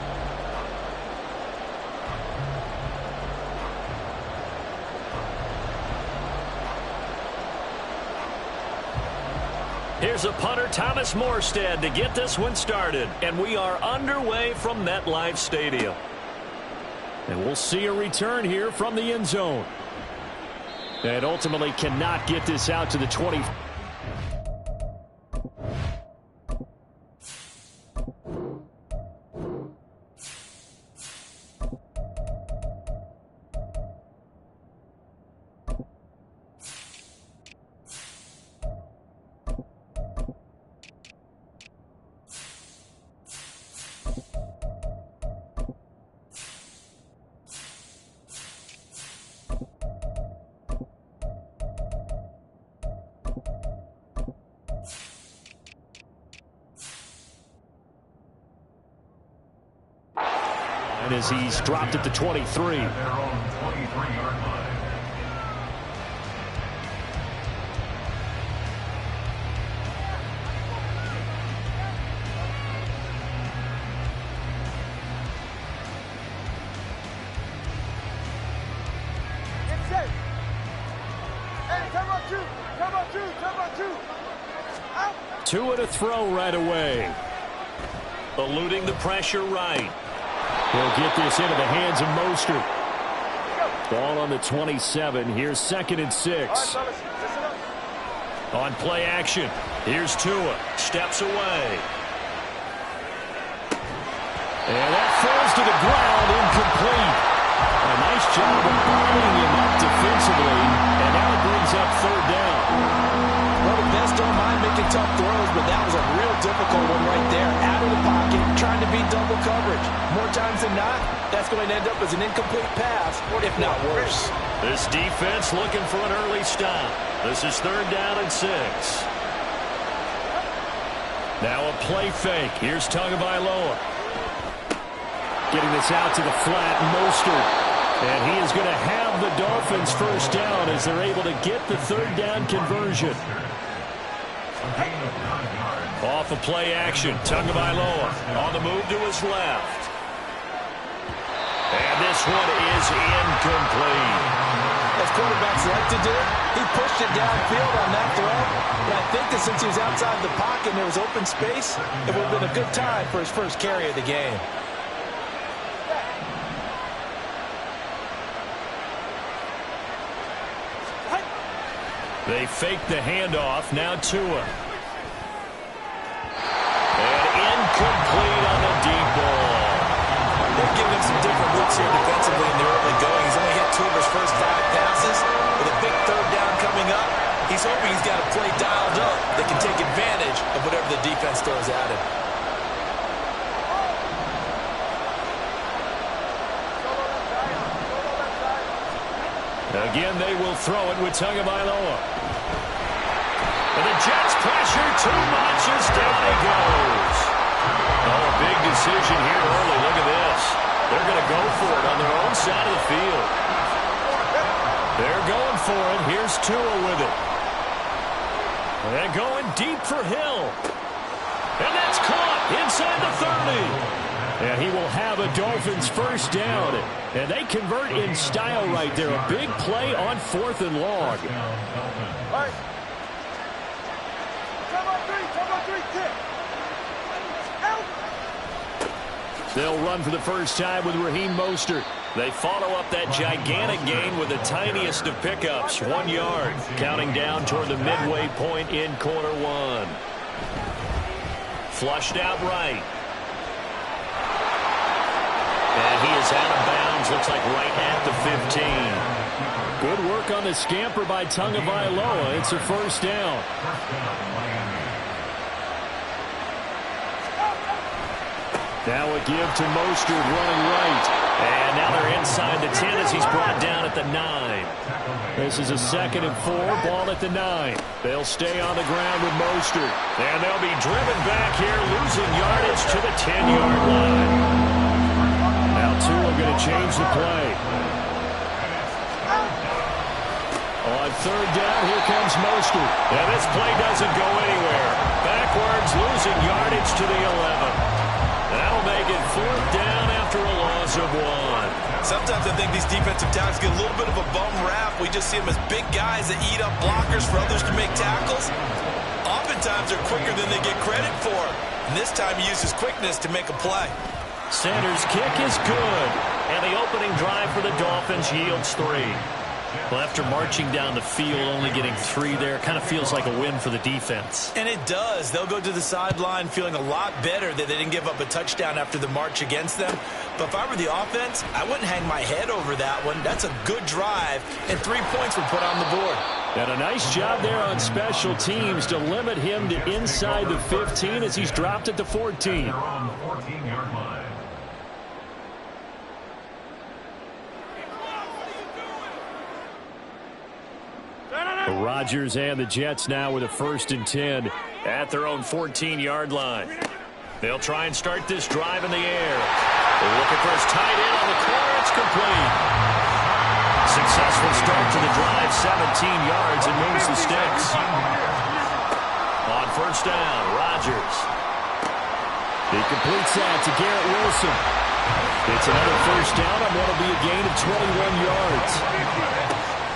Here's a punter, Thomas Morstead, to get this one started. And we are underway from MetLife Stadium. And we'll see a return here from the end zone. And ultimately cannot get this out to the 20. And as he's dropped at the 23. At their own 23-yard line. Get set. Hey, come on, two. Come on, two. Come on, two. Out. 2 and a throw right away. Eluding the pressure right. He'll get this into the hands of Mostert. Ball on the 27. Here's 2nd and 6. All right, fellas, listen up. On play action, here's Tua. Steps away. And that falls to the ground, incomplete. A nice job of binding him up defensively. And now it brings up 3rd down. Well, the best don't mind making tough throws, but that was a real difficult one right there. Out of the pocket, trying to beat double coverage. More times than not, that's going to end up as an incomplete pass, if not worse. This defense looking for an early stop. This is 3rd down and 6. Now a play fake. Here's Tagovailoa. Getting this out to the flat, Mostert. And he is going to have the Dolphins 1st down as they're able to get the 3rd down conversion. Off a play action, Tagovailoa on the move to his left. And this one is incomplete. As quarterbacks like to do, he pushed it downfield on that throw. But I think that since he was outside the pocket and there was open space, it would have been a good time for his first carry of the game. They fake the handoff. Now Tua. And incomplete on the deep ball. They're giving him some different looks here defensively in the early going. He's only hit 2 of his first 5 passes. With a big 3rd down coming up, he's hoping he's got a play dialed up that can take advantage of whatever the defense throws at him. Again, they will throw it with Tagovailoa. And the Jets pressure too much as down he goes. Oh, a big decision here early. Look at this. They're going to go for it on their own side of the field. They're going for it. Here's Tua with it. And going deep for Hill. And that's caught inside the 30. And he will have a Dolphins 1st down. And they convert in style right there. A big play on 4th and long. All right. Come on, 3, 10. Out. They'll run for the first time with Raheem Mostert. They follow up that gigantic gain with the tiniest of pickups, 1 yard, counting down toward the midway point in quarter 1. Flushed out right. And he is out of bounds, looks like right at the 15. Good work on the scamper by Tagovailoa. It's a 1st down. Now a give to Mostert running right. And now they're inside the 10 as he's brought down at the 9. This is a 2nd and 4, ball at the 9. They'll stay on the ground with Mostert. And they'll be driven back here, losing yardage to the 10-yard line. Now Tua going to change the play. On 3rd down, here comes Mostert. And this play doesn't go anywhere. Backwards, losing yardage to the 11. That'll make it 4th down after a loss of 1. Sometimes I think these defensive tackles get a little bit of a bum rap. We just see them as big guys that eat up blockers for others to make tackles. Oftentimes they're quicker than they get credit for. And this time he uses quickness to make a play. Sanders' kick is good. And the opening drive for the Dolphins yields 3. Well, after marching down the field, only getting 3 there, kind of feels like a win for the defense. And it does. They'll go to the sideline feeling a lot better that they didn't give up a touchdown after the march against them. But if I were the offense, I wouldn't hang my head over that one. That's a good drive, and 3 points were put on the board. And a nice job there on special teams to limit him to inside the 15 as he's dropped at the 14. They're on the 14-yard line. Rodgers and the Jets now with a 1st and 10 at their own 14-yard line. They'll try and start this drive in the air. They're looking for his tight end on the corner. It's complete. Successful start to the drive, 17 yards, and moves the sticks. On 1st down, Rodgers. He completes that to Garrett Wilson. It's another 1st down on what will be a gain of 21 yards.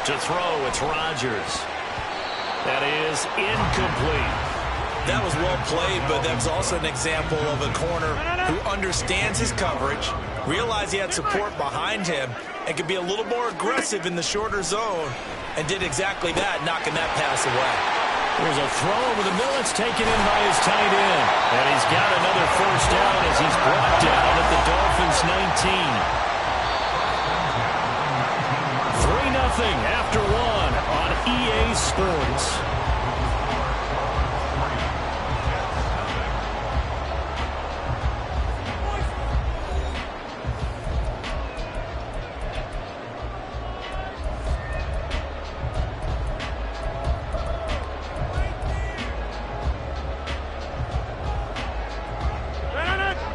To throw, it's Rodgers. That is incomplete. That was well played, but that's also an example of a corner who understands his coverage, realized he had support behind him, and could be a little more aggressive in the shorter zone, and did exactly that, knocking that pass away. There's a throw over the middle. It's taken in by his tight end. And he's got another 1st down as he's brought down at the Dolphins' 19. 3-0 after 1 on EA Sports.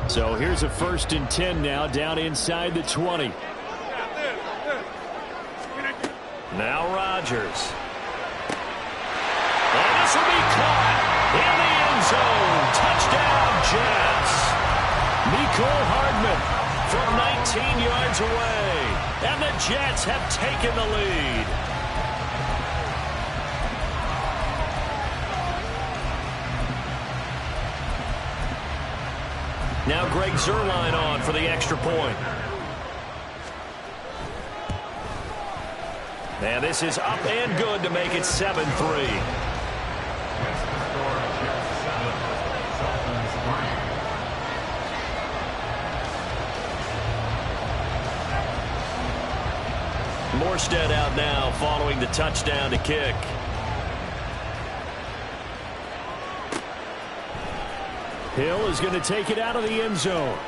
So here's a 1st and 10 now down inside the 20. Now Rodgers. And this will be caught in the end zone. Touchdown, Jets. Mecole Hardman from 19 yards away. And the Jets have taken the lead. Now Greg Zuerlein on for the extra point. And this is up and good to make it 7-3. Morstead out now following the touchdown to kick. Hill is going to take it out of the end zone.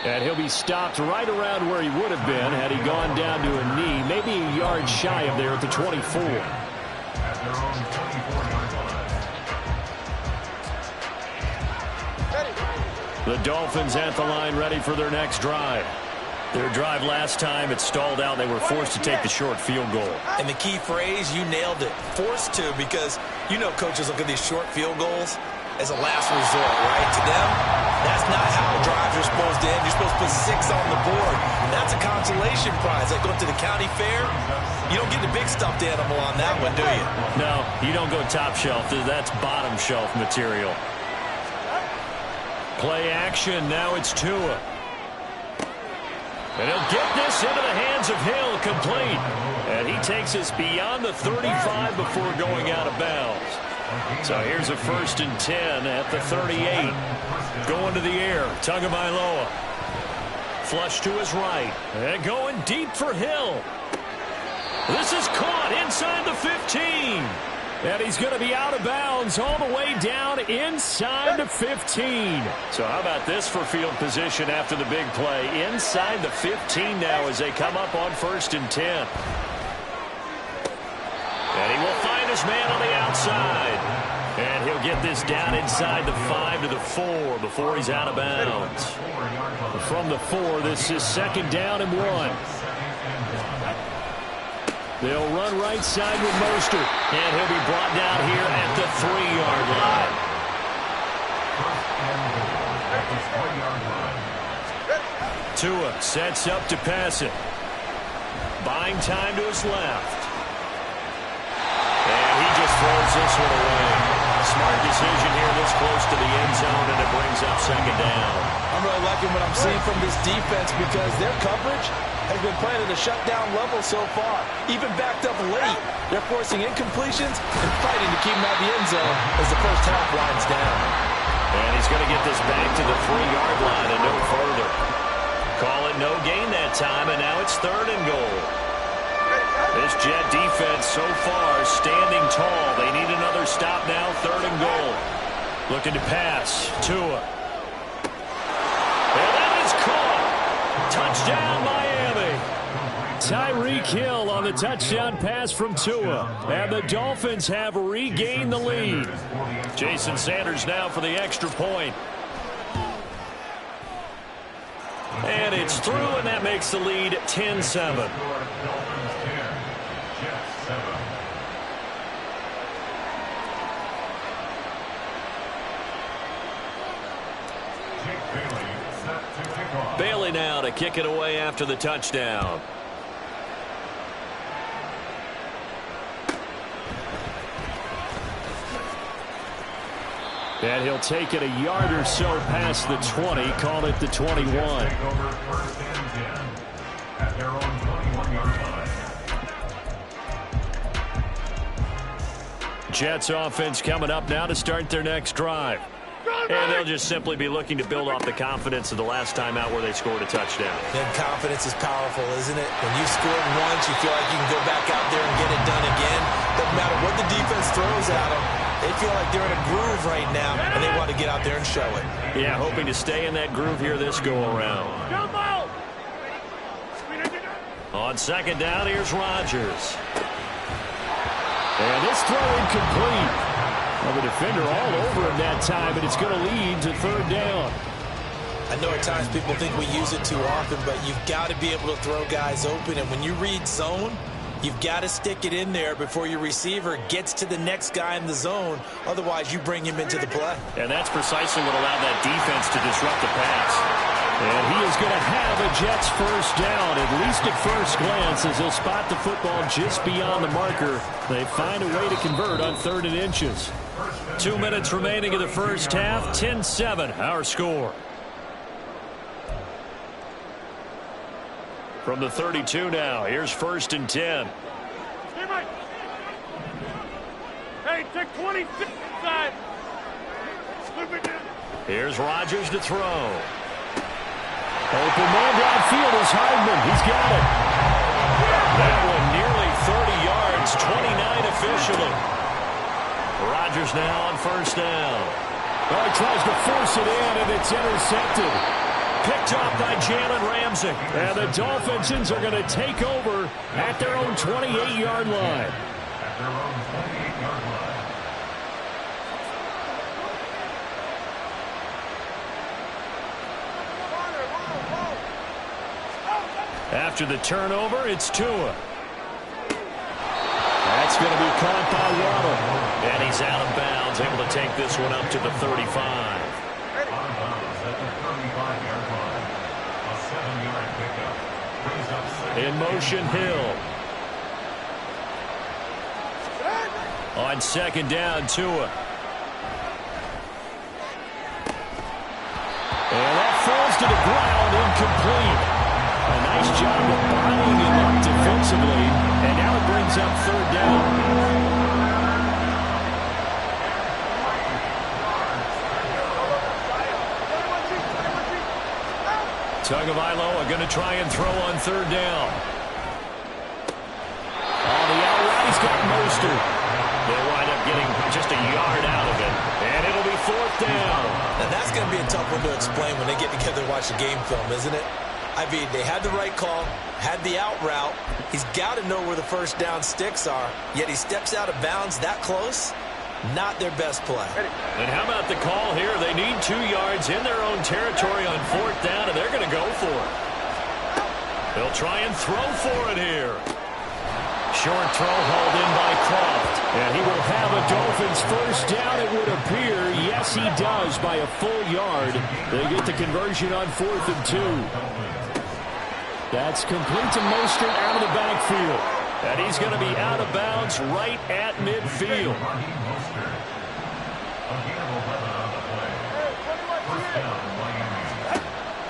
And he'll be stopped right around where he would have been had he gone down to a knee, maybe a yard shy of there at the 24. At their own 24-yard line. The Dolphins at the line ready for their next drive. Their drive last time, it stalled out. They were forced to take the short field goal. And the key phrase, you nailed it. Forced to, because you know coaches look at these short field goals as a last resort, right? To them, that's not how drives are supposed to end. You're supposed to put 6 on the board. That's a consolation prize. Like going to the county fair, you don't get the big stuffed animal on that one, do you? No, you don't go top shelf. That's bottom shelf material. Play action. Now it's Tua. And he'll get this into the hands of Hill, complete. And he takes us beyond the 35 before going out of bounds. So here's a 1st and 10 at the 38. Going to the air, Tagovailoa. Flush to his right. And going deep for Hill. This is caught inside the 15. And he's going to be out of bounds all the way down inside the 15. So how about this for field position after the big play? Inside the 15 now as they come up on 1st and 10. And he will find his man on the outside. And he'll get this down inside the 5 to the 4 before he's out of bounds. From the 4, this is 2nd down and 1. They'll run right side with Mostert. And he'll be brought down here at the 3-yard line. Tua sets up to pass it. Buying time to his left. And he just throws this one away. Smart decision here this close to the end zone, and it brings up 2nd down. I'm really liking what I'm seeing from this defense because their coverage has been playing at a shutdown level so far. Even backed up late, they're forcing incompletions and fighting to keep them out of the end zone as the first half winds down. And he's going to get this back to the 3-yard line and no further. Call it no gain that time, and now it's 3rd and goal. This Jet defense so far standing tall. They need another stop now, 3rd and goal. Looking to pass. Tua. And that is caught. Touchdown, Miami. Tyreek Hill on the touchdown pass from Tua. And the Dolphins have regained the lead. Jason Sanders now for the extra point. And it's through, and that makes the lead 10-7. Bailey now to kick it away after the touchdown. And he'll take it a yard or so past the 20, call it the 21. Jets offense coming up now to start their next drive. And they'll just simply be looking to build off the confidence of the last time out where they scored a touchdown. And confidence is powerful, isn't it? When you've scored once, you feel like you can go back out there and get it done again. Doesn't matter what the defense throws at them. They feel like they're in a groove right now, and they want to get out there and show it. Yeah, hoping to stay in that groove here this go-around. On 2nd down, here's Rodgers. And this throw incomplete. Well, the defender all over him that time, but it's going to lead to 3rd down. I know at times people think we use it too often, but you've got to be able to throw guys open. And when you read zone, you've got to stick it in there before your receiver gets to the next guy in the zone. Otherwise, you bring him into the play. And that's precisely what allowed that defense to disrupt the pass. And he is going to have a Jets 1st down, at least at first glance, as he'll spot the football just beyond the marker. They find a way to convert on 3rd and inches. 2 minutes remaining in the first half. 10-7, our score. From the 32 now, here's 1st and 10. Hey, take 26 side. Here's Rodgers to throw. Open man downfield is Hardman. He's got it. That one nearly 30 yards, 29 officially. Rodgers now on 1st down. Oh, he tries to force it in, and it's intercepted. Picked off by Jalen Ramsey. And the Dolphins are going to take over at their own 28-yard line. After the turnover, it's Tua. That's going to be caught by Waddle. And he's out of bounds, able to take this one up to the 35. In motion, Hill. On 2nd down, Tua. And that falls to the ground, incomplete. A nice job of buying him up defensively. And now it brings up 3rd down. Tagovailoa going to try and throw on 3rd down. On the outright, he's got Mostert. They'll wind up getting just a yard out of it, and it'll be 4th down. Now, that's going to be a tough one to explain when they get together and watch the game film, isn't it? I mean, they had the right call, had the out route. He's got to know where the first down sticks are, yet he steps out of bounds that close. Not their best play. And how about the call here? They need 2 yards in their own territory on 4th down, and they're going to go for it. They'll try and throw for it here. Short throw hauled in by Croft. And he will have a Dolphins first down, it would appear. Yes, he does, by a full yard. They get the conversion on 4th and 2. That's complete to Mostert out of the backfield. And he's going to be out of bounds right at midfield.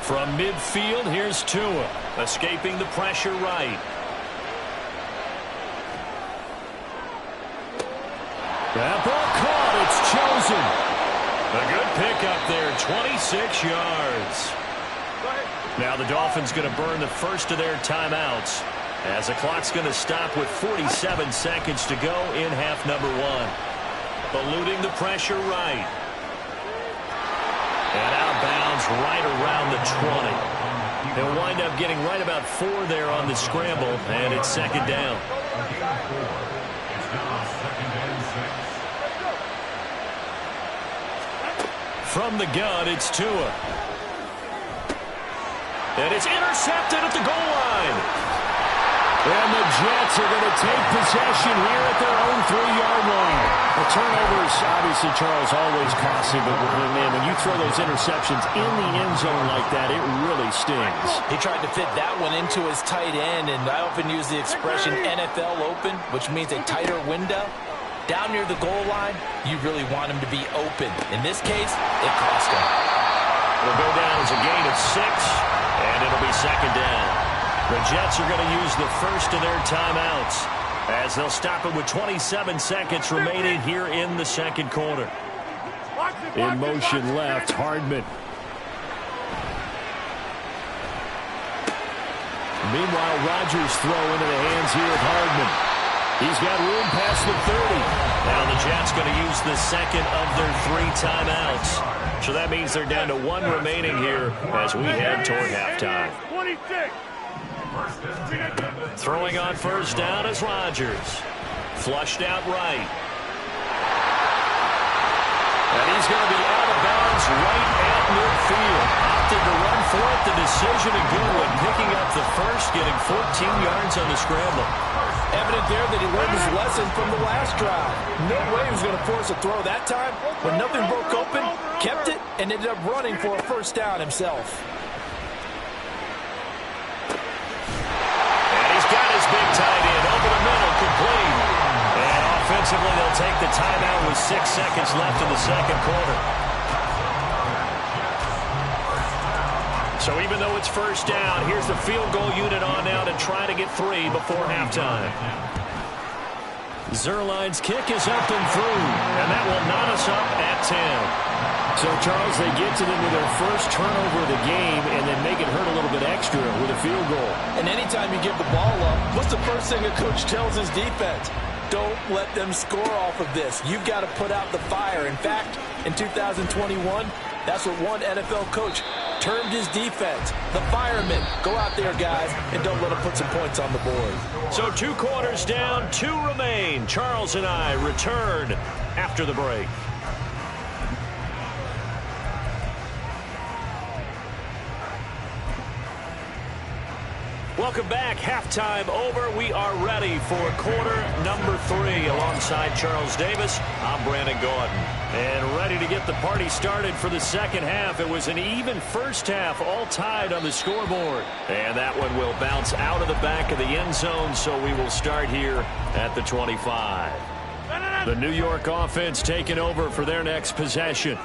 From midfield, here's Tua, escaping the pressure right. That ball caught. It's chosen. A good pickup there, 26 yards. Now the Dolphins going to burn the first of their timeouts as the clock's going to stop with 47 seconds to go in half number 1. Eluding the pressure right. And out of bounds right around the 20. They'll wind up getting right about 4 there on the scramble, and it's 2nd down. From the gun, it's Tua. And it's intercepted at the goal line. And the Jets are going to take possession here at their own 3-yard line. The turnovers, obviously, Charles, always costly, but man, when you throw those interceptions in the end zone like that, it really stings. He tried to fit that one into his tight end, and I often use the expression NFL open, which means a tighter window. Down near the goal line, you really want him to be open. In this case, it cost him. It'll go down as a gain of 6, and it'll be 2nd down. The Jets are going to use the first of their timeouts as they'll stop it with 27 seconds remaining here in the 2nd quarter. In motion left, Hardman. Meanwhile, Rodgers throw into the hands here of Hardman. He's got room past the 30. Now the Jets going to use the second of their 3 timeouts. So that means they're down to 1 remaining here as we head toward halftime. 26. Throwing on first down is Rodgers. Flushed out right. And he's going to be out of bounds right at midfield. Opted to run for it. The decision a good one. Picking up the first, getting 14 yards on the scramble. Evident there that he learned his lesson from the last drive. No way he was going to force a throw that time. When nothing broke open, kept it, and ended up running for a first down himself. And he's got his big tight end over the middle, complete. And offensively, they'll take the timeout with 6 seconds left in the 2nd quarter. So even though it's first down, here's the field goal unit on now to try to get 3 before halftime. Zuerlein's kick is up and through, and that will knot us up at 10. So, Charles, they get to them with their first turnover of the game and then make it hurt a little bit extra with a field goal. And anytime you give the ball up, what's the first thing a coach tells his defense? Don't let them score off of this. You've got to put out the fire. In fact, in 2021, that's what one NFL coach termed his defense. The firemen. Go out there, guys, and don't let them put some points on the board. So 2 quarters down, 2 remain. Charles and I return after the break. Welcome back. Halftime over. We are ready for quarter number 3. Alongside Charles Davis, I'm Brandon Gordon. And ready to get the party started for the second half. It was an even first half, all tied on the scoreboard. And that one will bounce out of the back of the end zone, so we will start here at the 25. The New York offense taking over for their next possession.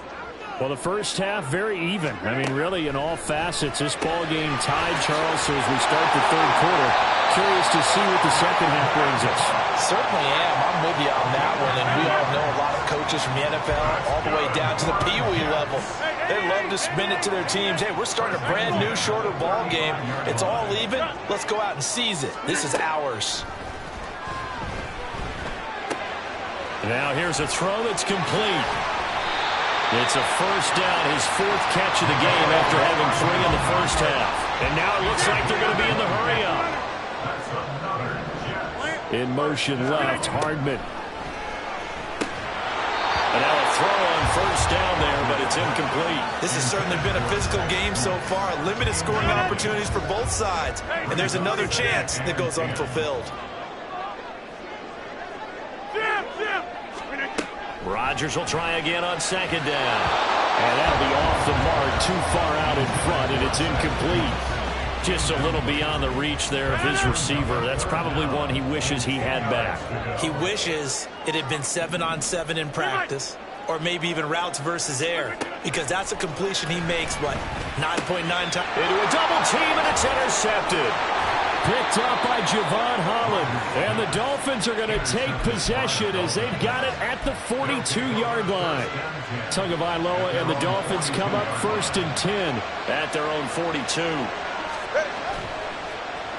Well, the first half, very even. I mean, really, in all facets, this ball game tied, Charles. So as we start the 3rd quarter, curious to see what the second half brings us. Certainly am. I'm with you on that one. And we all know a lot of coaches from the NFL all the way down to the Pee-wee level. They love to spin it to their teams. Hey, we're starting a brand new, shorter ball game. It's all even. Let's go out and seize it. This is ours. Now here's a throw that's complete. It's a first down, his fourth catch of the game after having 3 in the first half. And now it looks like they're going to be in the hurry-up. In motion left, Hardman. And now a throw on first down there, but it's incomplete. This has certainly been a physical game so far. Limited scoring opportunities for both sides. And there's another chance that goes unfulfilled. Rodgers will try again on second down. And that'll be off the mark, too far out in front, and it's incomplete. Just a little beyond the reach there of his receiver. That's probably one he wishes he had back. He wishes it had been 7-on-7 in practice, or maybe even routes versus air, because that's a completion he makes, what, 9.9 times? Into a double team, and it's intercepted. Picked up by Javon Holland. And the Dolphins are going to take possession as they've got it at the 42-yard line. Tagovailoa and the Dolphins come up 1st and 10 at their own 42.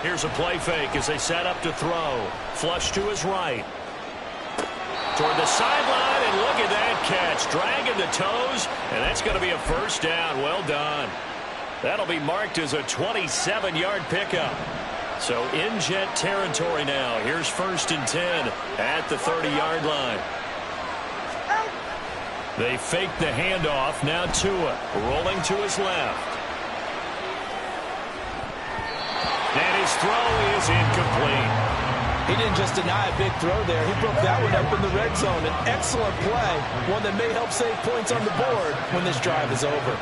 Here's a play fake as they set up to throw. Flush to his right. Toward the sideline, and look at that catch. Dragging the toes, and that's going to be a first down. Well done. That'll be marked as a 27-yard pickup. So in Jet territory now. Here's 1st and 10 at the 30-yard line. They fake the handoff. Now Tua rolling to his left. And his throw is incomplete. He didn't just deny a big throw there. He broke that one up in the red zone. An excellent play. One that may help save points on the board when this drive is over.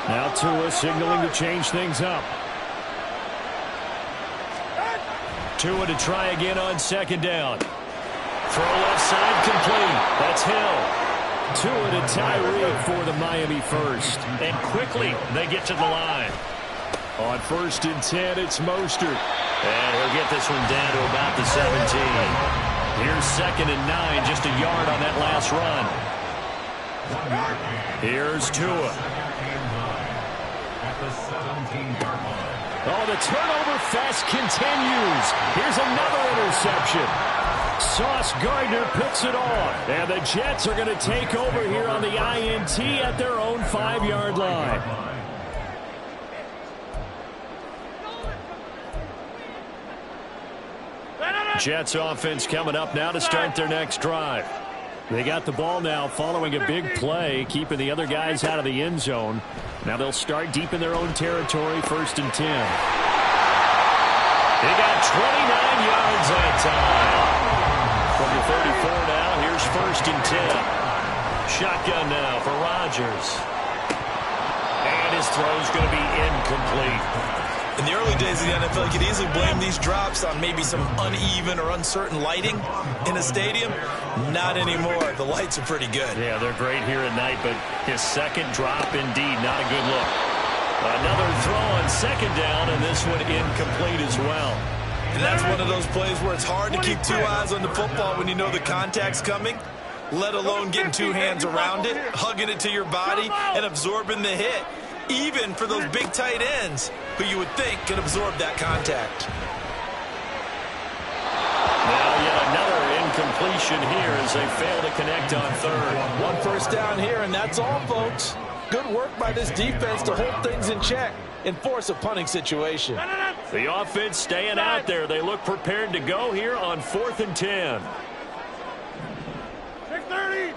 Now Tua signaling to change things up. Tua to try again on second down. Throw left side complete. That's Hill. Tua to Tyreek for the Miami first. And quickly they get to the line. On 1st and 10, it's Mostert. And he'll get this one down to about the 17. Here's 2nd and 9, just a yard on that last run. Here's Tua. At the 17-yard line. Oh, the turnover fest continues. Here's another interception. Sauce Gardner picks it off. And the Jets are going to take over here on the INT at their own 5-yard line. Jets offense coming up now to start their next drive. They got the ball now following a big play, keeping the other guys out of the end zone. Now they'll start deep in their own territory, 1st and 10. They got 29 yards that time. From the 34 now, here's 1st and 10. Shotgun now for Rodgers. And his throw's going to be incomplete. In the early days of the NFL, you could easily blame these drops on maybe some uneven or uncertain lighting in a stadium. Not anymore. The lights are pretty good. Yeah, they're great here at night, but his second drop, indeed, not a good look. Another throw on second down, and this one incomplete as well. And that's one of those plays where it's hard to keep 2 eyes on the football when you know the contact's coming, let alone getting 2 hands around it, hugging it to your body, and absorbing the hit. Even for those big tight ends who you would think can absorb that contact. Now yet another incompletion here as they fail to connect on 3rd. 1 first down here, and that's all, folks. Good work by this defense to hold things in check and force a punting situation. The offense staying out there. They look prepared to go here on 4th and 10. 6:30.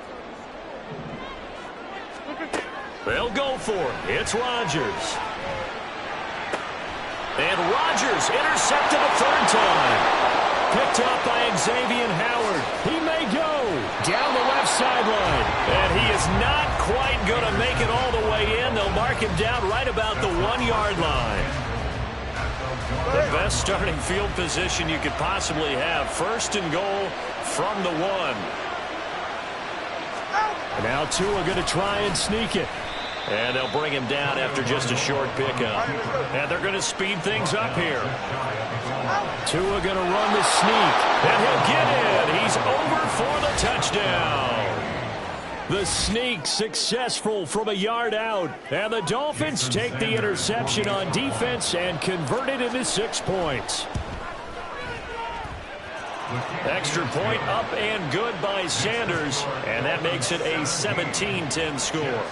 They'll go for it. It's Rodgers. And Rodgers intercepted a 3rd time. Picked up by Xavier Howard. He may go down the left sideline. And he is not quite going to make it all the way in. They'll mark him down right about the 1-yard line. The best starting field position you could possibly have. 1st and goal from the 1. And now Tua going to try and sneak it. And they'll bring him down after just a short pickup. And they're going to speed things up here. Tua going to run the sneak. And he'll get in. He's over for the touchdown. The sneak successful from a yard out. And the Dolphins take the interception on defense and convert it into 6 points. Extra point up and good by Sanders, and that makes it a 17-10 score.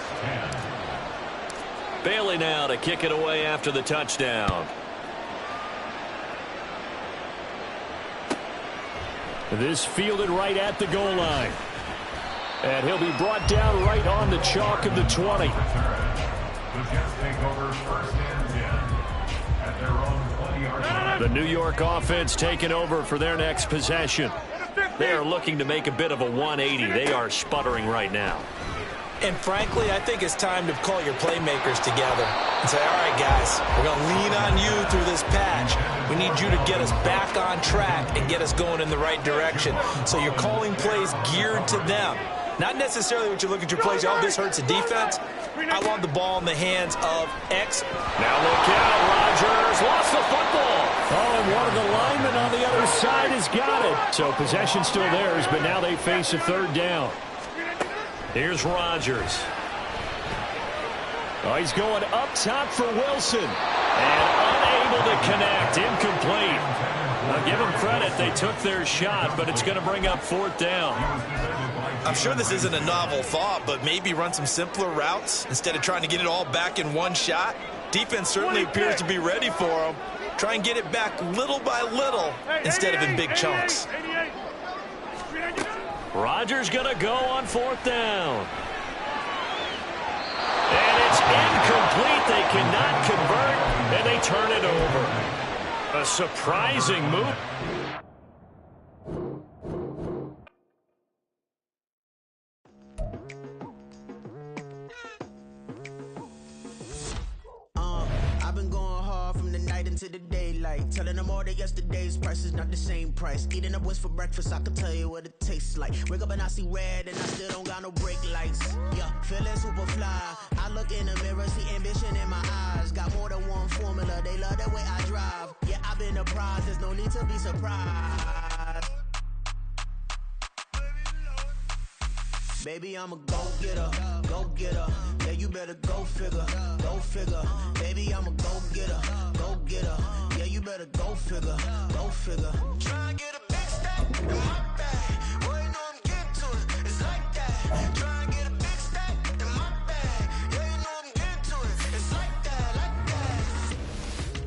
Bailey now to kick it away after the touchdown. This fielded right at the goal line. And he'll be brought down right on the chalk of the 20. The Jets take over 1st and 10 at their own 20-yard line. The New York offense taking over for their next possession. They are looking to make a bit of a 180. They are sputtering right now. And frankly, I think it's time to call your playmakers together and say, all right, guys, we're going to lean on you through this patch. We need you to get us back on track and get us going in the right direction. So you're calling plays geared to them. Not necessarily what you look at your plays, oh, this hurts the defense. I want the ball in the hands of X. Now look out, Rodgers lost the football. Oh, and one of the linemen on the other side has got it. So possession still theirs, but now they face a 3rd down. Here's Rodgers. Oh, he's going up top for Wilson. And unable to connect. Incomplete. Now give them credit. They took their shot, but it's going to bring up 4th down. I'm sure this isn't a novel thought, but maybe run some simpler routes instead of trying to get it all back in one shot. Defense certainly appears to be ready for them. Try and get it back little by little instead of in big chunks. Rodgers going to go on 4th down. And it's incomplete. They cannot convert, and they turn it over. A surprising move. I've been going hard from the night into the daylight, telling them all that yesterday's price is not the same price. Eating up what's for breakfast, I can tell you what it tastes like. Wake up and I see red, and I still don't got no brake lights. Yeah, feeling super fly. I look in the mirror, see ambition in my eyes. Got more than one formula, they love the way I drive. Yeah, I've been apprised, there's no need to be surprised. Baby, I'm a go-getter, go-getter. Yeah, you better go figure, go figure. Baby, I'm a go-getter, go-getter. Yeah, you better go figure, go figure.